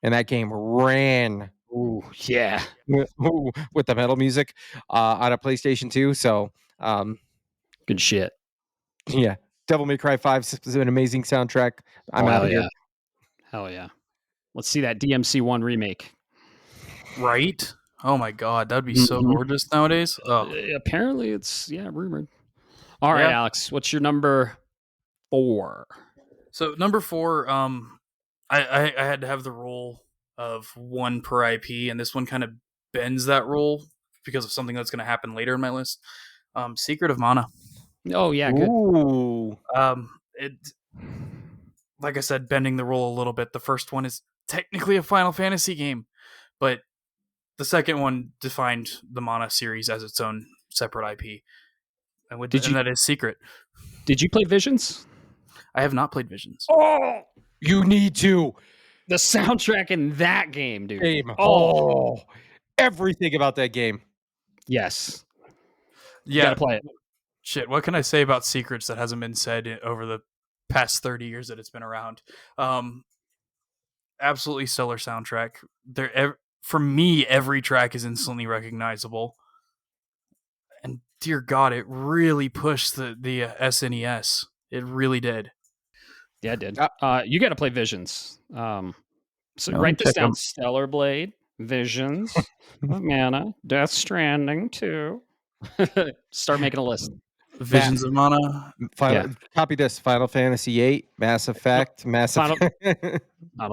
and that game ran. Ooh, yeah, with the metal music on a PlayStation 2. So, good shit. Yeah, Devil May Cry 5 is an amazing soundtrack. I'm out of here. Hell yeah. Let's see that DMC1 remake. Right? Oh my god, that'd be so gorgeous nowadays. Oh. Apparently it's rumored. All right, Alex, what's your number 4? So number 4, I had to have the rule of 1 per IP, and this one kind of bends that rule because of something that's going to happen later in my list. Secret of Mana. Oh yeah, good. Ooh. It, like I said, bending the rule a little bit. The first one is technically a Final Fantasy game, but the second one defined the Mana series as its own separate IP, and that is Secret. Did you play Visions? I have not played Visions. Oh, you need to. The soundtrack in that game, dude. Everything about that game. Yes. Yeah. You gotta play it. Shit, what can I say about Secrets that hasn't been said over the past 30 years that it's been around? Absolutely stellar soundtrack. For me, every track is instantly recognizable. And dear God, it really pushed the SNES. It really did. Yeah, it did. You got to play Visions. So write this down: Stellar Blade, Visions, Mana, Death Stranding 2. Start making a list. Visions of Mana. Copy this: Final Fantasy 8, Mass Effect, Final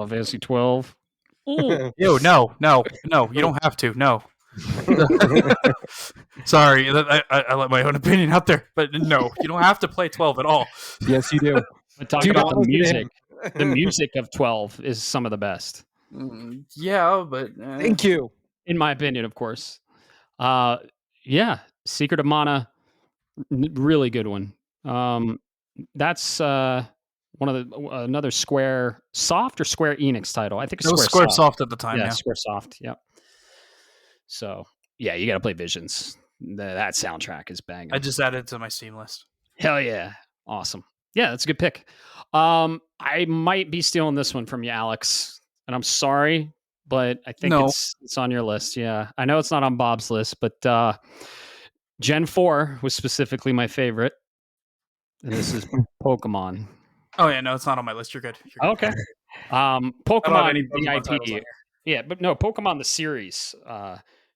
Fantasy 12. Yo, no, you don't have to. No. Sorry, I let my own opinion out there, but no, you don't have to play 12 at all. Yes, you do. But talk about the music. The music of 12 is some of the best. Yeah, but thank you. In my opinion, of course. Secret of Mana, really good one. That's one of another Square Soft or Square Enix title. I think it's Square Soft at the time. Yeah, Square Soft. Yep. So yeah, you got to play Visions. That soundtrack is banging. I just added it to my Steam list. Hell yeah, awesome. Yeah, that's a good pick. I might be stealing this one from you, Alex, and I'm sorry, but I think it's on your list. Yeah, I know it's not on Bob's list, but Gen 4 was specifically my favorite, and this is Pokemon. Oh yeah, no, it's not on my list. You're good. Okay. Pokemon the IP. Yeah, but no, Pokemon the series.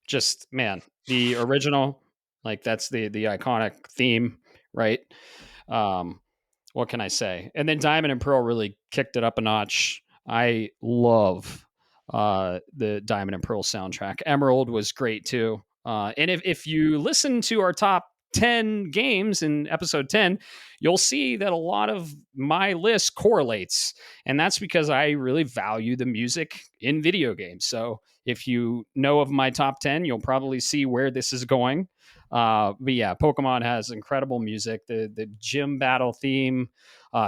Just man, the original, like that's the iconic theme, right? What can I say? And then Diamond and Pearl really kicked it up a notch. I love the Diamond and Pearl soundtrack. Emerald was great too. And if you listen to our top 10 games in episode 10, you'll see that a lot of my list correlates. And that's because I really value the music in video games. So if you know of my top 10, you'll probably see where this is going. But yeah, Pokemon has incredible music. The gym battle theme,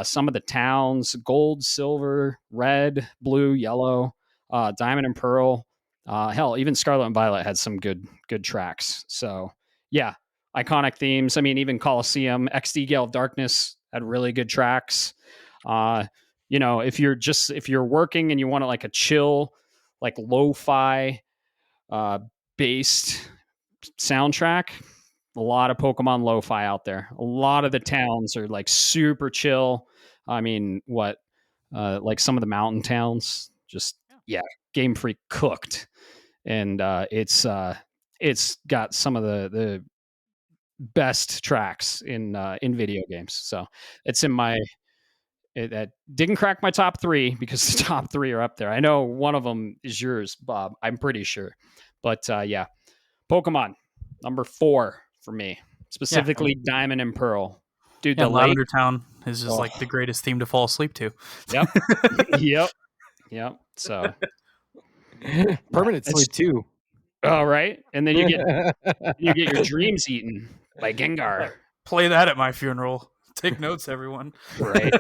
some of the towns, gold, silver, red, blue, yellow, Diamond and Pearl. Hell, even Scarlet and Violet had some good tracks. So yeah, iconic themes. I mean, even Colosseum, XD Gale of Darkness had really good tracks. If you're working and you want like a chill, like lo-fi based soundtrack, a lot of Pokemon lo-fi out there. A lot of the towns are like super chill. I mean, like some of the mountain towns. Just Game Freak cooked, and it's got some of the best tracks in video games. So it's in my that didn't crack my top 3 because the top 3 are up there. I know one of them is yours, Bob. I'm pretty sure, but Pokemon number 4 for me, specifically Diamond and Pearl. Dude, the Lavender Town is just like the greatest theme to fall asleep to. Yep. Yep. So permanent sleep too. Oh, right. And then you get your dreams eaten by Gengar. Play that at my funeral. Take notes, everyone. Right.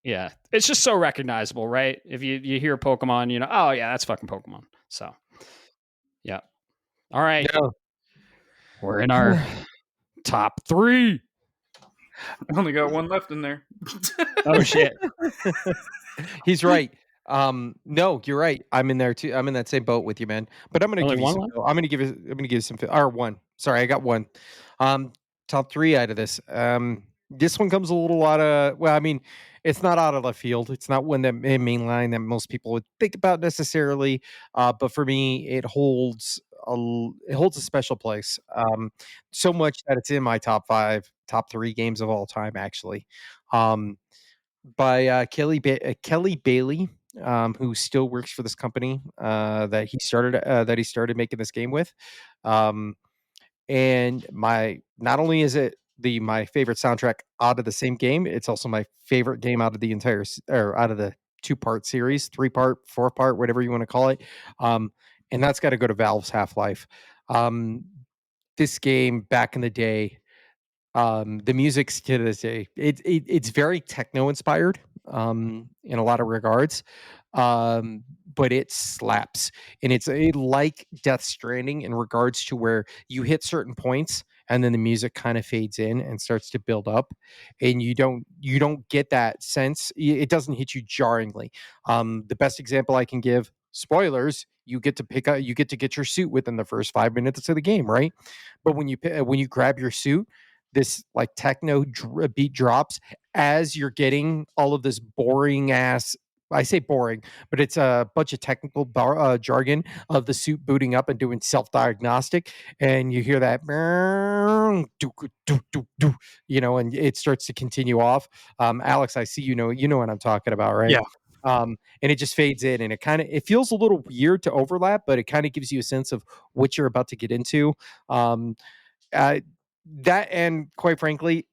Yeah. It's just so recognizable, right? If you hear Pokemon, you know, oh yeah, that's fucking Pokemon. So yeah. All right. Yeah. We're in our top 3. I only got one left in there. Oh shit. He's right. No, you're right. I'm in there too. I'm in that same boat with you, man. But I'm gonna give you some. Or one. Sorry, I got one. Top 3 out of this. This one comes a little out of. Well, I mean, it's not out of left field. It's not one that mainline that most people would think about necessarily. But for me, it holds a special place. So much that it's in my top 3 games of all time, actually. By Kelly Bailey, who still works for this company that he started making this game with. And not only is it my favorite soundtrack out of the same game, it's also my favorite game out of the entire out of the 2-part series, 3-part, 4-part, whatever you want to call it. And that's got to go to Valve's Half-Life. This game back in the day, the music to this day, it's very techno inspired in a lot of regards, but it slaps, and it's like Death Stranding in regards to where you hit certain points and then the music kind of fades in and starts to build up, and you don't get that sense. It doesn't hit you jarringly. The best example I can give, spoilers, you get to get your suit within the first 5 minutes of the game, right? But when you grab your suit, this like techno beat drops as you're getting all of this boring ass. I say boring, but it's a bunch of technical jargon of the suit booting up and doing self-diagnostic, and you hear that, and it starts to continue off. Alex, I see you know what I'm talking about, right? Yeah. And it just fades in, and it feels a little weird to overlap, but it kind of gives you a sense of what you're about to get into. That, and quite frankly,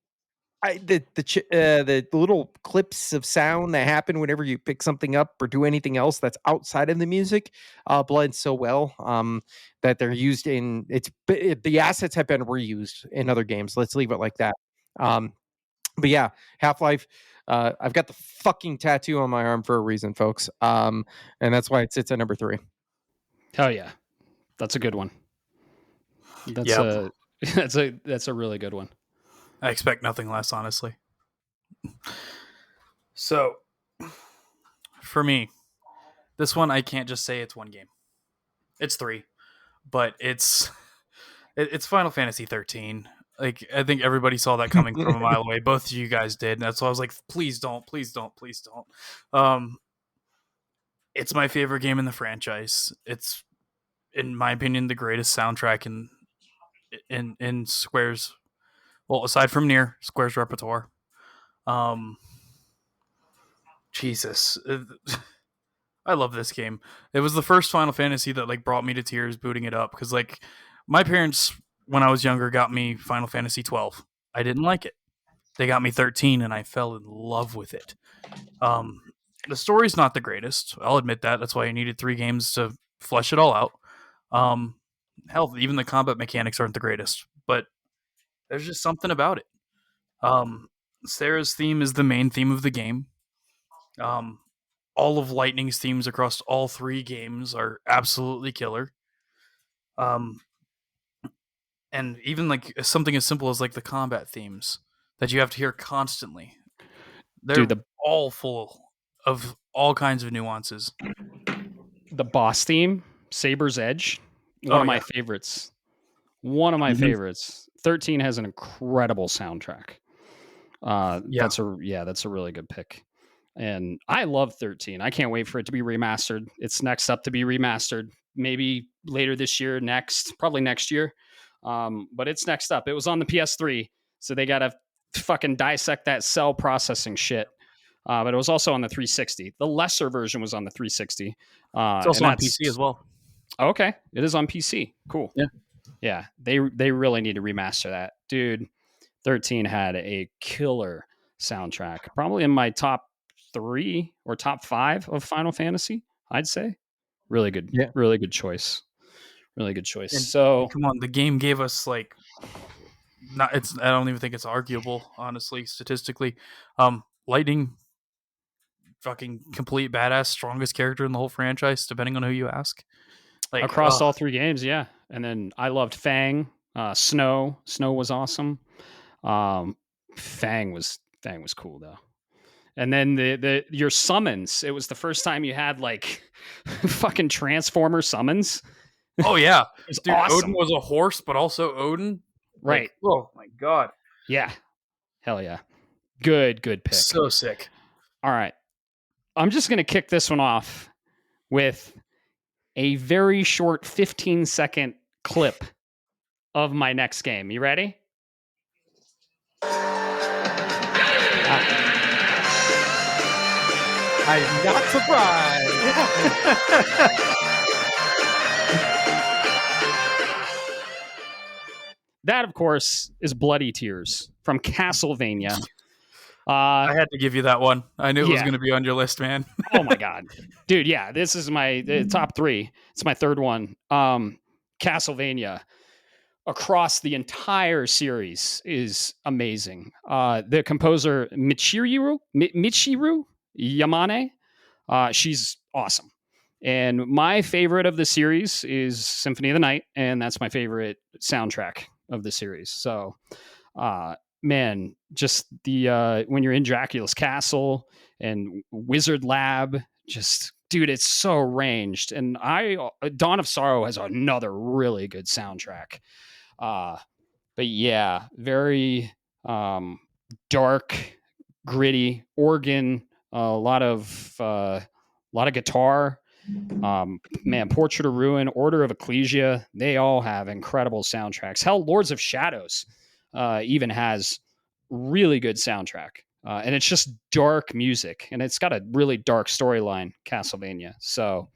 the little clips of sound that happen whenever you pick something up or do anything else that's outside of the music blend so well that they're used in the assets have been reused in other games. Let's leave it like that. But yeah, Half-Life. I've got the fucking tattoo on my arm for a reason, folks. And that's why it sits at number 3. Hell yeah, that's a good one. That's a really good one. I expect nothing less, honestly. So, for me, this one, I can't just say it's one game. It's 3, but it's Final Fantasy 13. Like, I think everybody saw that coming from a mile away. Both of you guys did. And that's why I was like, please don't. It's my favorite game in the franchise. It's, in my opinion, the greatest soundtrack in Square's, well, aside from Nier, Square's repertoire. Jesus. I love this game. It was the first Final Fantasy that like brought me to tears booting it up, because like my parents, when I was younger, got me Final Fantasy 12. I didn't like it. They got me 13 and I fell in love with it. The story's not the greatest. I'll admit that. That's why I needed 3 games to flesh it all out. Hell, even the combat mechanics aren't the greatest, but there's just something about it. Sarah's theme is the main theme of the game. All of Lightning's themes across all 3 games are absolutely killer. And even like something as simple as like the combat themes that you have to hear constantly. They're all full of all kinds of nuances. The boss theme, Saber's Edge, one of my favorites. One of my favorites. 13 has an incredible soundtrack. That's a really good pick. And I love 13. I can't wait for it to be remastered. It's next up to be remastered. Maybe later this year, probably next year. But it's next up. It was on the PS3, so they got to fucking dissect that cell processing shit. But it was also on the 360. The lesser version was on the 360. It's also on PC as well. Okay, it is on PC. Cool. Yeah. They really need to remaster that, dude. 13 had a killer soundtrack, probably in my top 3 or top 5 of Final Fantasy. I'd say, really good. Yeah. Really good choice. Really good choice. And so come on, the game gave us like, I don't even think it's arguable, honestly, statistically. Lightning, fucking complete badass, strongest character in the whole franchise, depending on who you ask. Like across all 3 games, yeah. And then I loved Fang. Snow was awesome. Fang was cool though. And then your summons. It was the first time you had like fucking Transformer summons. Oh yeah, dude, awesome. Odin was a horse, but also Odin. Right. Like, oh my god. Yeah. Hell yeah. Good pick. So sick. All right. I'm just gonna kick this one off with a very short 15-second clip of my next game. You ready? I'm not surprised. That, of course, is Bloody Tears from Castlevania. I had to give you that one. I knew it was going to be on your list, man. Oh my god, dude! Yeah, this is my top 3. It's my third one. Castlevania across the entire series is amazing. The composer Michiru Yamane, she's awesome. And my favorite of the series is Symphony of the Night, and that's my favorite soundtrack of the series. So, man, just the when you're in Dracula's castle and Wizard Lab, just dude, it's so ranged. And Dawn of Sorrow has another really good soundtrack. But yeah, very dark, gritty organ, a lot of guitar. Man, Portrait of Ruin, Order of Ecclesia, they all have incredible soundtracks. Hell, Lords of Shadows even has really good soundtrack. And it's just dark music, and it's got a really dark storyline, Castlevania. So,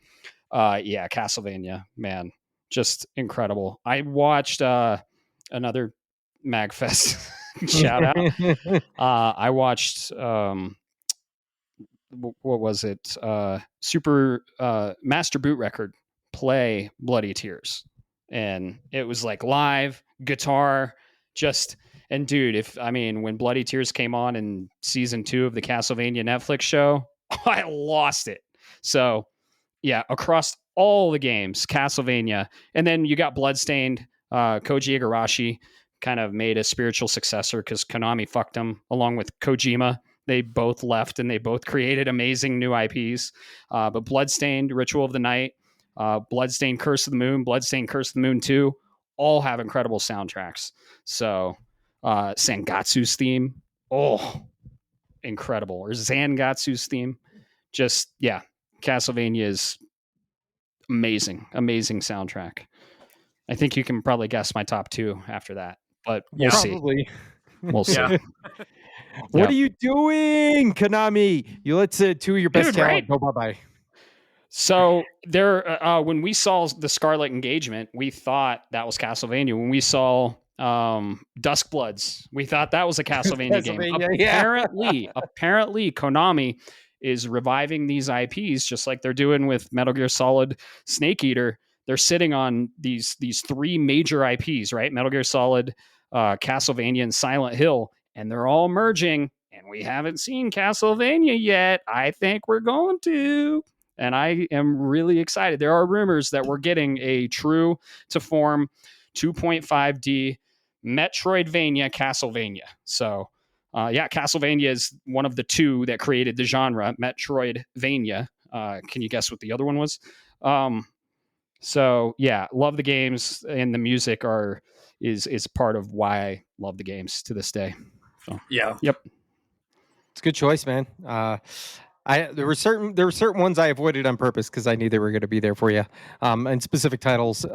yeah, Castlevania, man, just incredible. I watched another MagFest shout out. I watched what was it? Super Master Boot Record play Bloody Tears, and it was like live guitar, just. And dude, when Bloody Tears came on in season 2 of the Castlevania Netflix show, I lost it. So yeah, across all the games, Castlevania, and then you got Bloodstained. Koji Igarashi kind of made a spiritual successor because Konami fucked him along with Kojima. They both left and they both created amazing new IPs. But Bloodstained, Ritual of the Night, Bloodstained, Curse of the Moon, Bloodstained, Curse of the Moon 2, all have incredible soundtracks. So Sangatsu's theme, incredible. Or Zangatsu's theme. Just, yeah, Castlevania is amazing soundtrack. I think you can probably guess my top 2 after that, but we'll see. We'll see. Yeah. What are you doing, Konami? You let 2 of your best talent go bye-bye. So there, when we saw the Scarlet Engagement, we thought that was Castlevania. When we saw Duskbloods, we thought that was a Castlevania game. Apparently, Konami is reviving these IPs just like they're doing with Metal Gear Solid, Snake Eater. They're sitting on these 3 major IPs, right? Metal Gear Solid, Castlevania, and Silent Hill, and they're all merging. And we haven't seen Castlevania yet. I think we're going to. And I am really excited. There are rumors that we're getting a true to form 2.5D Metroidvania Castlevania. So, yeah, Castlevania is one of the 2 that created the genre, Metroidvania. Can you guess what the other one was? So, yeah, love the games, and the music is part of why I love the games to this day. So, yeah. Yep. It's a good choice, man. There were certain ones I avoided on purpose because I knew they were going to be there for you, and specific titles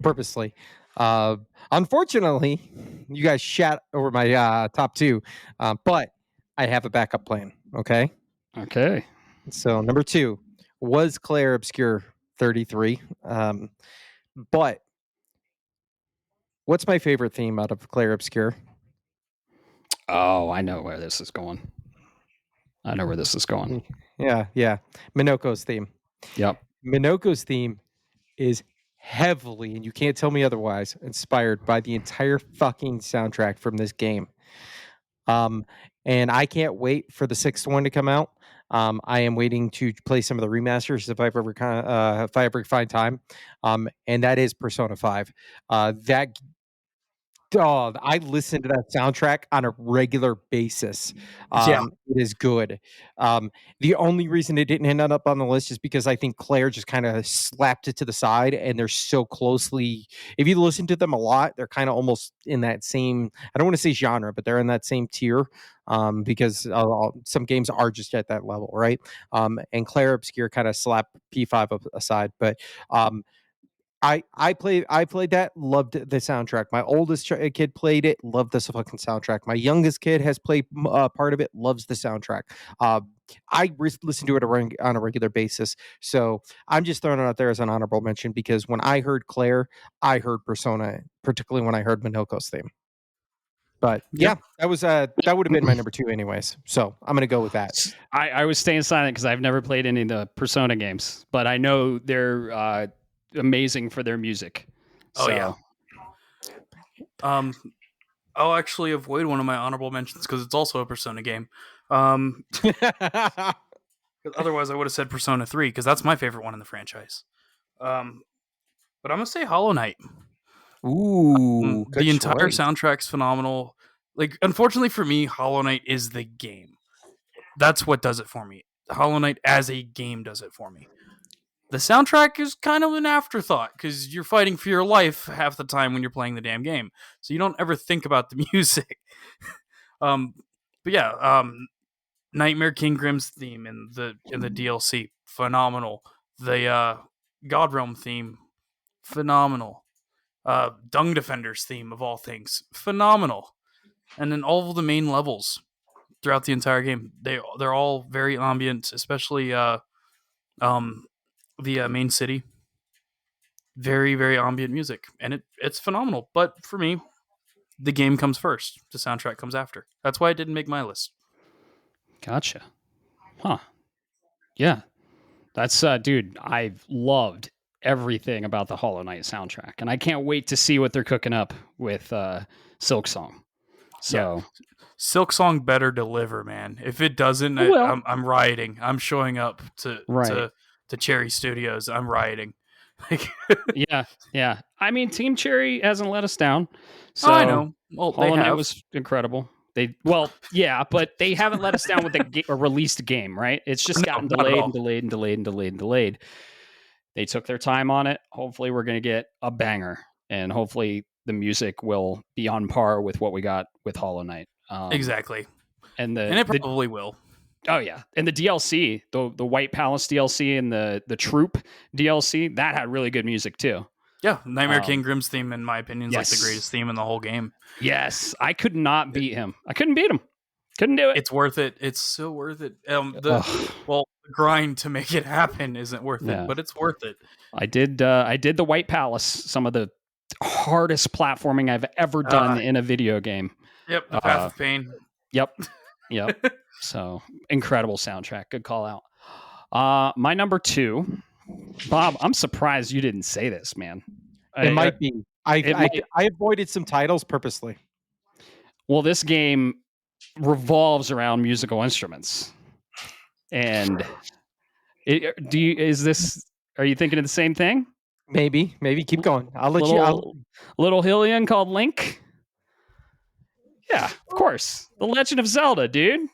purposely. Unfortunately, you guys shat over my top two, but I have a backup plan. Okay. Okay. So number 2 was Clair Obscur 33, but what's my favorite theme out of Clair Obscur? Oh, I know where this is going. Yeah. Minoko's theme. Yep. Minoko's theme is heavily, and you can't tell me otherwise, inspired by the entire fucking soundtrack from this game. And I can't wait for the 6th one to come out. I am waiting to play some of the remasters if I ever find time. And that is Persona 5. I listen to that soundtrack on a regular basis. Yeah. It is good. The only reason it didn't end up on the list is because I think Clair just kind of slapped it to the side, and they're so closely. If you listen to them a lot, they're kind of almost in that same. I don't want to say genre, but they're in that same tier. Because some games are just at that level, right? And Clair Obscur kind of slapped P5 aside, but I played that, loved the soundtrack. My oldest kid played it, loved the fucking soundtrack. My youngest kid has played part of it, loves the soundtrack. I listen to it on a regular basis, so I'm just throwing it out there as an honorable mention because when I heard Clair, I heard Persona, particularly when I heard Minoko's theme. But yeah, that would have been my number 2 anyways. So I'm gonna go with that. I was staying silent because I've never played any of the Persona games, but I know they're amazing for their music. Oh yeah. I'll actually avoid one of my honorable mentions because it's also a Persona game. Otherwise, I would have said Persona 3 because that's my favorite one in the franchise. But I'm gonna say Hollow Knight. Ooh, the entire soundtrack's phenomenal. Like, unfortunately for me, Hollow Knight is the game. That's what does it for me. Hollow Knight as a game does it for me. The soundtrack is kind of an afterthought because you're fighting for your life half the time when you're playing the damn game, so you don't ever think about the music. But yeah, Nightmare King Grimm's theme in the DLC, phenomenal. The God Realm theme, phenomenal. Dung Defenders theme of all things, phenomenal. And then all of the main levels throughout the entire game, they're all very ambient, especially the main city. Very, very ambient music, and it's phenomenal. But for me, the game comes first. The soundtrack comes after. That's why it didn't make my list. Gotcha. Huh. Yeah. That's dude, I've loved everything about the Hollow Knight soundtrack, and I can't wait to see what they're cooking up with Silksong. So, yeah. Silksong better deliver, man. If it doesn't, I'm rioting. I'm showing up to Cherry Studios. I'm rioting. yeah. I mean, Team Cherry hasn't let us down. So I know. Well, Hollow Knight was incredible. But they haven't let us down with a released game, right? It's just gotten delayed. They took their time on it. Hopefully, we're going to get a banger, and hopefully, the music will be on par with what we got with Hollow Knight. Exactly, and it probably will. Oh yeah, and the DLC, the White Palace DLC and the Troop DLC, that had really good music too. Yeah, Nightmare King Grimm's theme, in my opinion, is like the greatest theme in the whole game. Yes, I could not beat him. I couldn't beat him. Couldn't do it. It's worth it. It's so worth it. The grind to make it happen isn't worth it, but it's worth it. I did the White Palace, some of the hardest platforming I've ever done in a video game. Yep, the Path of Pain. Yep. So incredible soundtrack. Good call out. My number 2, Bob. I'm surprised you didn't say this, man. It might be. I avoided some titles purposely. Well, this game revolves around musical instruments, and are you thinking of the same thing? Maybe. Keep going. I'll let Little Hylian called Link. Yeah, of course. The Legend of Zelda, dude.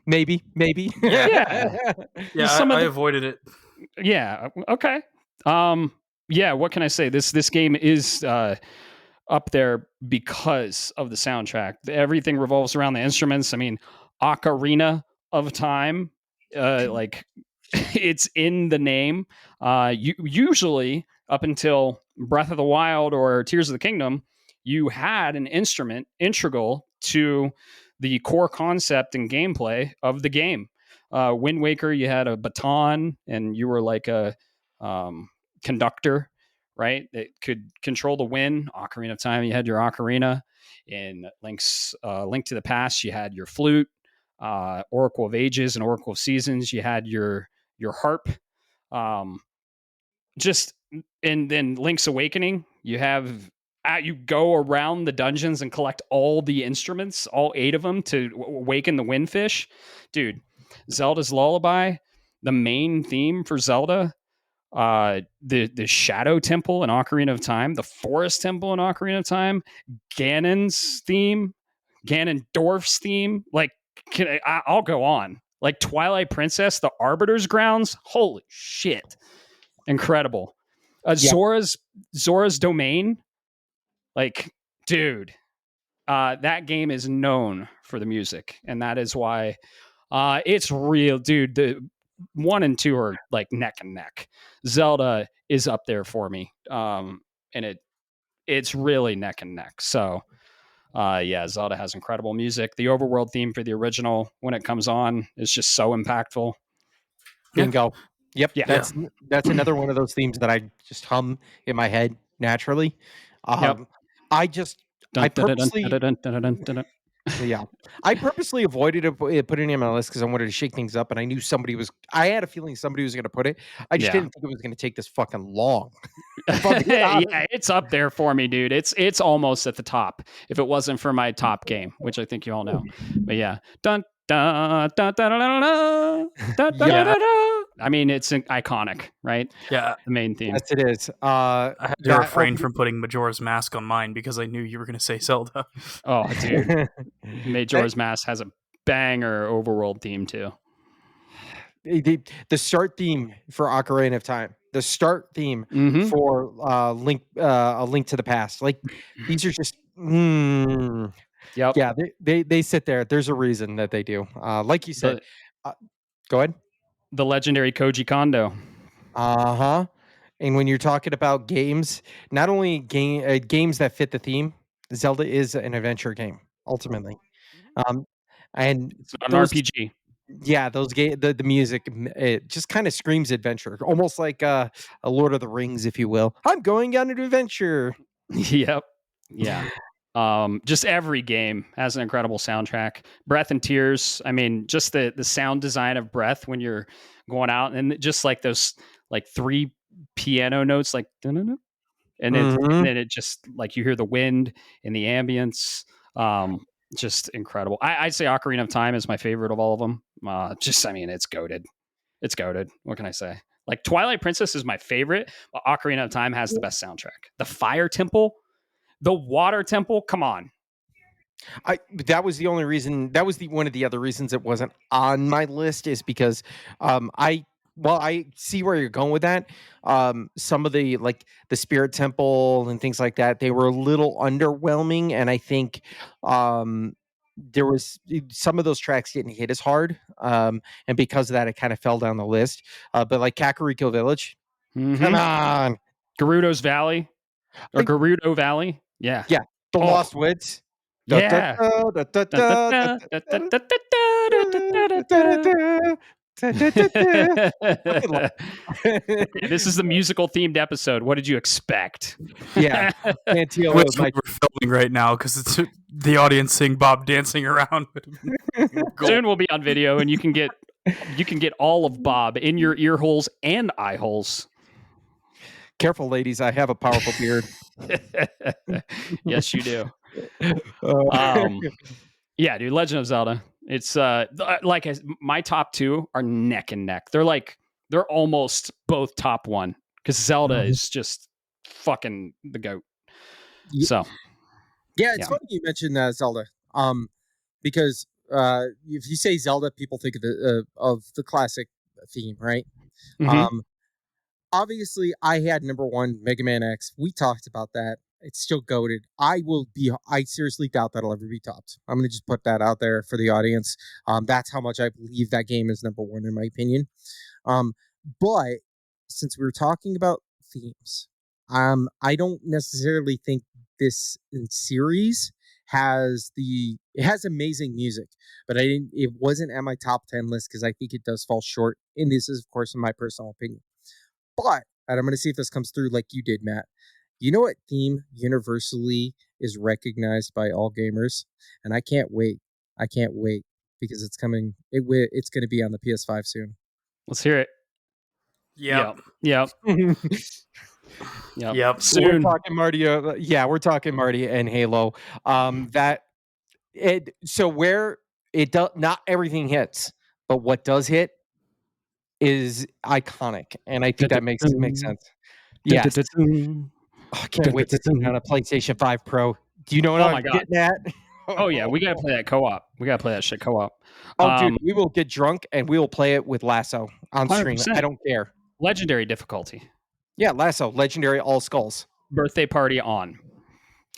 Maybe. Yeah. I avoided it. Yeah. Okay. Yeah. What can I say? This game is up there because of the soundtrack. Everything revolves around the instruments. I mean, Ocarina of Time, like it's in the name. Usually, up until Breath of the Wild or Tears of the Kingdom, you had an instrument integral to the core concept and gameplay of the game. Wind Waker, you had a baton, and you were like a conductor, right? That could control the wind. Ocarina of Time, you had your ocarina. In Link to the Past, you had your flute. Oracle of Ages and Oracle of Seasons, you had your harp. Just and then Link's Awakening, you have you go around the dungeons and collect all the instruments, all 8 of them, to awaken the windfish. Dude, Zelda's Lullaby, the main theme for Zelda, the Shadow Temple in Ocarina of Time, the Forest Temple in Ocarina of Time, Ganondorf's theme. Like, I'll go on. Like Twilight Princess, the Arbiter's Grounds. Holy shit, incredible. Zora's Domain. Like, dude, that game is known for the music, and that is why it's real, dude. The 1 and 2 are like neck and neck. Zelda is up there for me, and it's really neck and neck. So, Zelda has incredible music. The overworld theme for the original, when it comes on, is just so impactful. Bingo. Yep. Yeah. That's another one of those themes that I just hum in my head naturally. I purposely avoided putting it in my list because I wanted to shake things up, and I knew I had a feeling somebody was going to put it. I just didn't think it was going to take this fucking long. Yeah, it's up there for me, dude. It's almost at the top. If it wasn't for my top game, which I think you all know. But yeah, dun dun dun dun dun dun dun dun dun. I mean, it's iconic, right? Yeah, the main theme. Yes, it is. I had to refrain from putting Majora's Mask on mine because I knew you were going to say Zelda. Oh, dude, Majora's Mask has a banger overworld theme too. The start theme for Ocarina of Time, the start theme for A Link to the Past. Like, these are just Yep. Yeah, they sit there. There's a reason that they do. Like you said, go ahead. The legendary Koji Kondo. And when you're talking about games, not only games that fit the theme, Zelda is an adventure game ultimately. And it's an RPG. Yeah, the music, it just kind of screams adventure, almost like a Lord of the Rings, if you will. I'm going on an adventure. Yep. Yeah. Just every game has an incredible soundtrack. Breath and Tears. I mean, just the sound design of Breath when you're going out, and just like those like 3 piano notes, like and then it just like you hear the wind and the ambience. Just incredible. I'd say Ocarina of Time is my favorite of all of them. I mean, it's goated. It's goated. What can I say? Like Twilight Princess is my favorite, but Ocarina of Time has the best soundtrack. The Fire Temple, the Water Temple. Come on. That was the only reason. That was one of the other reasons it wasn't on my list, is because I see where you're going with that. Some of the the Spirit Temple and things like that, they were a little underwhelming, and I think there was some of those tracks didn't hit as hard, and because of that, it kind of fell down the list. But like Kakariko Village, come on, Gerudo's Valley or Gerudo Valley, yeah, the Lost Woods. Yeah. This is the musical themed episode. What did you expect? Yeah, we're filming right now because it's the audience seeing Bob dancing around. Soon we'll be on video, and you can get all of Bob in your ear holes and eye holes. Careful, ladies! I have a powerful beard. Yes, you do. Yeah, dude, Legend of Zelda. It's like my top 2 are neck and neck. They're almost both top 1 because Zelda is just fucking the GOAT. So it's funny you mentioned Zelda, because if you say Zelda, people think of the classic theme, right? Obviously, I had number 1 Mega Man X. We talked about that it's still goated. I seriously doubt that'll ever be topped. I'm going to just put that out there for the audience. That's how much I believe that game is number one in my opinion. But since we were talking about themes, I don't necessarily think this series has amazing music, but it wasn't at my top 10 list because I think it does fall short. And this is, of course, in my personal opinion. But, and I'm going to see if this comes through like you did, Matt. You know what theme universally is recognized by all gamers? And I can't wait. Because it's coming. It's going to be on the PS5 soon. Let's hear it. Yep. Yep. Soon. We're talking Mario. Yeah, we're talking Marty and Halo. So where it does, not everything hits, but what does hit is iconic, and I think that makes sense. Yes. I can't wait to see it on a PlayStation 5 Pro. Do you know what I'm getting at? Oh yeah, we gotta play that co-op. We gotta play that shit co-op. Dude, we will get drunk and we will play it with Lasso on 100%. Stream. I don't care. Legendary difficulty. Yeah, Lasso, legendary, all skulls. Birthday party on.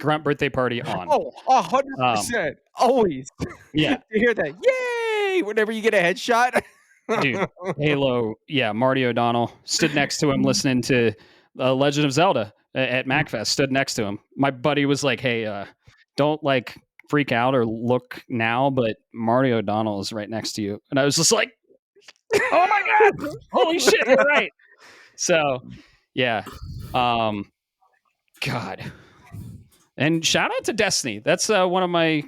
Grunt birthday party on. Oh, 100%. Always. Yeah. You hear that? Yay! Whenever you get a headshot. Dude, Halo. Yeah, Marty O'Donnell stood next to him listening to Legend of Zelda at MagFest. Stood next to him. My buddy was like, hey, don't like freak out or look now, but Marty O'Donnell is right next to you. And I was just like, oh my God, holy shit, you're right. So, yeah. God. And shout out to Destiny. That's one of my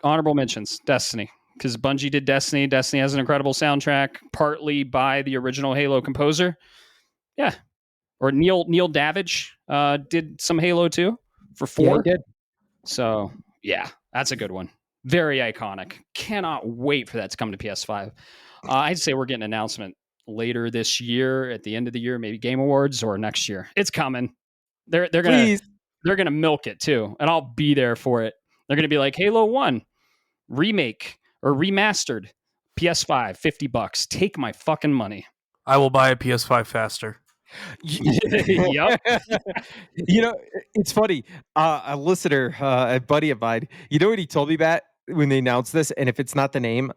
honorable mentions, Destiny. Because Bungie did Destiny. Destiny has an incredible soundtrack, partly by the original Halo composer. Yeah. Or Neil Davidge did some Halo too for 4. Yeah, he did. So, yeah, that's a good one. Very iconic. Cannot wait for that to come to PS5. I'd say we're getting an announcement later this year, at the end of the year, maybe Game Awards or next year. It's coming. They're gonna milk it too, and I'll be there for it. They're gonna be like Halo 1 remake or remastered, PS5, $50. Take my fucking money. I will buy a PS5 faster. Yep. You know, it's funny. A listener, a buddy of mine, you know what he told me, Matt, when they announced this? And if it's not the name,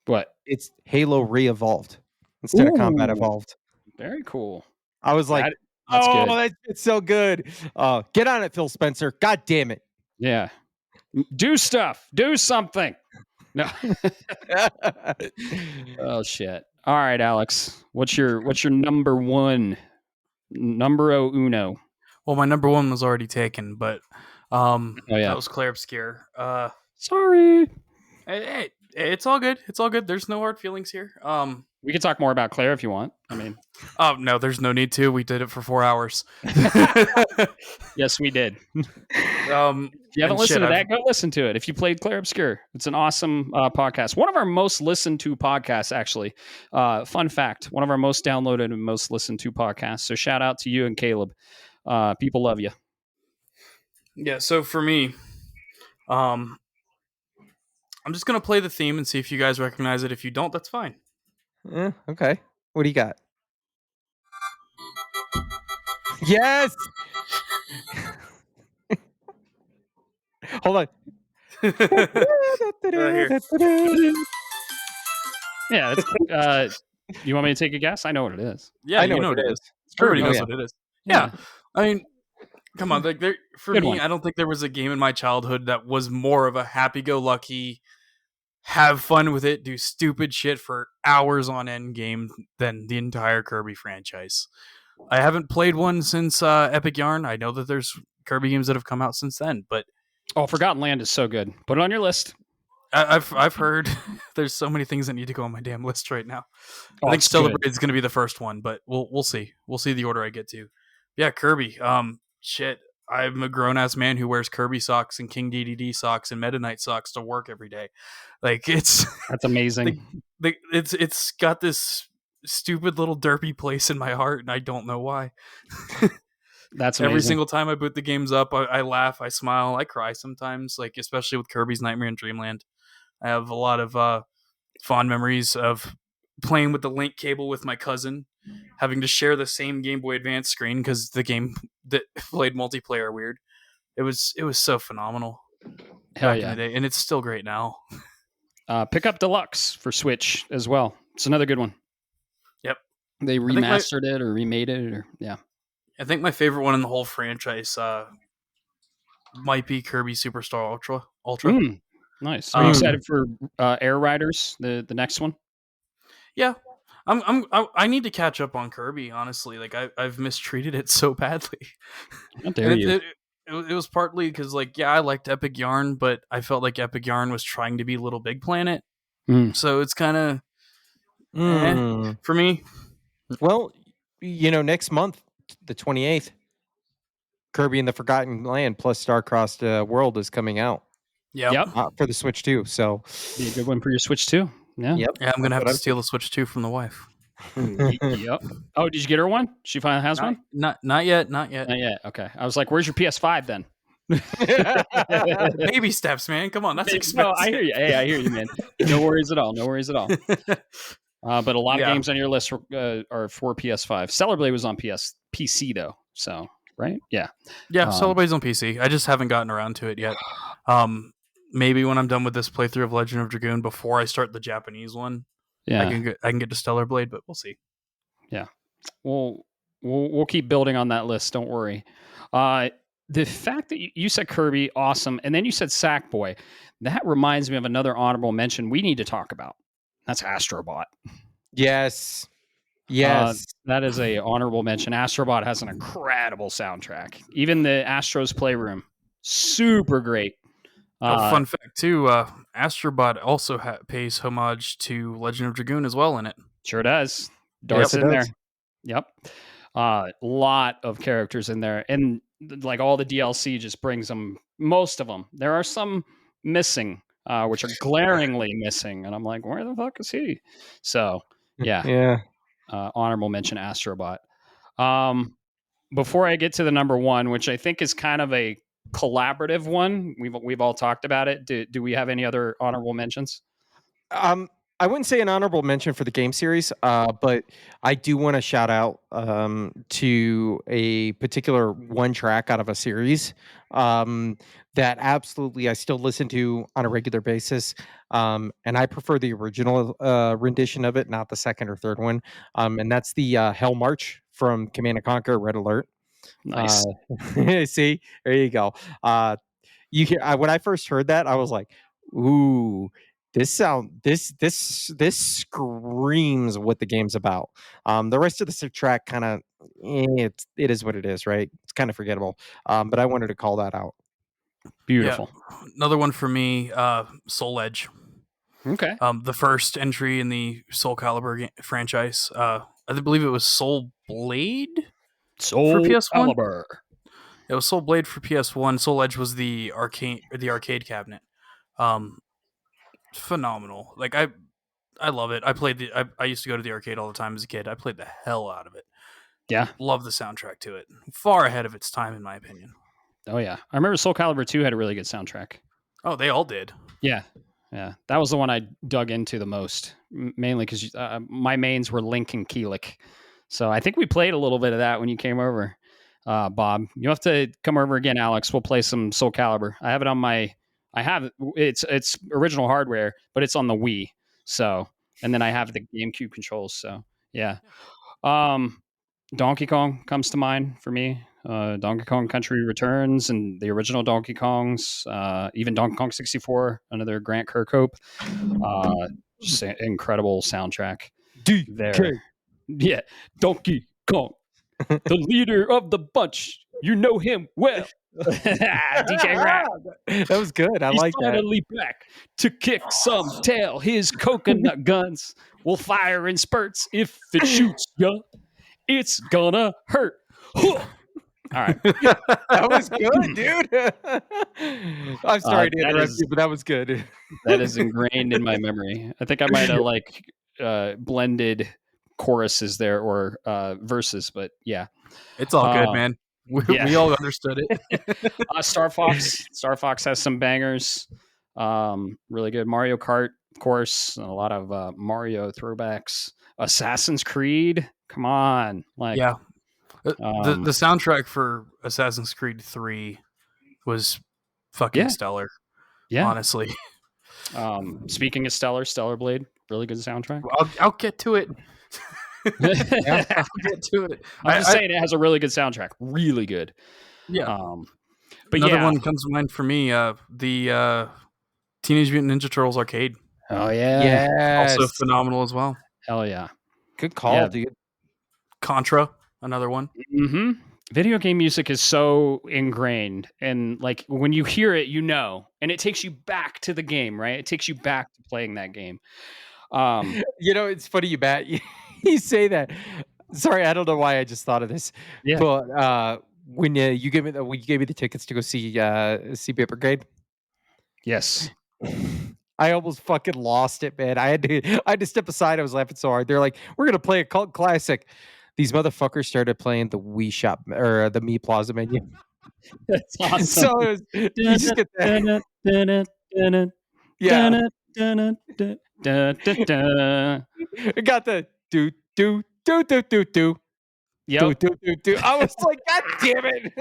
what? It's Halo Re-Evolved instead of Combat Evolved. Very cool. I was like, it's so good. Get on it, Phil Spencer. God damn it. Yeah. Do stuff. Do something. No. Oh shit. All right, Alex. What's your number one? Numero uno. Well, my number one was already taken, but that was Clair Obscur. Sorry. Hey, it's all good. It's all good. There's no hard feelings here. We can talk more about Claire if you want. I mean, oh no, there's no need to. We did it for 4 hours. Yes, we did. If you haven't listened to that, go listen to it. If you played Clair Obscur, it's an awesome podcast. One of our most listened to podcasts, actually. Fun fact: one of our most downloaded and most listened to podcasts. So shout out to you and Caleb. People love you. Yeah. So for me, I'm just gonna play the theme and see if you guys recognize it. If you don't, that's fine. Okay. What do you got? Yes. Hold on. Yeah. You want me to take a guess? I know what it is. Yeah, I know what it is. Everybody knows what it is. Yeah. I mean, come on. Like, for me, I don't think there was a game in my childhood that was more of a happy-go-lucky, have fun with it, do stupid shit for hours on end game than the entire Kirby franchise. I haven't played one since Epic Yarn. I know that there's Kirby games that have come out since then, but Forgotten Land is so good. Put it on your list. I've heard there's so many things that need to go on my damn list right now. I think Celebrate is going to be the first one, but we'll see. We'll see the order I get to. Yeah, Kirby. Shit. I'm a grown-ass man who wears Kirby socks and King DDD socks and Meta Knight socks to work every day. Like, that's amazing. It's got this stupid little derpy place in my heart, and I don't know why. That's amazing. Every single time I boot the games up, I laugh, I smile, I cry sometimes, like especially with Kirby's Nightmare in Dreamland. I have a lot of fond memories of playing with the link cable with my cousin, having to share the same Game Boy Advance screen because the game that played multiplayer are weird. It was so phenomenal Hell back yeah. in the day, and it's still great now. Pick up Deluxe for Switch as well. It's another good one. Yep. They remastered it or remade it, or yeah. I think my favorite one in the whole franchise might be Kirby Superstar Ultra. Nice. Are you excited for Air Riders, the next one? Yeah, I need to catch up on Kirby. Honestly, like I've mistreated it so badly. How dare you? It was partly because I liked Epic Yarn, but I felt like Epic Yarn was trying to be Little Big Planet. So it's kind of for me. Well, next month, the 28th, Kirby and the Forgotten Land plus Starcrossed World is coming out. Yep. For the Switch too. So be a good one for your Switch too. Yeah. Yep. Yeah, I'm gonna have to steal the Switch 2 from the wife. Yep. Oh, did you get her one? She finally has one? Not yet. Not yet. Okay. I was like, where's your PS5 then? Baby steps, man. Come on, that's expensive. No, I hear you. Hey, I hear you, man. No worries at all. But a lot of games on your list are for PS5. Stellar Blade was on PC though. So, right? Yeah. Yeah, Stellar Blade's on PC. I just haven't gotten around to it yet. Maybe when I'm done with this playthrough of Legend of Dragoon, before I start the Japanese one, I can get to Stellar Blade, but we'll see. Yeah, we'll keep building on that list. Don't worry. The fact that you said Kirby, awesome, and then you said Sackboy, that reminds me of another honorable mention we need to talk about. That's Astrobot. Yes. That is a honorable mention. Astrobot has an incredible soundtrack. Even the Astro's Playroom, super great. Fun fact too, Astrobot also pays homage to Legend of Dragoon as well in it. Sure does. Dart's in there. Yep. Lot of characters in there, and like all the DLC just brings them. Most of them. There are some missing, which are glaringly missing, and I'm like, where the fuck is he? So yeah. Honorable mention Astrobot. Before I get to the number one, which I think is kind of a collaborative one, we've all talked about it. Do we have any other honorable mentions? I wouldn't say an honorable mention for the game series, but I do want to shout out to a particular one track out of a series that absolutely I still listen to on a regular basis, and I prefer the original rendition of it, not the second or third one, and that's the Hell March from Command & Conquer Red Alert. Nice. See, there you go. You hear when I first heard that, I was like, "Ooh, this screams what the game's about." The rest of the track kind of, it is what it is, right? It's kind of forgettable. But I wanted to call that out. Beautiful. Yeah. Another one for me, Soul Edge. Okay. The first entry in the Soul Calibur franchise. I believe it was Soul Blade for PS1. Calibur. It was Soul Blade for PS1. Soul Edge was the arcade cabinet. Phenomenal. Like I love it. I used to go to the arcade all the time as a kid. I played the hell out of it. Yeah. Love the soundtrack to it. Far ahead of its time, in my opinion. Oh yeah. I remember Soul Calibur 2 had a really good soundtrack. Oh, they all did. Yeah. Yeah. That was the one I dug into the most, mainly because my mains were Link and Keelik. So I think we played a little bit of that when you came over, Bob. You have to come over again, Alex. We'll play some Soul Calibur. I have it on it's original hardware, but it's on the Wii. So, and then I have the GameCube controls. So yeah. Donkey Kong comes to mind for me. Donkey Kong Country Returns and the original Donkey Kongs, even Donkey Kong 64, another Grant Kirkhope. Just an incredible soundtrack there. Yeah, Donkey Kong, the leader of the bunch. You know him well. DK Grant. That was good. I like that. He's finally back to kick some tail. His coconut guns will fire in spurts. If it shoots you, it's gonna hurt. All right. That was good, dude. I'm sorry to interrupt you, but that was good. That is ingrained in my memory. I think I might have blended choruses there or verses, but yeah. It's all good, man. We all understood it. Star Fox has some bangers. Really good. Mario Kart, of course, and a lot of Mario throwbacks. Assassin's Creed, come on. Yeah. The soundtrack for Assassin's Creed 3 was fucking stellar. Yeah, honestly. Speaking of Stellar Blade, really good soundtrack. I'll get to it. I'll get to it. I'm just saying it has a really good soundtrack. Really good. Yeah. But another one comes to mind for me. The Teenage Mutant Ninja Turtles arcade. Oh yeah. Yes. Also phenomenal as well. Hell yeah. Good call, dude. Contra, another one. Mm-hmm. Video game music is so ingrained, and like when you hear it, and it takes you back to the game, right? It takes you back to playing that game. It's funny you say that. Sorry, I don't know why I just thought of this. Yeah. But when you gave me the tickets to go see Paper Grade. Yes. I almost fucking lost it, man. I had to step aside. I was laughing so hard. They're like, "We're gonna play a cult classic." These motherfuckers started playing the Wii Shop or the Mi Plaza menu. That's awesome. So you just get that. Yeah. It got the do. Yep. Do. I was like, God damn it.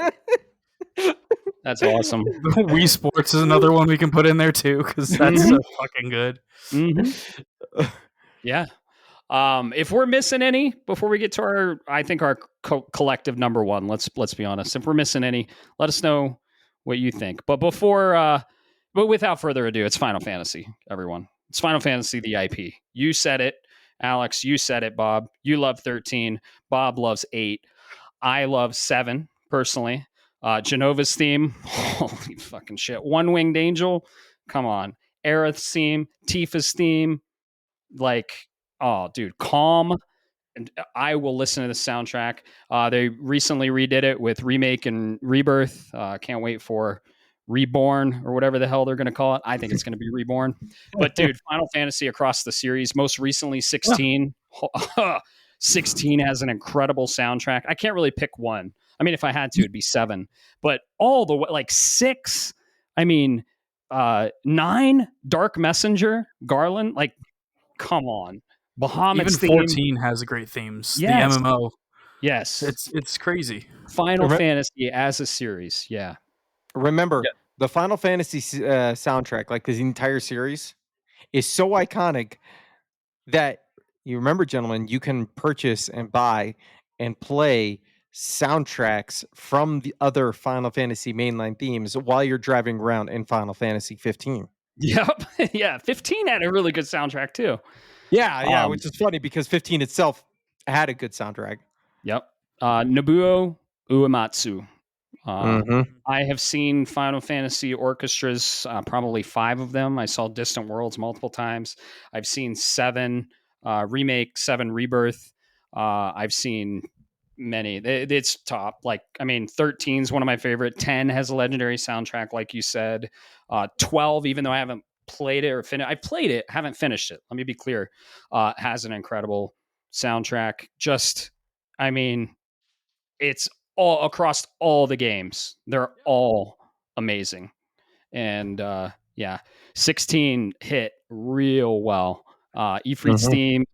That's awesome. Wii Sports is another one we can put in there too, because that's so fucking good. Mm-hmm. Yeah. If we're missing any before we get to our collective number one, let's be honest. If we're missing any, let us know what you think. But without further ado, it's Final Fantasy, everyone. It's Final Fantasy, the IP. You said it, Alex. You said it, Bob. You love 13. Bob loves 8. I love 7 personally. Genova's theme, holy fucking shit. One Winged Angel, come on. Aerith's theme, Tifa's theme, like, oh, dude, Calm. And I will listen to the soundtrack. They recently redid it with Remake and Rebirth. Can't wait for Reborn or whatever the hell they're going to call it. I think it's going to be Reborn. But dude, Final Fantasy across the series, most recently 16. 16 has an incredible soundtrack. I can't really pick one. I mean, if I had to, it'd be 7. But all the way, like 6, 9, Dark Messenger, Garland, like, come on. Bahamut's even 14 has great themes. Yes. The MMO. Yes. It's crazy. Final Fantasy as a series. Yeah. Remember, the Final Fantasy soundtrack, like the entire series, is so iconic that you remember, gentlemen, you can purchase and buy and play soundtracks from the other Final Fantasy mainline themes while you're driving around in Final Fantasy 15. Yep. Yeah. 15 had a really good soundtrack too. Yeah, which is funny because 15 itself had a good soundtrack. Yep. Nobuo Uematsu. I have seen Final Fantasy orchestras, probably 5 of them. I saw Distant Worlds multiple times. I've seen 7 Remake, 7 Rebirth. I've seen many. It's top. Like, I mean, 13 is one of my favorite. 10 has a legendary soundtrack, like you said. 12, even though I haven't played it or finished, I played it, haven't finished it. Let me be clear. Has an incredible soundtrack. Just, I mean, it's all across all the games. They're all amazing. And 16 hit real well. Ifrit's theme,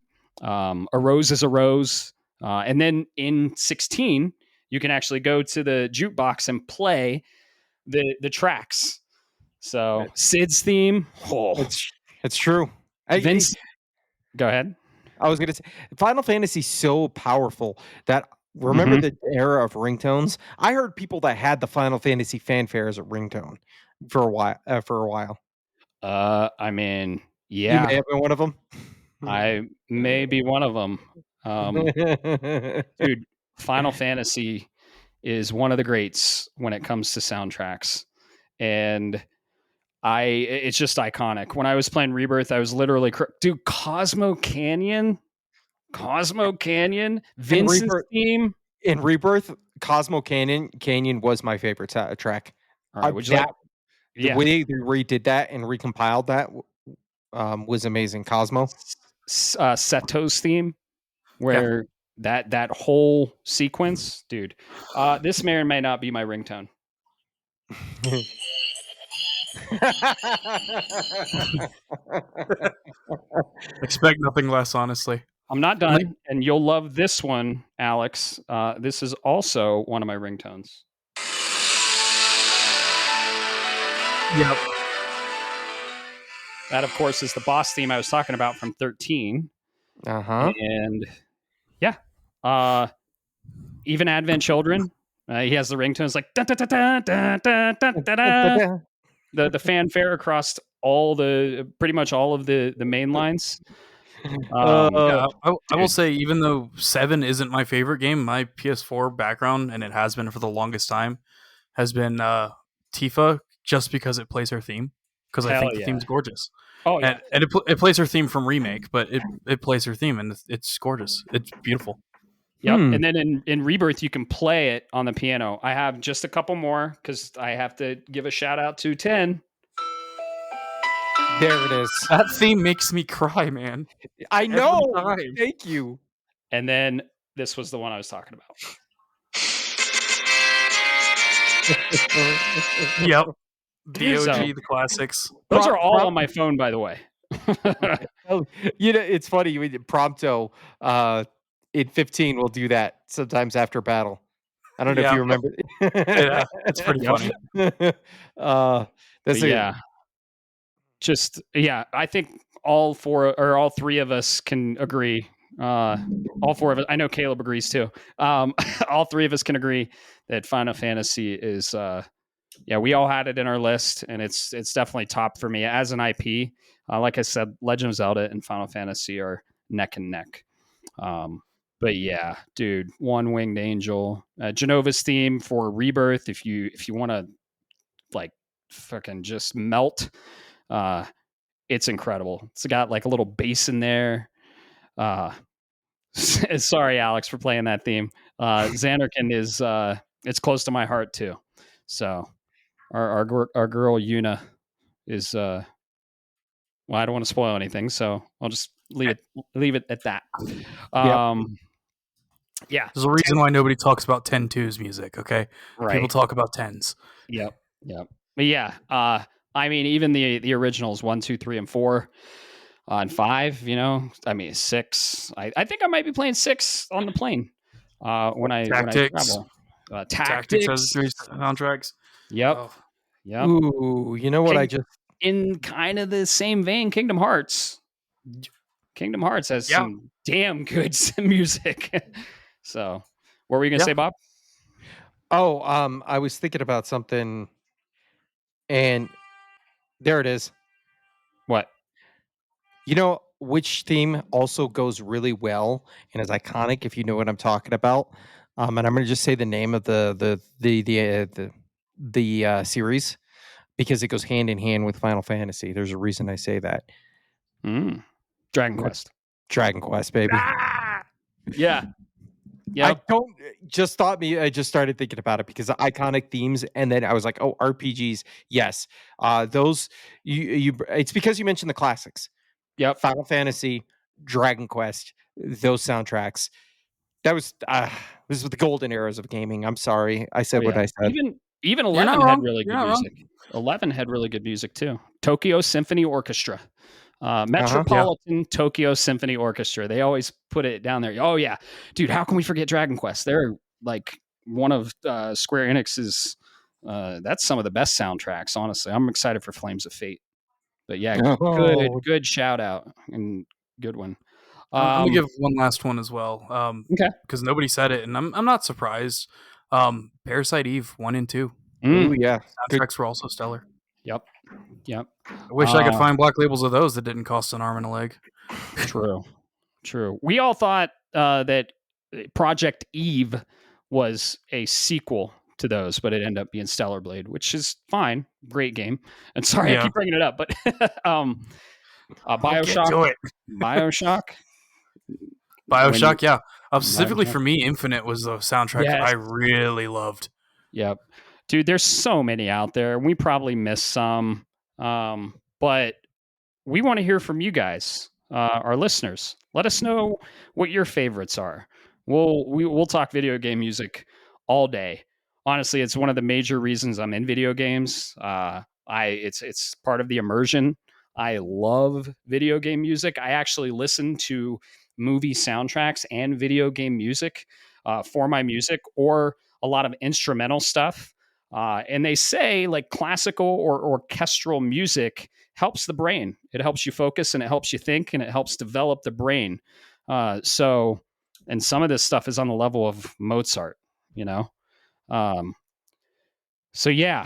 A Rose is a Rose. And then in 16, you can actually go to the jukebox and play the tracks. So Sid's theme. It's true. Vince, go ahead. I was going to say, Final Fantasy is so powerful that remember the era of ringtones? I heard people that had the Final Fantasy fanfare as a ringtone for a while. I mean, yeah. You may have been one of them. I may be one of them. Dude, Final Fantasy is one of the greats when it comes to soundtracks. And it's just iconic. When I was playing Rebirth, I was literally, dude, Cosmo Canyon, Vincent's theme. In Rebirth, Cosmo Canyon was my favorite track. All right, the way they redid that and recompiled that was amazing. Cosmo. Seto's theme, where that whole sequence, dude. This may or may not be my ringtone. Expect nothing less, honestly. I'm not done, and you'll love this one, Alex. This is also one of my ringtones. Yep. That, of course, is the boss theme I was talking about from 13. And yeah, even Advent Children, he has the ringtones like da, da, da, da, da, da, da, da. The fanfare across pretty much all of the main lines. I will say, even though 7 isn't my favorite game, my PS4 background, and it has been for the longest time, has been Tifa, just because it plays her theme. Because I think the theme's gorgeous. Oh yeah, and it plays her theme from Remake, but it plays her theme, and it's gorgeous. It's beautiful. Yep. And then in Rebirth, you can play it on the piano. I have just a couple more because I have to give a shout out to 10. There it is. That theme makes me cry, man. I know. Thank you. And then this was the one I was talking about. Yep. The OG, the classics. Those are all on my phone, by the way. Oh, it's funny. Prompto in 15 will do that sometimes after battle. I don't know if you remember. Yeah, it's pretty funny. I think all three of us can agree. All four of us. I know Caleb agrees too. All three of us can agree that Final Fantasy is. We all had it in our list, and it's definitely top for me as an IP. Like I said, Legend of Zelda and Final Fantasy are neck and neck. But yeah, dude, One Winged Angel, Genova's theme for Rebirth. If you want to like fucking just melt, it's incredible. It's got like a little bass in there. Sorry, Alex, for playing that theme. Xanarkand is it's close to my heart too. So our girl Yuna is well, I don't want to spoil anything, so I'll just leave it at that. Yeah, there's a reason why nobody talks about 10-2's music. Okay, right. People talk about 10s. Yep. But yeah, I mean, even the originals 1, 2, 3, and 4, and 5. I mean 6. I think I might be playing 6 on the plane when I travel. Tactics has 3 soundtracks. Yep. Oh. Yep. Ooh, you know what? I just in kind of the same vein, Kingdom Hearts. Kingdom Hearts has some damn good music. So, what were you gonna say, Bob? Oh, I was thinking about something, and there it is. What? You know which theme also goes really well and is iconic, if you know what I'm talking about. And I'm gonna just say the name of the series because it goes hand in hand with Final Fantasy. There's a reason I say that. Dragon Quest. Dragon Quest, baby. Yeah. I just started thinking about it because of iconic themes, and then I was like, oh, RPGs, yes. Those it's because you mentioned the classics. Yep. Final Fantasy, Dragon Quest, those soundtracks. That was this was the golden eras of gaming. I'm sorry, I said what I said. Even 11 had really good music. 11 had really good music too. Tokyo Symphony Orchestra. Metropolitan Tokyo Symphony Orchestra. They always put it down there. Oh yeah, dude, how can we forget Dragon Quest? They're like one of Square Enix's. That's some of the best soundtracks. Honestly, I'm excited for Flames of Fate. But yeah, good shout out and good one. I'm gonna give one last one as well. Okay, because nobody said it, and I'm not surprised. Parasite Eve 1 and 2. Ooh, yeah, soundtracks were also stellar. Yep. I wish I could find black labels of those that didn't cost an arm and a leg. True. We all thought that Project Eve was a sequel to those, but it ended up being Stellar Blade, which is fine. Great game. And sorry, I keep bringing it up, but Bioshock. Bioshock, yeah. Specifically for me, Infinite was the soundtrack that I really loved. Yep. Dude, there's so many out there. We probably missed some, but we want to hear from you guys, our listeners. Let us know what your favorites are. We'll talk video game music all day. Honestly, it's one of the major reasons I'm in video games. It's part of the immersion. I love video game music. I actually listen to movie soundtracks and video game music for my music, or a lot of instrumental stuff. And they say like classical or orchestral music helps the brain. It helps you focus and it helps you think and it helps develop the brain. So, and some of this stuff is on the level of Mozart, you know? So yeah,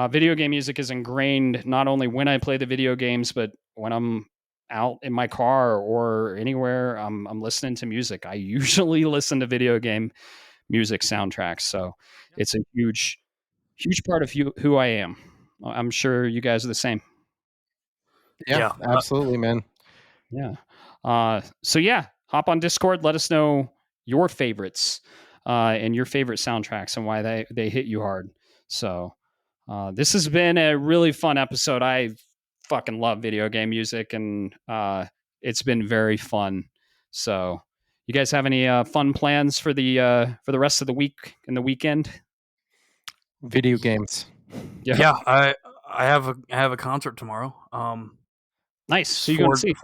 video game music is ingrained not only when I play the video games, but when I'm out in my car or anywhere I'm listening to music. I usually listen to video game music soundtracks. So it's a huge part of who I am. I'm sure you guys are the same. Yeah, absolutely, man. Yeah. So yeah, hop on Discord. Let us know your favorites and your favorite soundtracks and why they hit you hard. So this has been a really fun episode. I fucking love video game music, and it's been very fun. So, you guys have any fun plans for the rest of the week and the weekend? Video games. Yeah, I have a concert tomorrow. Nice. So you going to see?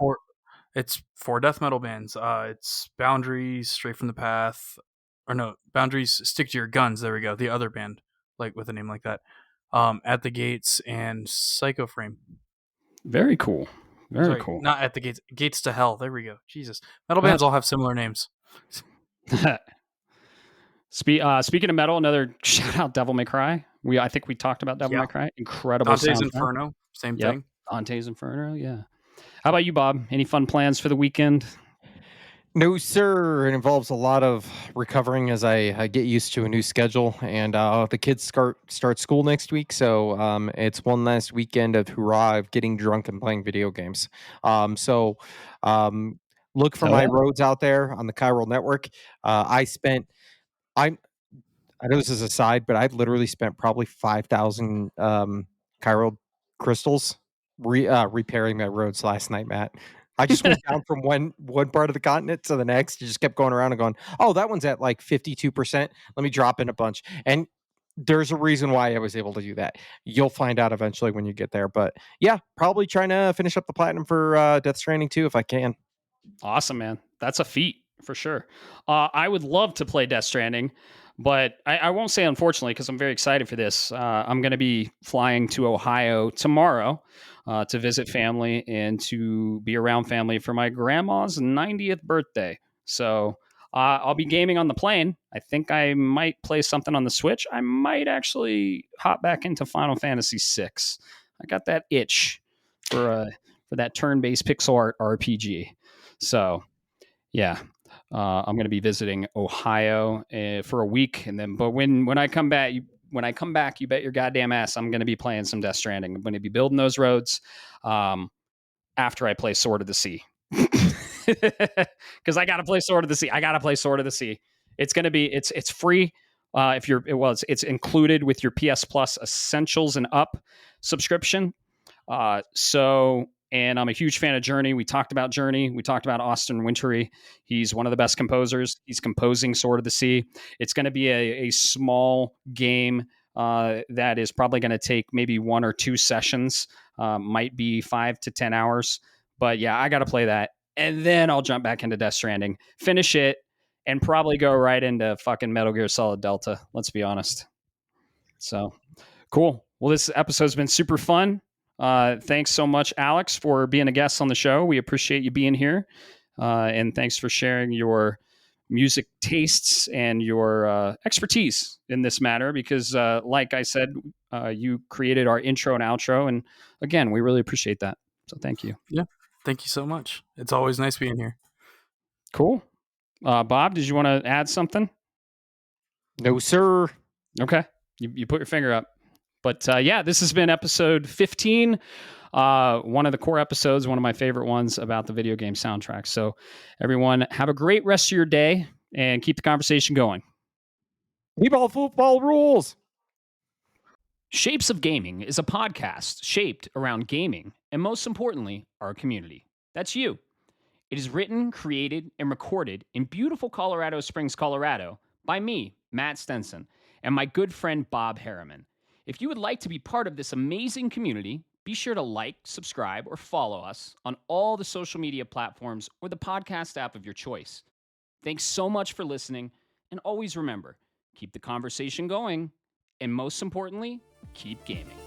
It's 4 death metal bands. It's Boundaries, Straight from the Path, or no, Boundaries, Stick to Your Guns. There we go. The other band, like with a name like that. At the Gates and Psycho Frame. Very cool. Very cool. Not At the Gates. Gates to Hell. There we go. Jesus, metal bands all have similar names. Speaking of metal, another shout out Devil May Cry. I think we talked about Devil May Cry. Incredible. Dante's Inferno. Same thing. Dante's Inferno. Yeah. How about you, Bob? Any fun plans for the weekend? No, sir. It involves a lot of recovering as I get used to a new schedule, and the kids start school next week. So it's one last weekend of hurrah of getting drunk and playing video games. So look for my roads out there on the Chiral Network. I know this is a side, but I've literally spent probably 5,000 chiral crystals repairing my roads last night, Matt. I just went down from one part of the continent to the next. You just kept going around and going, oh, that one's at like 52%. Let me drop in a bunch. And there's a reason why I was able to do that. You'll find out eventually when you get there. But yeah, probably trying to finish up the platinum for Death Stranding 2 if I can. Awesome, man. That's a feat for sure. I would love to play Death Stranding, but I won't say unfortunately because I'm very excited for this. I'm going to be flying to Ohio tomorrow to visit family and to be around family for my grandma's 90th birthday. So I'll be gaming on the plane. I think I might play something on the Switch. I might actually hop back into Final Fantasy VI. I got that itch for that turn-based pixel art RPG. So, yeah, I'm going to be visiting Ohio for a week, and then when I come back, you bet your goddamn ass I'm going to be playing some Death Stranding. I'm going to be building those roads after I play Sword of the Sea, because I got to play Sword of the Sea. It's going to be it's free it's included with your PS Plus Essentials and Up subscription. And I'm a huge fan of Journey. We talked about Journey. We talked about Austin Wintory. He's one of the best composers. He's composing Sword of the Sea. It's going to be a small game that is probably going to take maybe 1 or 2 sessions, might be 5 to 10 hours. But yeah, I got to play that. And then I'll jump back into Death Stranding, finish it, and probably go right into fucking Metal Gear Solid Delta. Let's be honest. So cool. Well, this episode's been super fun. Thanks so much, Alex, for being a guest on the show. We appreciate you being here. And thanks for sharing your music tastes and your expertise in this matter, because like I said, you created our intro and outro. And again, we really appreciate that. So thank you. Yeah. Thank you so much. It's always nice being here. Cool. Bob, did you want to add something? No, sir. Okay. You put your finger up. But yeah, this has been episode 15, one of the core episodes, one of my favorite ones about the video game soundtrack. So everyone, have a great rest of your day and keep the conversation going. Meatball football rules. Shapes of Gaming is a podcast shaped around gaming and, most importantly, our community. That's you. It is written, created, and recorded in beautiful Colorado Springs, Colorado by me, Matt Stenson, and my good friend Bob Harriman. If you would like to be part of this amazing community, Be sure to like, subscribe, or follow us on all the social media platforms or the podcast app of your choice. Thanks so much for listening, and always remember, keep the conversation going, and most importantly, keep gaming.